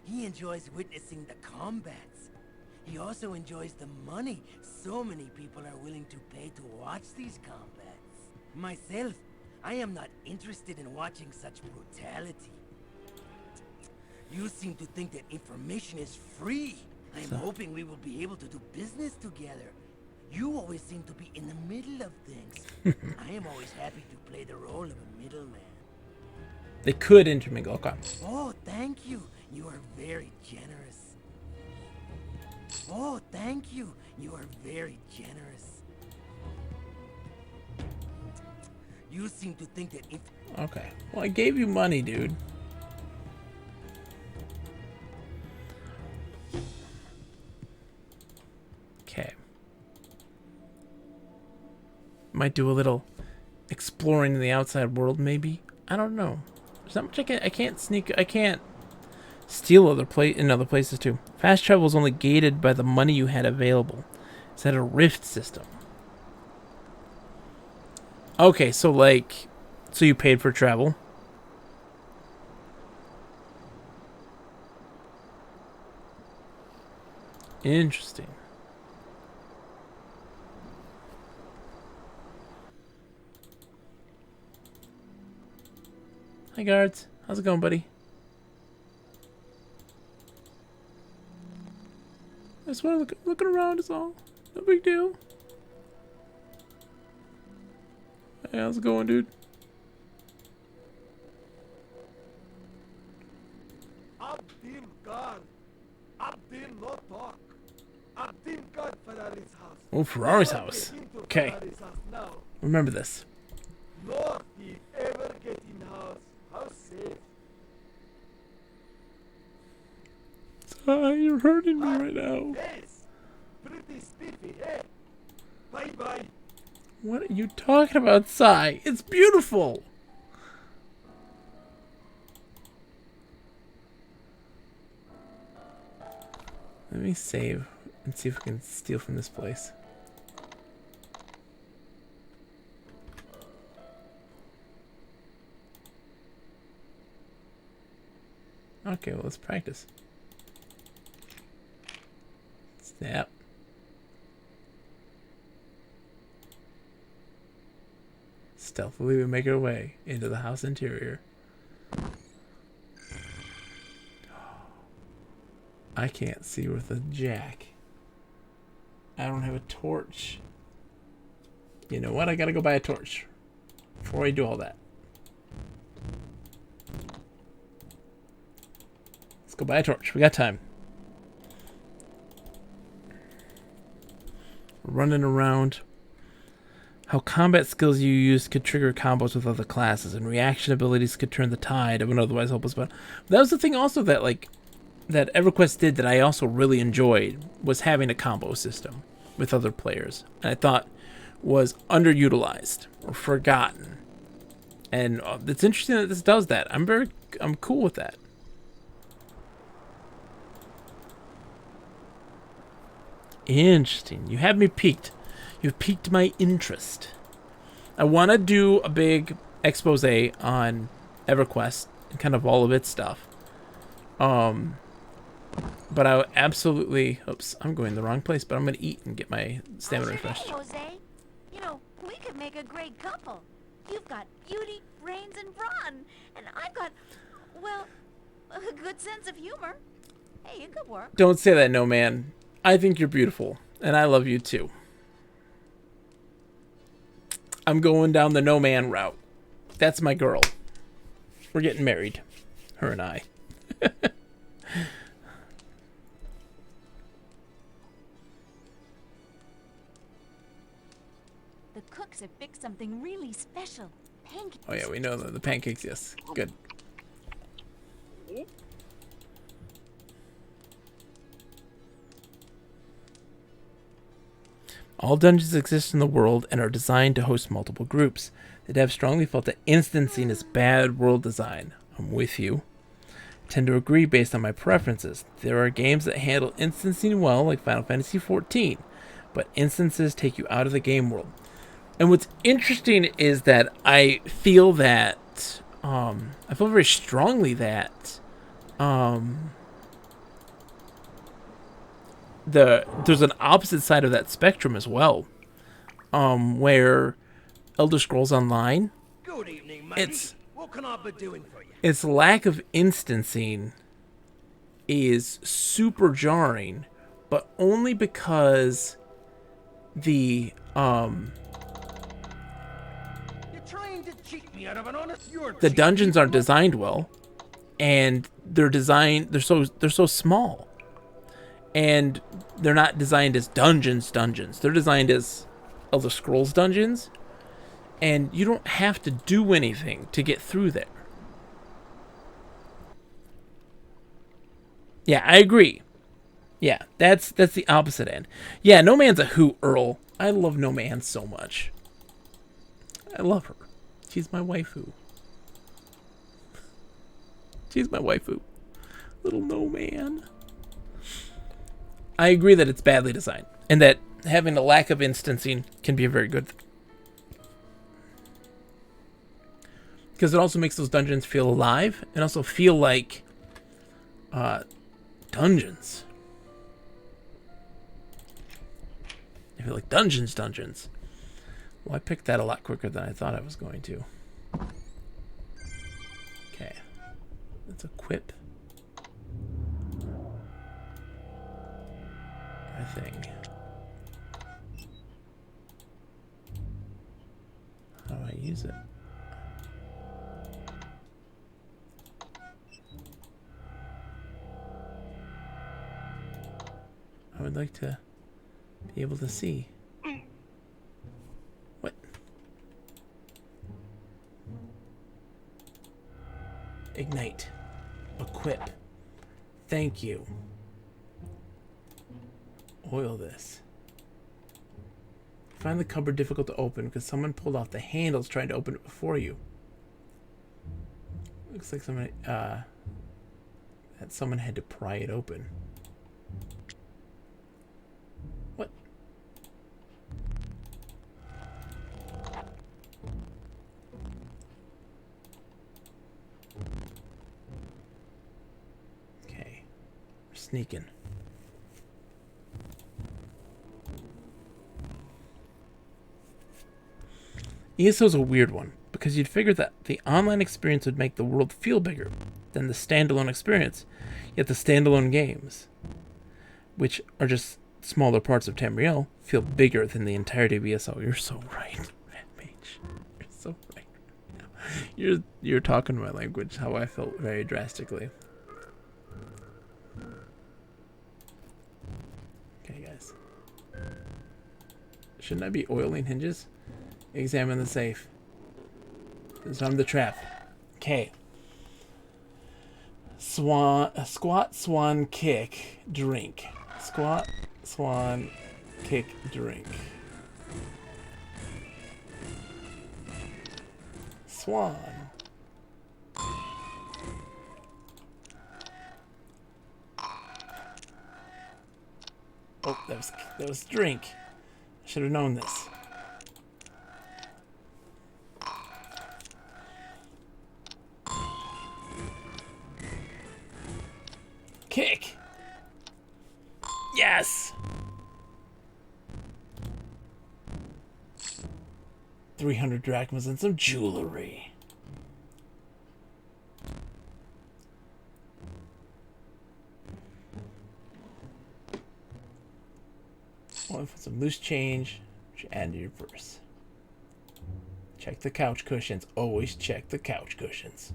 He enjoys witnessing the combats. He also enjoys the money so many people are willing to pay to watch these combats. Myself, I am not interested in watching such brutality. You seem to think that information is free. I am hoping we will be able to do business together. You always seem to be in the middle of things. I am always happy to play the role of a middleman. They could intermingle. Okay. Oh, thank you. You are very generous. Oh, thank you. You are very generous. You seem to think that if... Okay. Well, I gave you money, dude. Okay. Might do a little exploring in the outside world, maybe. I don't know. There's not much I can't sneak. I can't steal in other places too. Fast travel is only gated by the money you had available. Is that a rift system? Okay, so like, so you paid for travel. Interesting. Hi guards, how's it going, buddy? I just want to looking around is all. No big deal. Hey, how's it going, dude? Abdin God. Abdin no talk. Abdin God Ferrari's house. Oh, Ferrari's house. Okay. Remember this. No thief ever get in house. How safe. You're hurting me right now. Yes. Pretty spiffy, eh? Bye bye. What are you talking about, Sai? It's beautiful. Let me save and see if we can steal from this place. Okay, well, let's practice. Snap. Stealthily we make our way into the house interior. I can't see with a jack. I don't have a torch. You know what? I gotta go buy a torch before I do all that. Let's go buy a torch. We got time. Running around. How combat skills you use could trigger combos with other classes, and reaction abilities could turn the tide of an otherwise hopeless battle. That was the thing also that, like, that EverQuest did that I also really enjoyed, was having a combo system with other players. And I thought was underutilized or forgotten. And it's interesting that this does that. I'm cool with that. Interesting. You have me piqued. You've piqued my interest. I want to do a big expose on EverQuest and kind of all of its stuff. But I absolutely... Oops, I'm going the wrong place, but I'm going to eat and get my stamina refreshed. Hey, Jose. You know, we could make a great couple. You've got beauty, brains, and brawn. And I've got, well, a good sense of humor. Hey, it could work. Don't say that, no man. I think you're beautiful, and I love you too. I'm going down the no man route. That's my girl. We're getting married. Her and I. The cooks have fixed something really special. Pancakes. Oh yeah, we know the pancakes, yes. Good. All dungeons exist in the world and are designed to host multiple groups. The devs strongly felt that instancing is bad world design. I'm with you. I tend to agree based on my preferences. There are games that handle instancing well, like Final Fantasy XIV, but instances take you out of the game world. And what's interesting is that I feel that, I feel very strongly that, there's an opposite side of that spectrum as well, where Elder Scrolls Online, Good evening, mate. What can I be doing for you? its lack of instancing is super jarring, but only because the You're trying to cheat me out of an honest the dungeons aren't designed well, and they're so small, and they're not designed as dungeons. They're designed as Elder Scrolls dungeons, and you don't have to do anything to get through there. Yeah, I agree. Yeah, that's the opposite end. Yeah, No Man's a hoot, Earl. I love No Man so much. I love her. She's my waifu. She's my waifu. Little No Man. I agree that it's badly designed, and that having a lack of instancing can be a very good thing. Because it also makes those dungeons feel alive, and also feel like dungeons. I feel like dungeons. Well, I picked that a lot quicker than I thought I was going to. Okay. Let's equip my thing. How do I use it? I would like to be able to see. What? Ignite. Equip. Thank you. Oil this. Find the cupboard difficult to open because someone pulled off the handles trying to open it before you. Looks like somebody, that someone had to pry it open. What? Okay. We're sneaking. ESO's a weird one, because you'd figure that the online experience would make the world feel bigger than the standalone experience, yet the standalone games, which are just smaller parts of Tamriel, feel bigger than the entirety of ESO. You're so right, Red Mage. You're so right. You're talking my language, how I felt very drastically. Okay, guys. Shouldn't I be oiling hinges? Examine the safe. Disarm the trap. Okay. Squat, swan, kick, drink. Squat, swan, kick, drink. Swan. Oh, that was drink. I should have known this. Kick. Yes. 300 drachmas and some jewelry. Well, for some loose change, add to your purse. Check the couch cushions. Always check the couch cushions.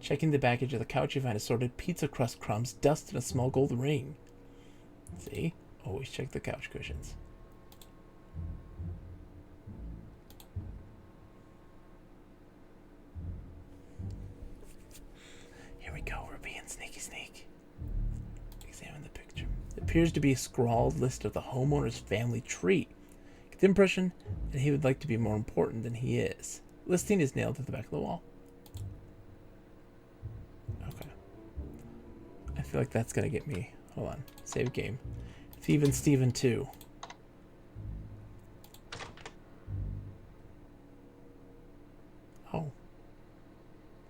Checking the baggage of the couch, you find assorted pizza crust crumbs, dust, and a small gold ring. See? Always check the couch cushions. Here we go. We're being sneaky. Examine the picture. It appears to be a scrawled list of the homeowner's family tree. Get the impression that he would like to be more important than he is. Listing is nailed to the back of the wall. I feel like that's gonna get me. Hold on. Save game. Thief and Steven 2. Oh.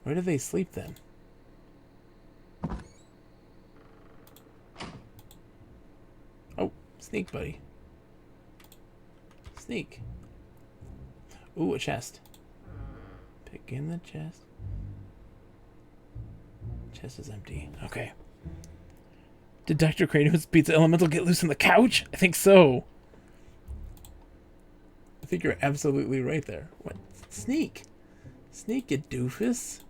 Where do they sleep then? Oh, sneak, buddy. Sneak. Ooh, a chest. Pick in the chest. Chest is empty. Okay. Did Dr. Kratos' pizza elemental get loose on the couch? I think so. I think you're absolutely right there. What? Sneak. Sneak, you doofus.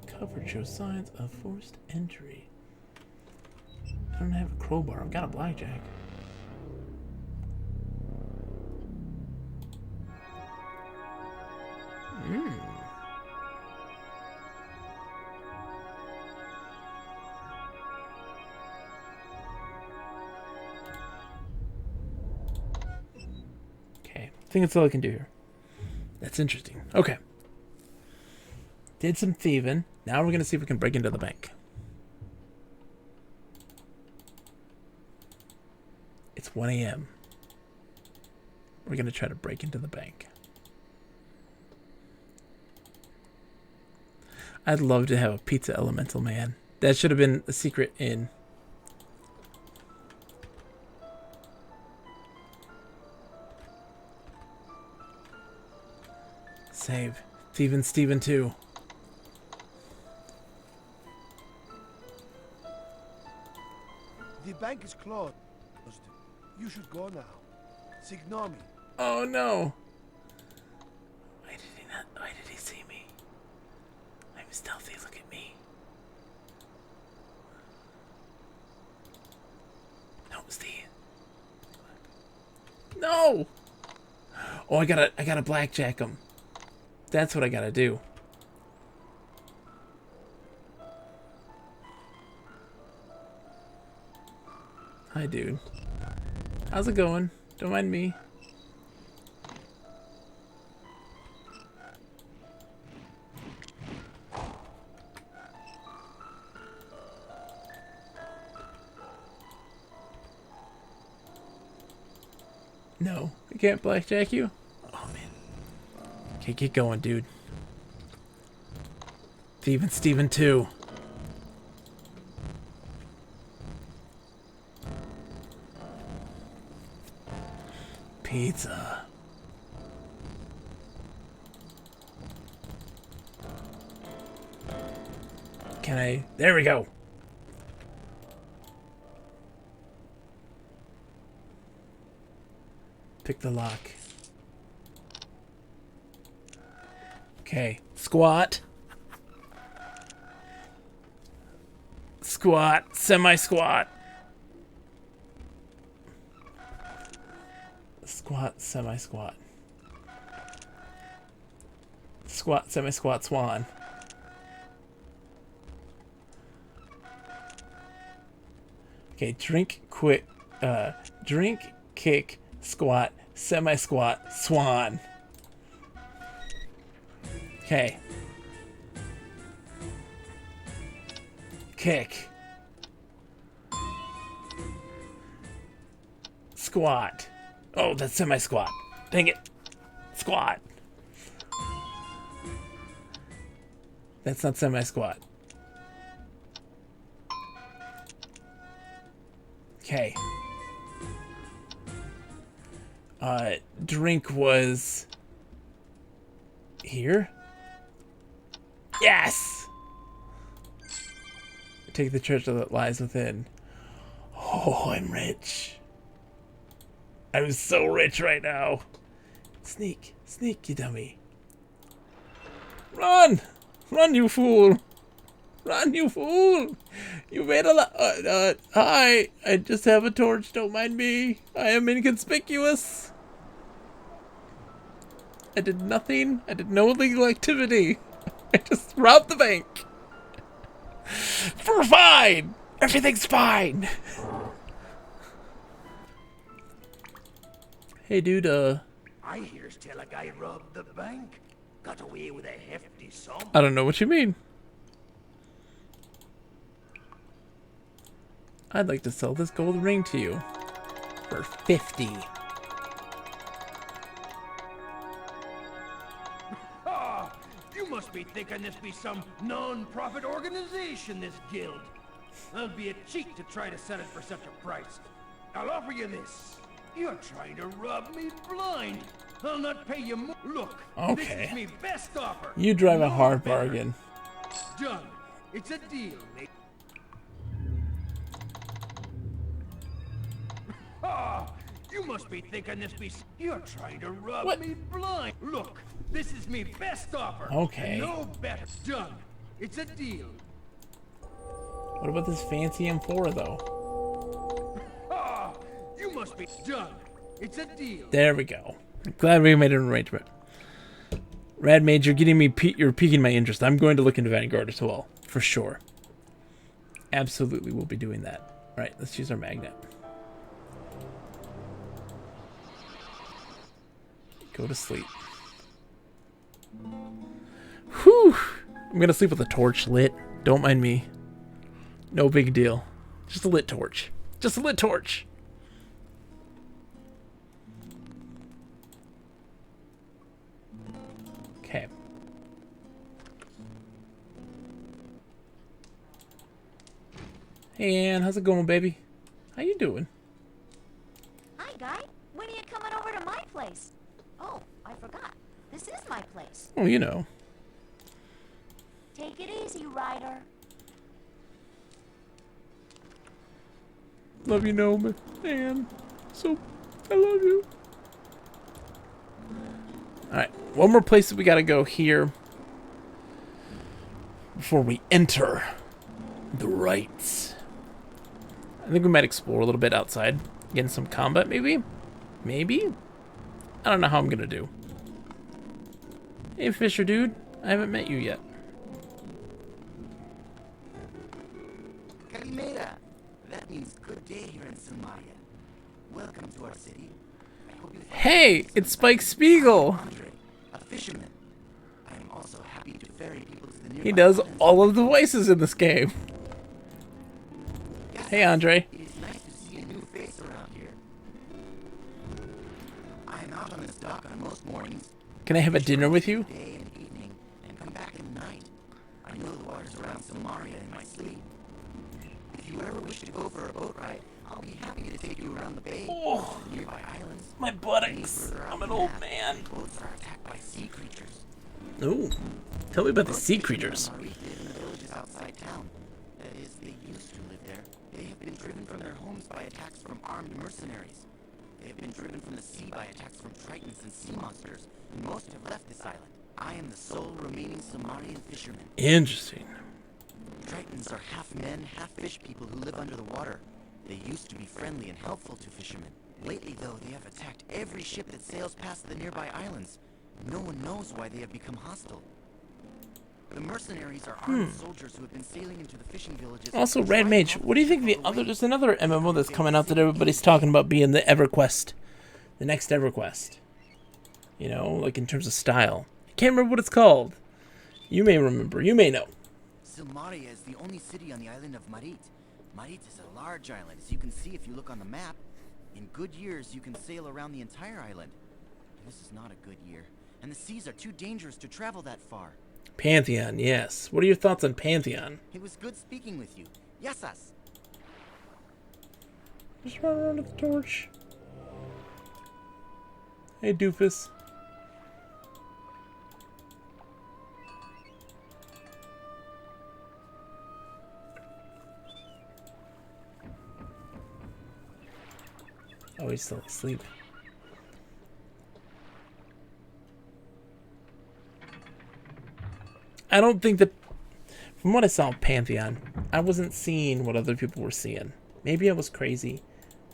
The cover shows signs of forced entry. I don't have a crowbar. I've got a blackjack. Okay, I think that's all I can do here. That's interesting. Okay. Did some thieving. Now we're gonna see if we can break into the bank. It's 1 a.m. We're gonna try to break into the bank. I'd love to have a pizza elemental, man. That should have been a secret in. Save. Thieving Steven 2. The bank is closed. You should go now. Ignore me. Oh no. Why did he see me? I'm stealthy, look at me. No, Steve. No! Oh, I gotta blackjack him. That's what I gotta do. Hi, dude. How's it going? Don't mind me. No, I can't blackjack you. Oh man. Okay, get going, dude. Thieving Steven 2. Pizza. Can I? There we go. Pick the lock. Okay. Squat. Squat. Semi-squat. Squat, semi-squat. Squat, semi-squat, swan. Okay, drink, kick, squat, semi-squat, swan. Okay. Kick. Squat. Oh, that's semi-squat. Dang it. Squat. That's not semi-squat. Okay. Drink was here. Yes! Take the treasure that lies within. Oh, I'm rich. I'm so rich right now. Sneak, sneak, you dummy. Run! Run, you fool! Run, you fool! You made a lot. Hi, I just have a torch, don't mind me. I am inconspicuous. I did nothing. I did no illegal activity. I just robbed the bank. We're fine! Everything's fine! Hey, dude, I hears tell a guy robbed the bank. Got away with a hefty sum. I don't know what you mean. I'd like to sell this gold ring to you. For 50. Ah, you must be thinking this be some non-profit organization, this guild. I'll be a cheat to try to sell it for such a price. I'll offer you this. You're trying to rob me blind. I'll not pay you more. Look, Okay. this is me best offer. You drive a No hard better. bargain. Done. It's a deal, mate. Ah, you must be thinking this be. You're trying to rub me blind. Look, this is me best offer. Okay. No better. Done. It's a deal. What about this fancy M4 though? Ah, you must be done. It's a deal. There we go. I'm glad we made an arrangement. Rad Mage, you're getting me. You're piquing my interest. I'm going to look into Vanguard as well, for sure. Absolutely, we'll be doing that. All right, let's use our magnet. Go to sleep. Whew. I'm gonna sleep with a torch lit. Don't mind me. No big deal. Just a lit torch. Just a lit torch. Okay. Hey Ann, how's it going, baby? How you doing? Hi, Guy. When are you coming over to my place? Oh, I forgot. This is my place. Oh, you know. Take it easy, Ryder. Love you, Noma. Ann. So, I love you. Alright, one more place that we gotta go here before we enter the rites. I think we might explore a little bit outside. Get in some combat, maybe? Maybe? I don't know how I'm gonna do. Hey, Fisher dude. I haven't met you yet. Kalimera. That means good day here in Silmaria. Welcome to our city. I hope you find Hey, it's Spike Spiegel. Andre, a fisherman. I am also happy to ferry people to the nearby He does islands. all of the voices in this game. Hey, Andre. It is nice to see a new face around here. I am out on this dock on most mornings. Can I have a dinner with you? Day and evening, and come back in the night. I know the waters around Silmaria in my sleep. If you ever wish to go for a boat ride, I'll be happy to take you around the bay, Oh, to the nearby islands. my buttocks. I'm an old man. Boats are attacked by sea creatures. Ooh, tell me about the sea creatures. Live in the villages outside town. That is, they used to live there. They have been driven from their homes by attacks from armed mercenaries. They have been driven from the sea by attacks from tritons and sea monsters, and most have left this island. I am the sole remaining Silmarian fisherman. Interesting. Tritons are half men, half fish people who live under the water. They used to be friendly and helpful to fishermen. Lately, though, they have attacked every ship that sails past the nearby islands. No one knows why they have become hostile. The mercenaries are armed soldiers who have been sailing into the fishing villages. Also, and Rad trying Mage, to what do you think the other... There's another MMO that's coming out that everybody's talking about being the EverQuest. The next EverQuest. You know, like in terms of style. I can't remember what it's called. You may remember. You may know. Silmaria is the only city on the island of Marit. Marit is a large island, as you can see if you look on the map. In good years, you can sail around the entire island. This is not a good year, and the seas are too dangerous to travel that far. Pantheon, yes. What are your thoughts on Pantheon? It was good speaking with you. Yasas. Just run around with the torch. Hey, doofus. Oh, he's still asleep. I don't think that... From what I saw of Pantheon, I wasn't seeing what other people were seeing. Maybe I was crazy.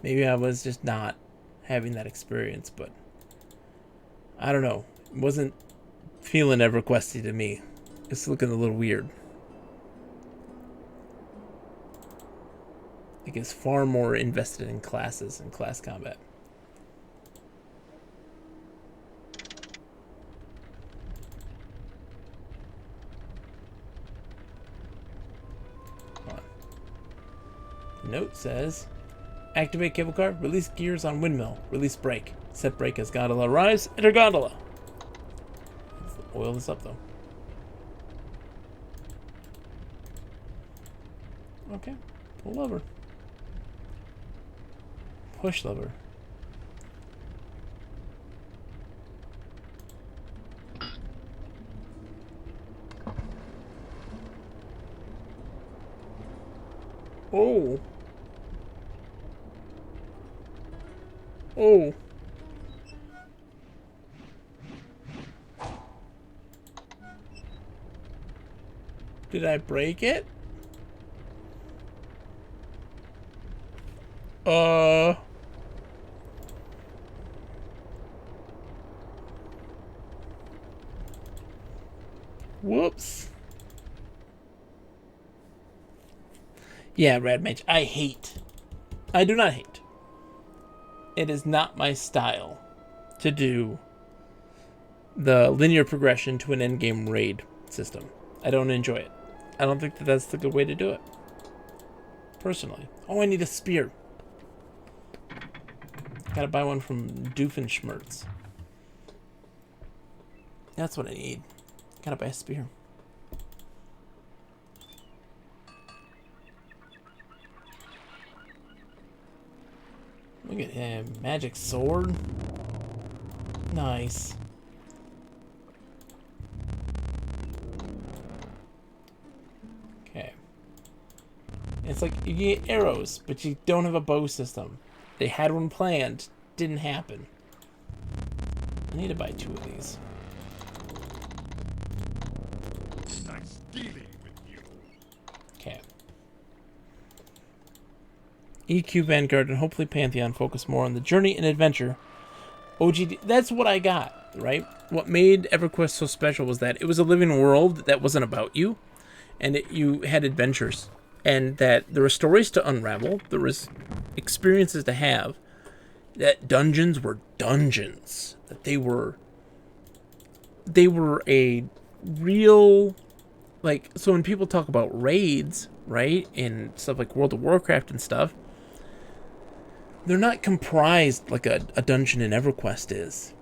Maybe I was just not having that experience, but... I don't know. It wasn't feeling EverQuesty to me. It's looking a little weird. Like it's far more invested in classes and class combat. Hold on. Note says, activate cable car, release gears on windmill, release brake. Set brake as gondola arrives, enter gondola. Let's oil this up though. Okay, pull lever. Push lever. Oh. Oh. Did I break it? Whoops. Yeah, Rad Mage, I do not hate. It is not my style to do the linear progression to an endgame raid system. I don't enjoy it. I don't think that that's the good way to do it. Personally. Oh, I need a spear. Gotta buy one from Doofenshmirtz. That's what I need. Gotta buy a spear. Look at him. Magic sword. Nice. Okay. It's like you get arrows, but you don't have a bow system. They had one planned. Didn't happen. I need to buy 2 of these. Nice dealing with you. Okay. EQ Vanguard and hopefully Pantheon focus more on the journey and adventure. OGD, that's what I got, right? What made EverQuest so special was that it was a living world that wasn't about you, and you had adventures, and that there were stories to unravel, there was experiences to have, that dungeons were dungeons, that they were a real, like, so when people talk about raids, right, and stuff like World of Warcraft and stuff, they're not comprised like a dungeon in EverQuest is.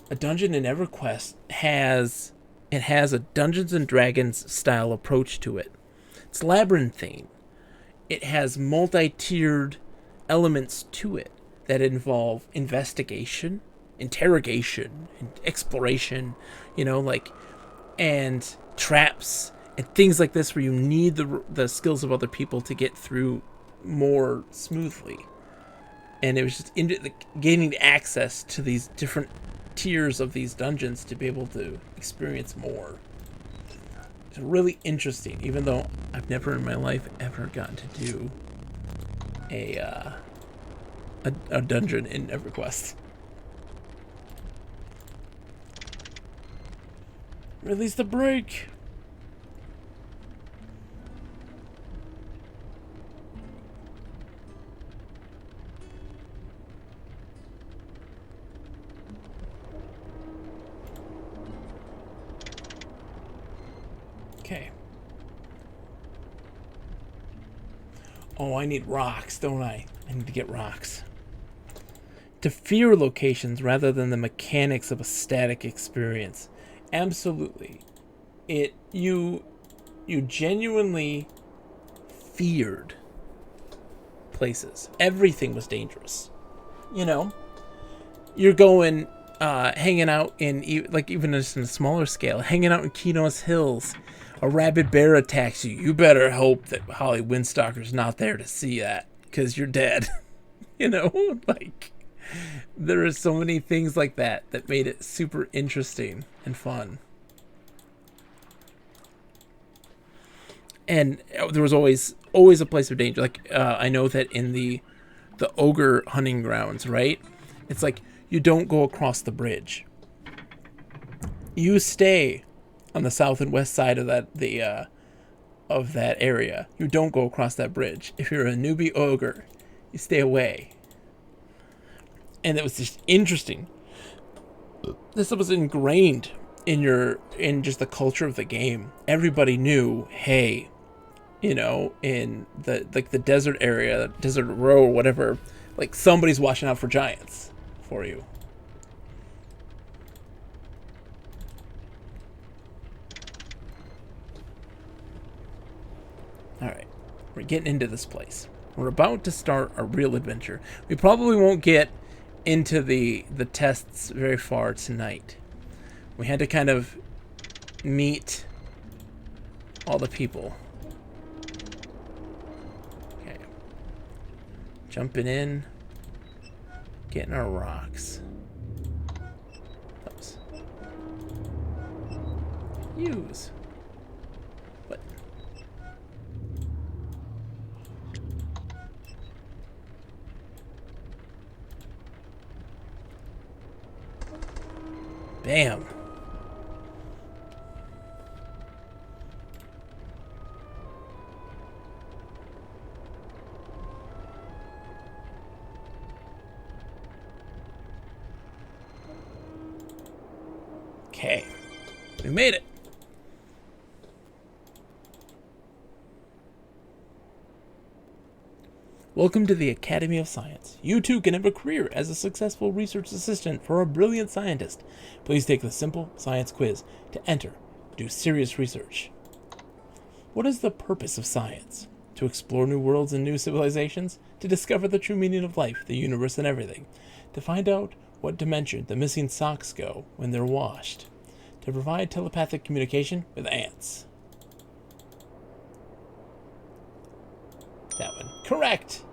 A dungeon in EverQuest has a Dungeons and Dragons style approach to it. It's labyrinthine. It has multi-tiered elements to it that involve investigation, interrogation, and exploration, you know, like, and traps and things like this where you need the skills of other people to get through more smoothly. And it was just gaining access to these different tiers of these dungeons to be able to experience more. It's really interesting, even though I've never in my life ever gotten to do a dungeon in EverQuest. Release the brake! Okay. Oh, I need rocks, don't I? I need to get rocks. To fear locations rather than the mechanics of a static experience. Absolutely. You genuinely feared places. Everything was dangerous. You know? You're going hanging out in, like, even just on a smaller scale, hanging out in Keno's Hills. A rabid bear attacks you. You better hope that Holly Windstalker's not there to see that, because you're dead. You know? Like, there are so many things like that that made it super interesting and fun. And there was always a place of danger. Like, I know that in the ogre hunting grounds, right? It's like, you don't go across the bridge. You stay on the south and west side of that area. You don't go across that bridge. If you're a newbie ogre, you stay away. And it was just interesting. This was ingrained in just the culture of the game. Everybody knew, hey, you know, in the desert area, Desert Row or whatever, like, somebody's watching out for giants for you. Alright, we're getting into this place. We're about to start a real adventure. We probably won't get into the tests very far tonight. We had to kind of meet all the people. Okay. Jumping in. Getting our rocks. Oops. Use. What? Bam. Okay, we made it. Welcome to the Academy of Science. You too can have a career as a successful research assistant for a brilliant scientist. Please take the simple science quiz to enter. Do serious research. What is the purpose of science? To explore new worlds and new civilizations? To discover the true meaning of life, the universe, and everything? To find out what dimension the missing socks go when they're washed? To provide telepathic communication with ants? That one. Correct!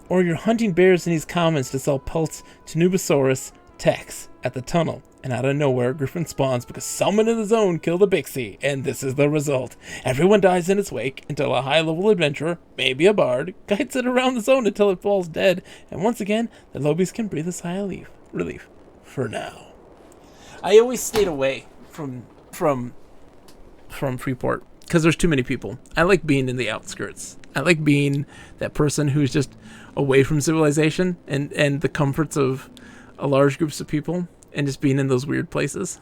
Or you're hunting bears in these commons to sell pelts to Nubosaurus Tex at the tunnel, and out of nowhere, Griffin spawns because someone in the zone killed a Bixie, and this is the result. Everyone dies in its wake until a high-level adventurer, maybe a bard, guides it around the zone until it falls dead, and once again, the Lobies can breathe a sigh of relief. For now. I always stayed away from Freeport because there's too many people. I like being in the outskirts. I like being that person who's just away from civilization and the comforts of a large groups of people and just being in those weird places.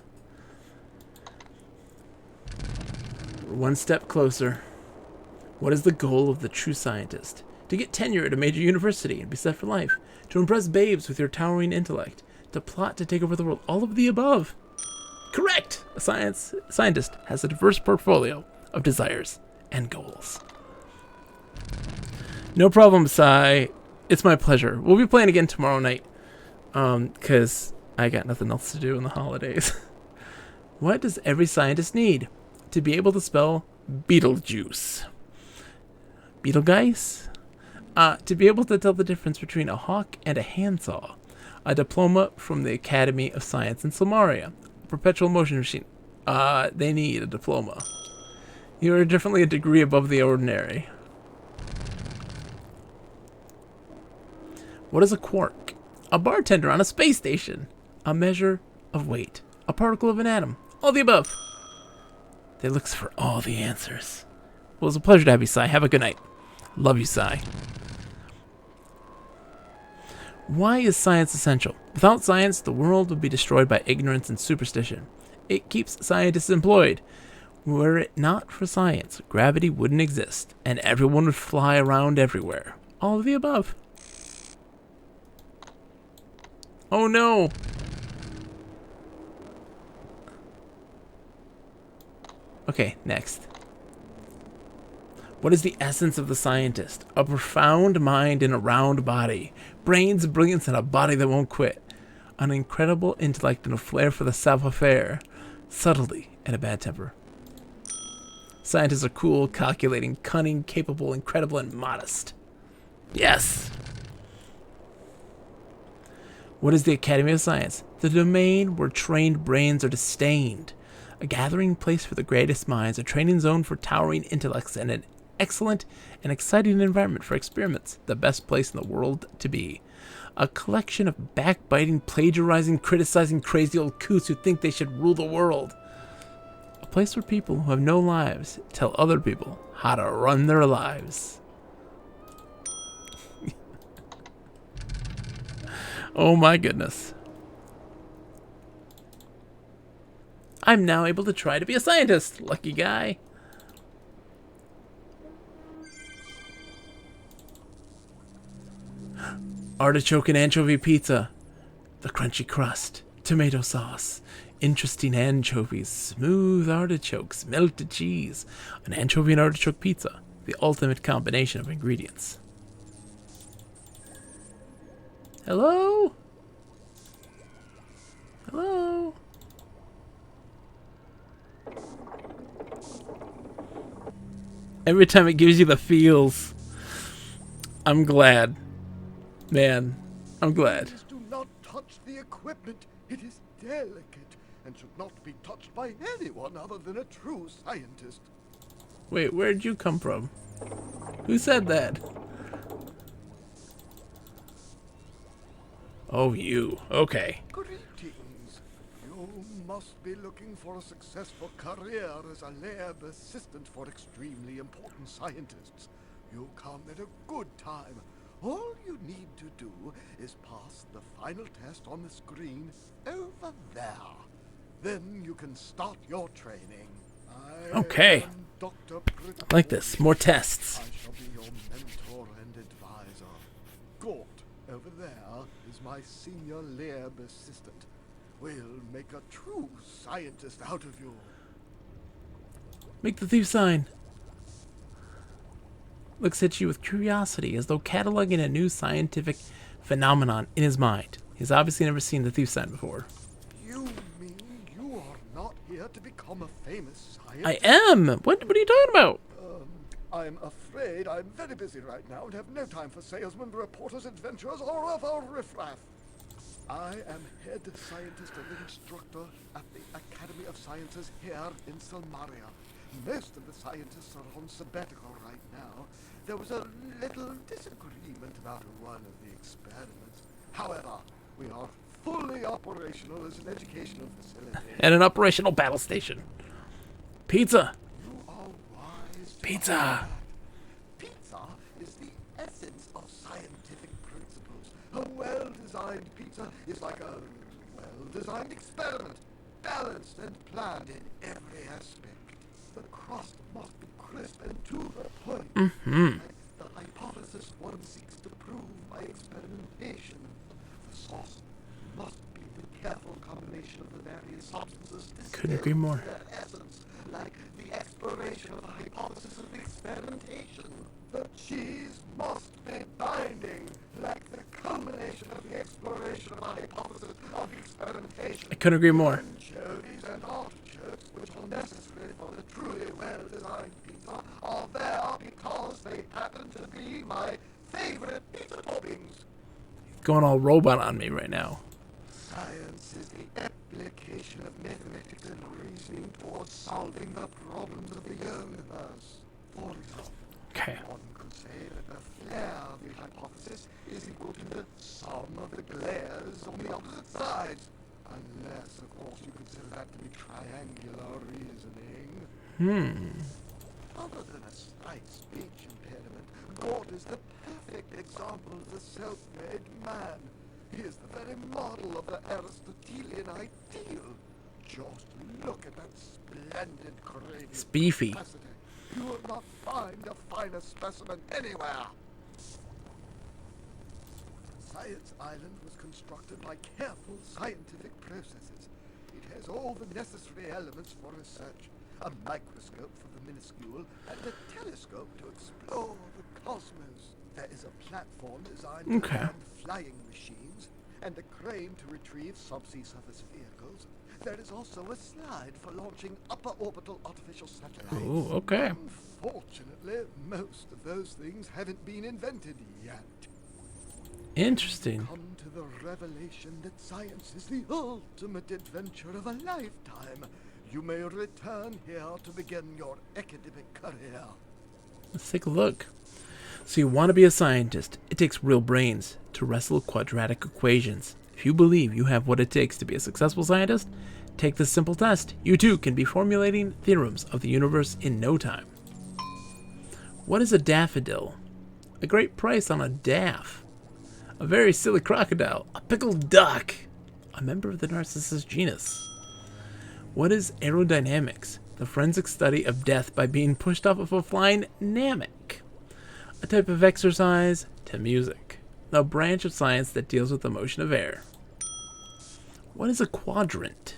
We're one step closer. What is the goal of the true scientist? To get tenure at a major university and be set for life. To impress babes with your towering intellect. To plot to take over the world. All of the above. Correct! A scientist has a diverse portfolio of desires and goals. No problem, Sai. It's my pleasure. We'll be playing again tomorrow night. Because I got nothing else to do in the holidays. What does every scientist need? To be able to spell Beetlejuice. Beetlegeist? To be able to tell the difference between a hawk and a handsaw. A diploma from the Academy of Science in Silmaria. A perpetual motion machine. They need a diploma. You are definitely a degree above the ordinary. What is a quark? A bartender on a space station. A measure of weight. A particle of an atom. All the above. They look for all the answers. Well, it's a pleasure to have you, Sai. Have a good night. Love you, Sai. Why is science essential? Without science, the world would be destroyed by ignorance and superstition. It keeps scientists employed. Were it not for science, gravity wouldn't exist, and everyone would fly around everywhere. All of the above. Oh no! Okay, next. What is the essence of the scientist? A profound mind in a round body. Brains, brilliance, and a body that won't quit. An incredible intellect and a flair for the savoir-faire. Subtlety and a bad temper. Scientists are cool, calculating, cunning, capable, incredible, and modest. Yes! What is the Academy of Science? The domain where trained brains are disdained. A gathering place for the greatest minds, a training zone for towering intellects, and an excellent and exciting environment for experiments. The best place in the world to be. A collection of backbiting, plagiarizing, criticizing crazy old coots who think they should rule the world. A place where people who have no lives tell other people how to run their lives. Oh my goodness. I'm now able to try to be a scientist. Lucky guy. Artichoke and anchovy pizza. The crunchy crust. Tomato sauce. Interesting anchovies. Smooth artichokes. Melted cheese. An anchovy and artichoke pizza. The ultimate combination of ingredients. Hello? Hello? Every time it gives you the feels. I'm glad. Man, I'm glad. Please do not touch the equipment. It is delicate and should not be touched by anyone other than a true scientist. Wait, where'd you come from? Who said that? Oh, you. Okay. Greetings. You must be looking for a successful career as a lab assistant for extremely important scientists. You come at a good time. All you need to do is pass the final test on the screen over there. Then you can start your training. Okay. Dr. I like this. More tests. I shall be your mentor and advisor. Gort, over there, is my senior lab assistant. We'll make a true scientist out of you. Make the thief sign. Looks at you with curiosity, as though cataloging a new scientific phenomenon in his mind. He's obviously never seen the thief sign before. You mean you are not here to become a famous scientist? I am! What are you talking about? I'm afraid I'm very busy right now and have no time for salesmen, reporters, adventurers, or of our riffraff. I am head scientist and instructor at the Academy of Sciences here in Silmaria. Most of the scientists are on sabbatical right now. There was a little disagreement about one of the experiments. However, we are fully operational as an educational facility. And an operational battle station. Pizza! You are wise. Pizza! Pizza is the essence of scientific principles. A well-designed pizza is like a well-designed experiment, balanced and planned in every aspect. The crust must be crisp and to the point. Mm-hmm. The hypothesis one seeks to prove by experimentation. The sauce must be the careful combination of the various substances. Couldn't agree more. Their essence, like the exploration of the hypothesis of experimentation. The cheese must be binding, like the culmination of the exploration of the hypothesis of experimentation. I couldn't agree more. Anchovies and artichokes, which are necessary for the truly well-designed pizza, are there because they happen to be my favorite pizza toppings. Going all robot on me right now. Science is the application of mathematics and reasoning towards solving the problems of the universe. For example, Okay. one could say that the flare of the hypothesis is equal to the sum of the glares on the opposite sides. Unless, of course, you consider that to be triangular reasoning. Other than a slight speech impairment, Gort is the perfect example of the self-made man. He is the very model of the Aristotelian ideal. Just look at that splendid cranial It's beefy. capacity. You will not find a finer specimen anywhere. Science Island was constructed by careful scientific processes. It has all the necessary elements for research. A microscope for the minuscule and a telescope to explore the cosmos. There is a platform designed to land flying machines and a crane to retrieve subsea surface vehicles. There is also a slide for launching upper orbital artificial satellites. Ooh, okay. Unfortunately, most of those things haven't been invented yet. Interesting. Come to the revelation that science is the ultimate adventure of a lifetime. You may return here to begin your academic career. Let's take a look. So you want to be a scientist. It takes real brains to wrestle quadratic equations. If you believe you have what it takes to be a successful scientist, take this simple test. You too can be formulating theorems of the universe in no time. What is a daffodil? A great price on a daff. A very silly crocodile. A pickled duck. A member of the Narcissus genus. What is aerodynamics? The forensic study of death by being pushed off of a flying hammock. A type of exercise to music. The branch of science that deals with the motion of air. What is a quadrant?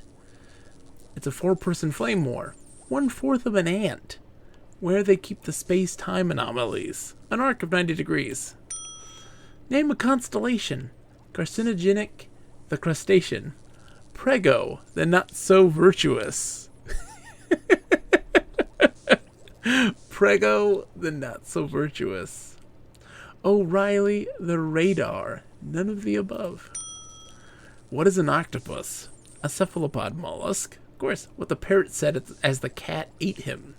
It's a 4-person flame war. 1/4 of an ant. Where they keep the space-time anomalies. An arc of 90 degrees. Name a constellation. Carcinogenic, the crustacean. Prego, the not-so-virtuous. Prego, the not-so-virtuous. O'Reilly the radar. None of the above. What is an octopus? A cephalopod mollusk. Of course, what the parrot said as the cat ate him.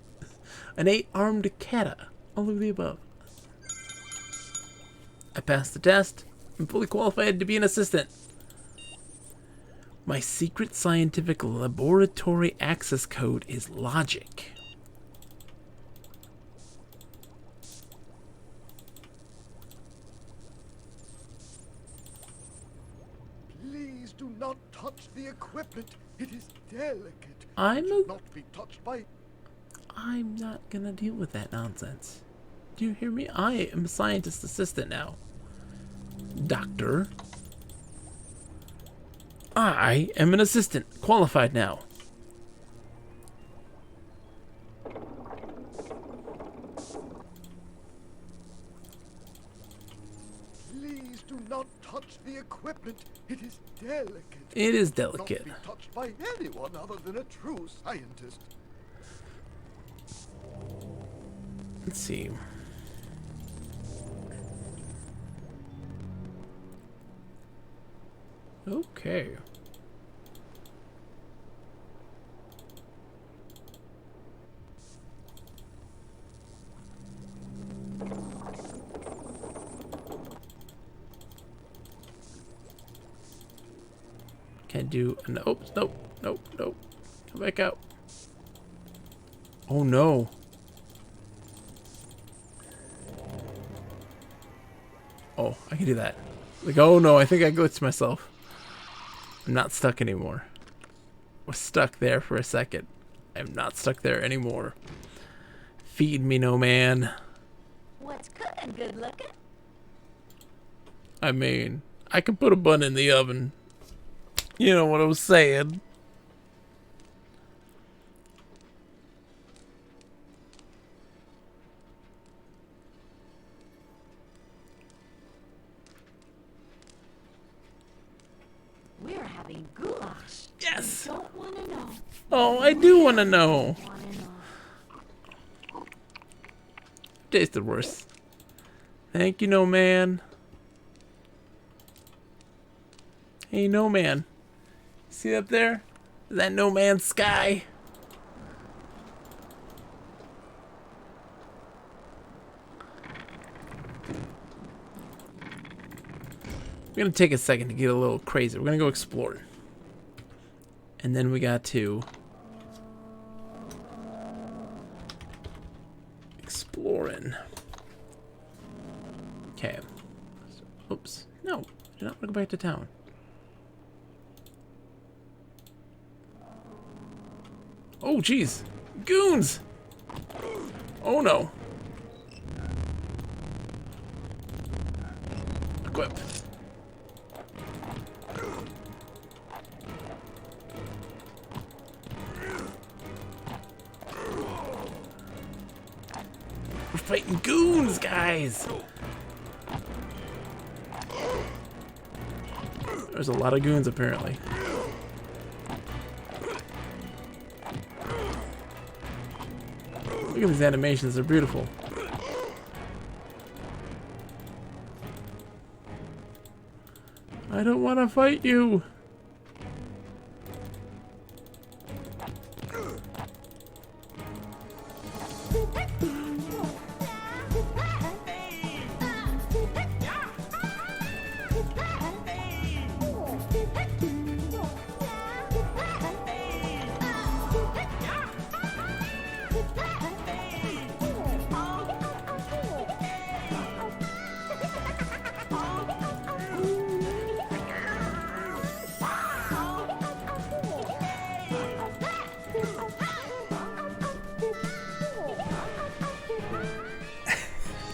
An 8-armed cata. All of the above. I passed the test. I'm fully qualified to be an assistant. My secret scientific laboratory access code is logic. Please do not touch the equipment. It is delicate. I'm It should not be touched by... I'm not gonna deal with that nonsense. Do you hear me? I am a scientist assistant now. Doctor. I am an assistant. Qualified now. Please do not touch the equipment. It is delicate. It is It should delicate. not be touched by anyone other than a true scientist. Let's see. Okay. Can't do. Nope, nope, nope, nope. Come back out. Oh no. Oh, I can do that. Like, oh no, I think I glitched myself. I'm not stuck anymore. Was stuck there for a second. I'm not stuck there anymore. Feed me, no man. What's cooking, good looking? I mean, I can put a bun in the oven. You know what I was saying. We're having goulash. Yes. You don't want to know. Oh, I do want to know. Tasted worse. Thank you, no man. Hey, no man. See up there? Is that no man's sky? We're gonna take a second to get a little crazy. We're gonna go explore. And then we got to exploring. Okay. Oops. No, I do not want to go back to town. Oh, jeez. Goons! Oh, no. Equip. We're fighting goons, guys! There's a lot of goons, apparently. Look at these animations, they're beautiful. I don't want to fight you.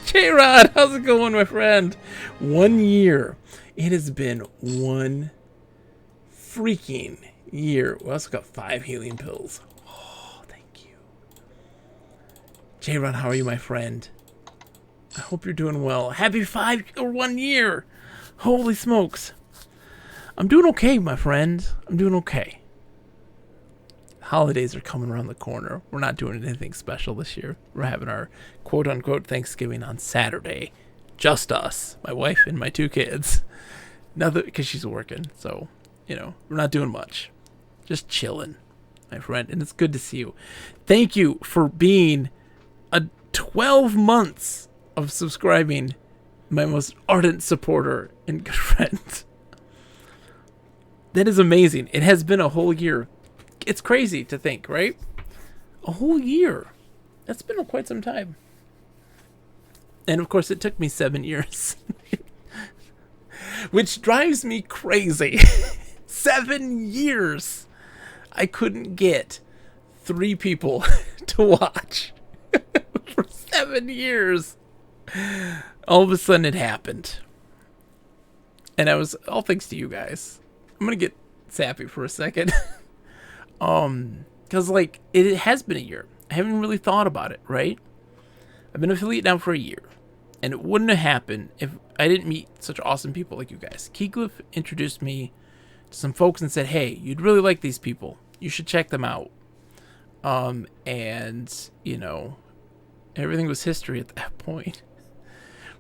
J-Rod, how's it going, my friend? 1 year. It has been 1 freaking year. We also got 5 healing pills. Oh, thank you. J-Rod, how are you, my friend? I hope you're doing well. Happy 1 year. Holy smokes. I'm doing okay, my friend. I'm doing okay. Holidays are coming around the corner. We're not doing anything special this year. We're having our quote-unquote Thanksgiving on Saturday. just us, my wife and my 2 kids. Nothing, because she's working, so, you know, we're not doing much. Just chilling, my friend, and it's good to see you. Thank you for being a 12 months of subscribing, my most ardent supporter and good friend. That is amazing. It has been a whole year. It's crazy to think, right? A whole year. That's been quite some time. And of course, it took me 7 years. Which drives me crazy. 7 years. I couldn't get 3 people to watch. For 7 years. All of a sudden it happened. And I was all thanks to you guys. I'm going to get sappy for a second. Because, like, it has been a year. I haven't really thought about it, right? I've been affiliate now for a year. And it wouldn't have happened if I didn't meet such awesome people like you guys. Keyglyph introduced me to some folks and said, hey, you'd really like these people. You should check them out. And, you know, everything was history at that point.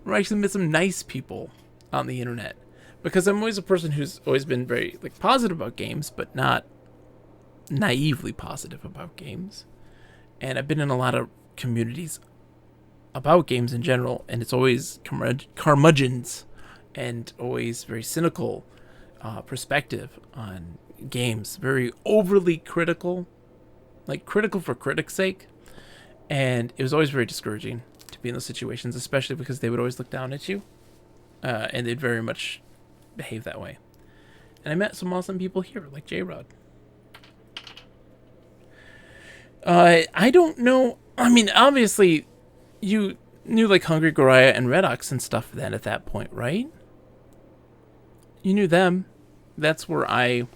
We actually met some nice people on the internet. Because I'm always a person who's always been very, like, positive about games, but not naively positive about games. And I've been in a lot of communities about games in general, and it's always curmudgeons and always very cynical perspective on games. Very overly critical, like critical for critics' sake. And it was always very discouraging to be in those situations, especially because they would always look down at you. And they'd very much behave that way. And I met some awesome people here, like J-Rod. I don't know. I mean, obviously, you knew like Hungry Goraya and Redox and stuff then at that point, right? You knew them. That's where I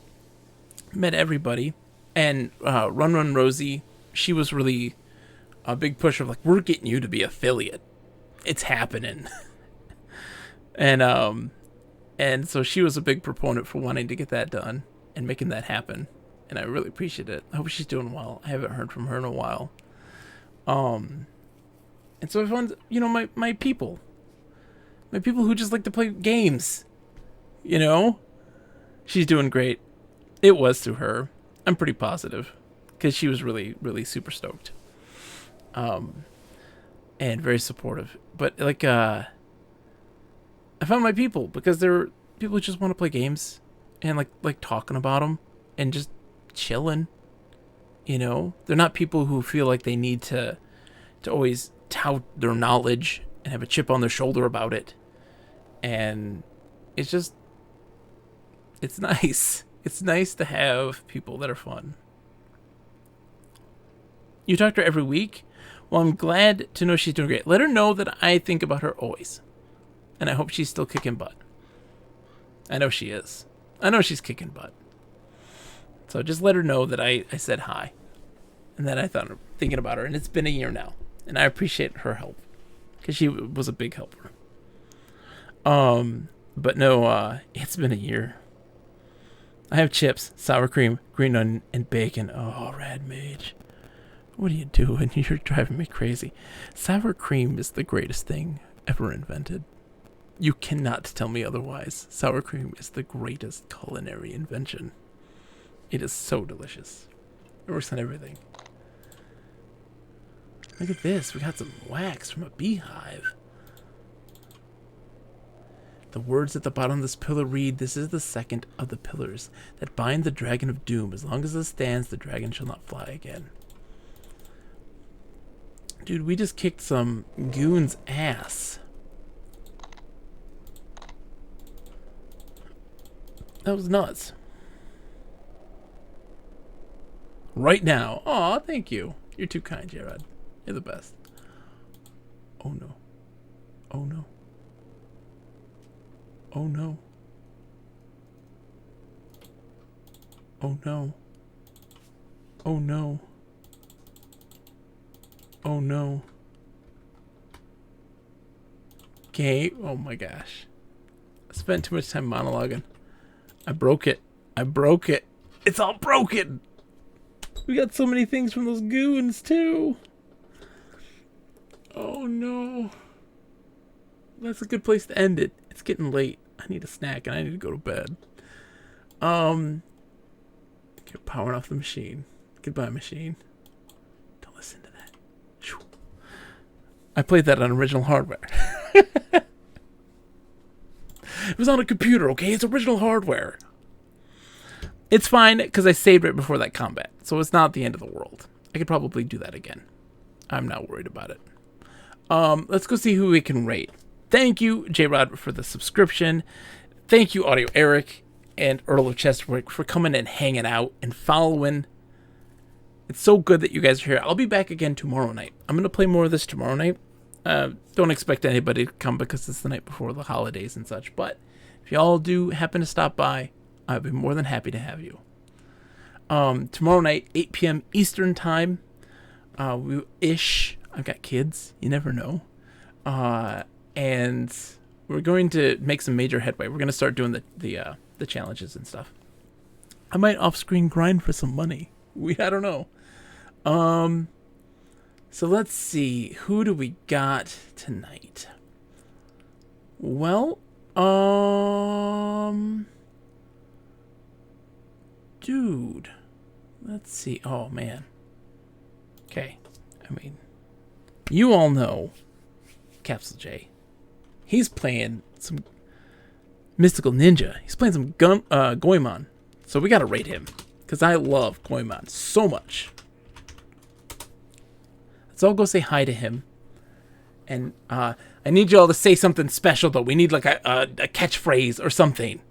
met everybody. And Run Run Rosie, she was really a big push of like, we're getting you to be affiliate. It's happening. And so she was a big proponent for wanting to get that done and making that happen. And I really appreciate it. I hope she's doing well. I haven't heard from her in a while. And so I found, you know, my people who just like to play games, you know, she's doing great. It was through her. I'm pretty positive because she was really, really super stoked. And very supportive, but like, I found my people because they're people who just want to play games and like talking about them and just chilling, you know. They're not people who feel like they need to always tout their knowledge and have a chip on their shoulder about it. And it's just, it's nice. It's nice to have people that are fun. You talk to her every week? Well, I'm glad to know she's doing great. Let her know that I think about her always. And I hope she's still kicking butt. I know she is. I know she's kicking butt. So just let her know that I said hi. And that I thought thinking about her. And it's been a year now. And I appreciate her help. Because she was a big helper. But no, it's been a year. I have chips, sour cream, green onion, and bacon. Oh, Rad Mage. What are you doing? You're driving me crazy. Sour cream is the greatest thing ever invented. You cannot tell me otherwise. Sour cream is the greatest culinary invention. It is so delicious. It works on everything. Look at this. We got some wax from a beehive. The words at the bottom of this pillar read, "This is the second of the pillars that bind the dragon of doom. As long as it stands, the dragon shall not fly again." Dude, we just kicked some goon's ass. That was nuts. Right now. Aw, thank you. You're too kind, Jared. You're the best. Oh no. Oh no. Oh no. Oh no. Oh no. Oh no. Okay. Oh my gosh. I spent too much time monologuing. I broke it. I broke it. It's all broken. We got so many things from those goons too. Oh no. That's a good place to end it. It's getting late. I need a snack and I need to go to bed. You're powering off the machine. Goodbye, machine. Don't listen to that. Shoo. I played that on original hardware. It was on a computer, okay? It's original hardware. It's fine, because I saved it before that combat. So it's not the end of the world. I could probably do that again. I'm not worried about it. Let's go see who we can rate. Thank you, J-Rod, for the subscription. Thank you, Audio Eric and Earl of Chesterwick, for coming and hanging out and following. It's so good that you guys are here. I'll be back again tomorrow night. I'm going to play more of this tomorrow night. Don't expect anybody to come because it's the night before the holidays and such. But if y'all do happen to stop by, I'd be more than happy to have you. Tomorrow night, 8 p.m. Eastern Time. I've got kids. You never know. And we're going to make some major headway. We're going to start doing the challenges and stuff. I might off-screen grind for some money. I don't know. So let's see. Who do we got tonight? Well, dude. Let's see. Oh, man. Okay. I mean, you all know Capsule J. He's playing some Mystical Ninja. He's playing some Goemon. So we gotta rate him. Because I love Goemon so much. Let's all go say hi to him. And I need you all to say something special, though. We need like a catchphrase or something.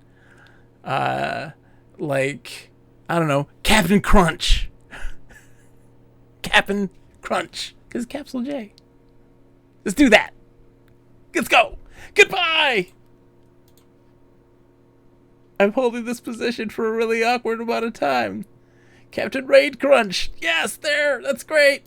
Like, I don't know, Captain Crunch. Captain Crunch. Because Capsule J. Let's do that. Let's go. Goodbye. I'm holding this position for a really awkward amount of time. Captain Raid Crunch. Yes, there. That's great.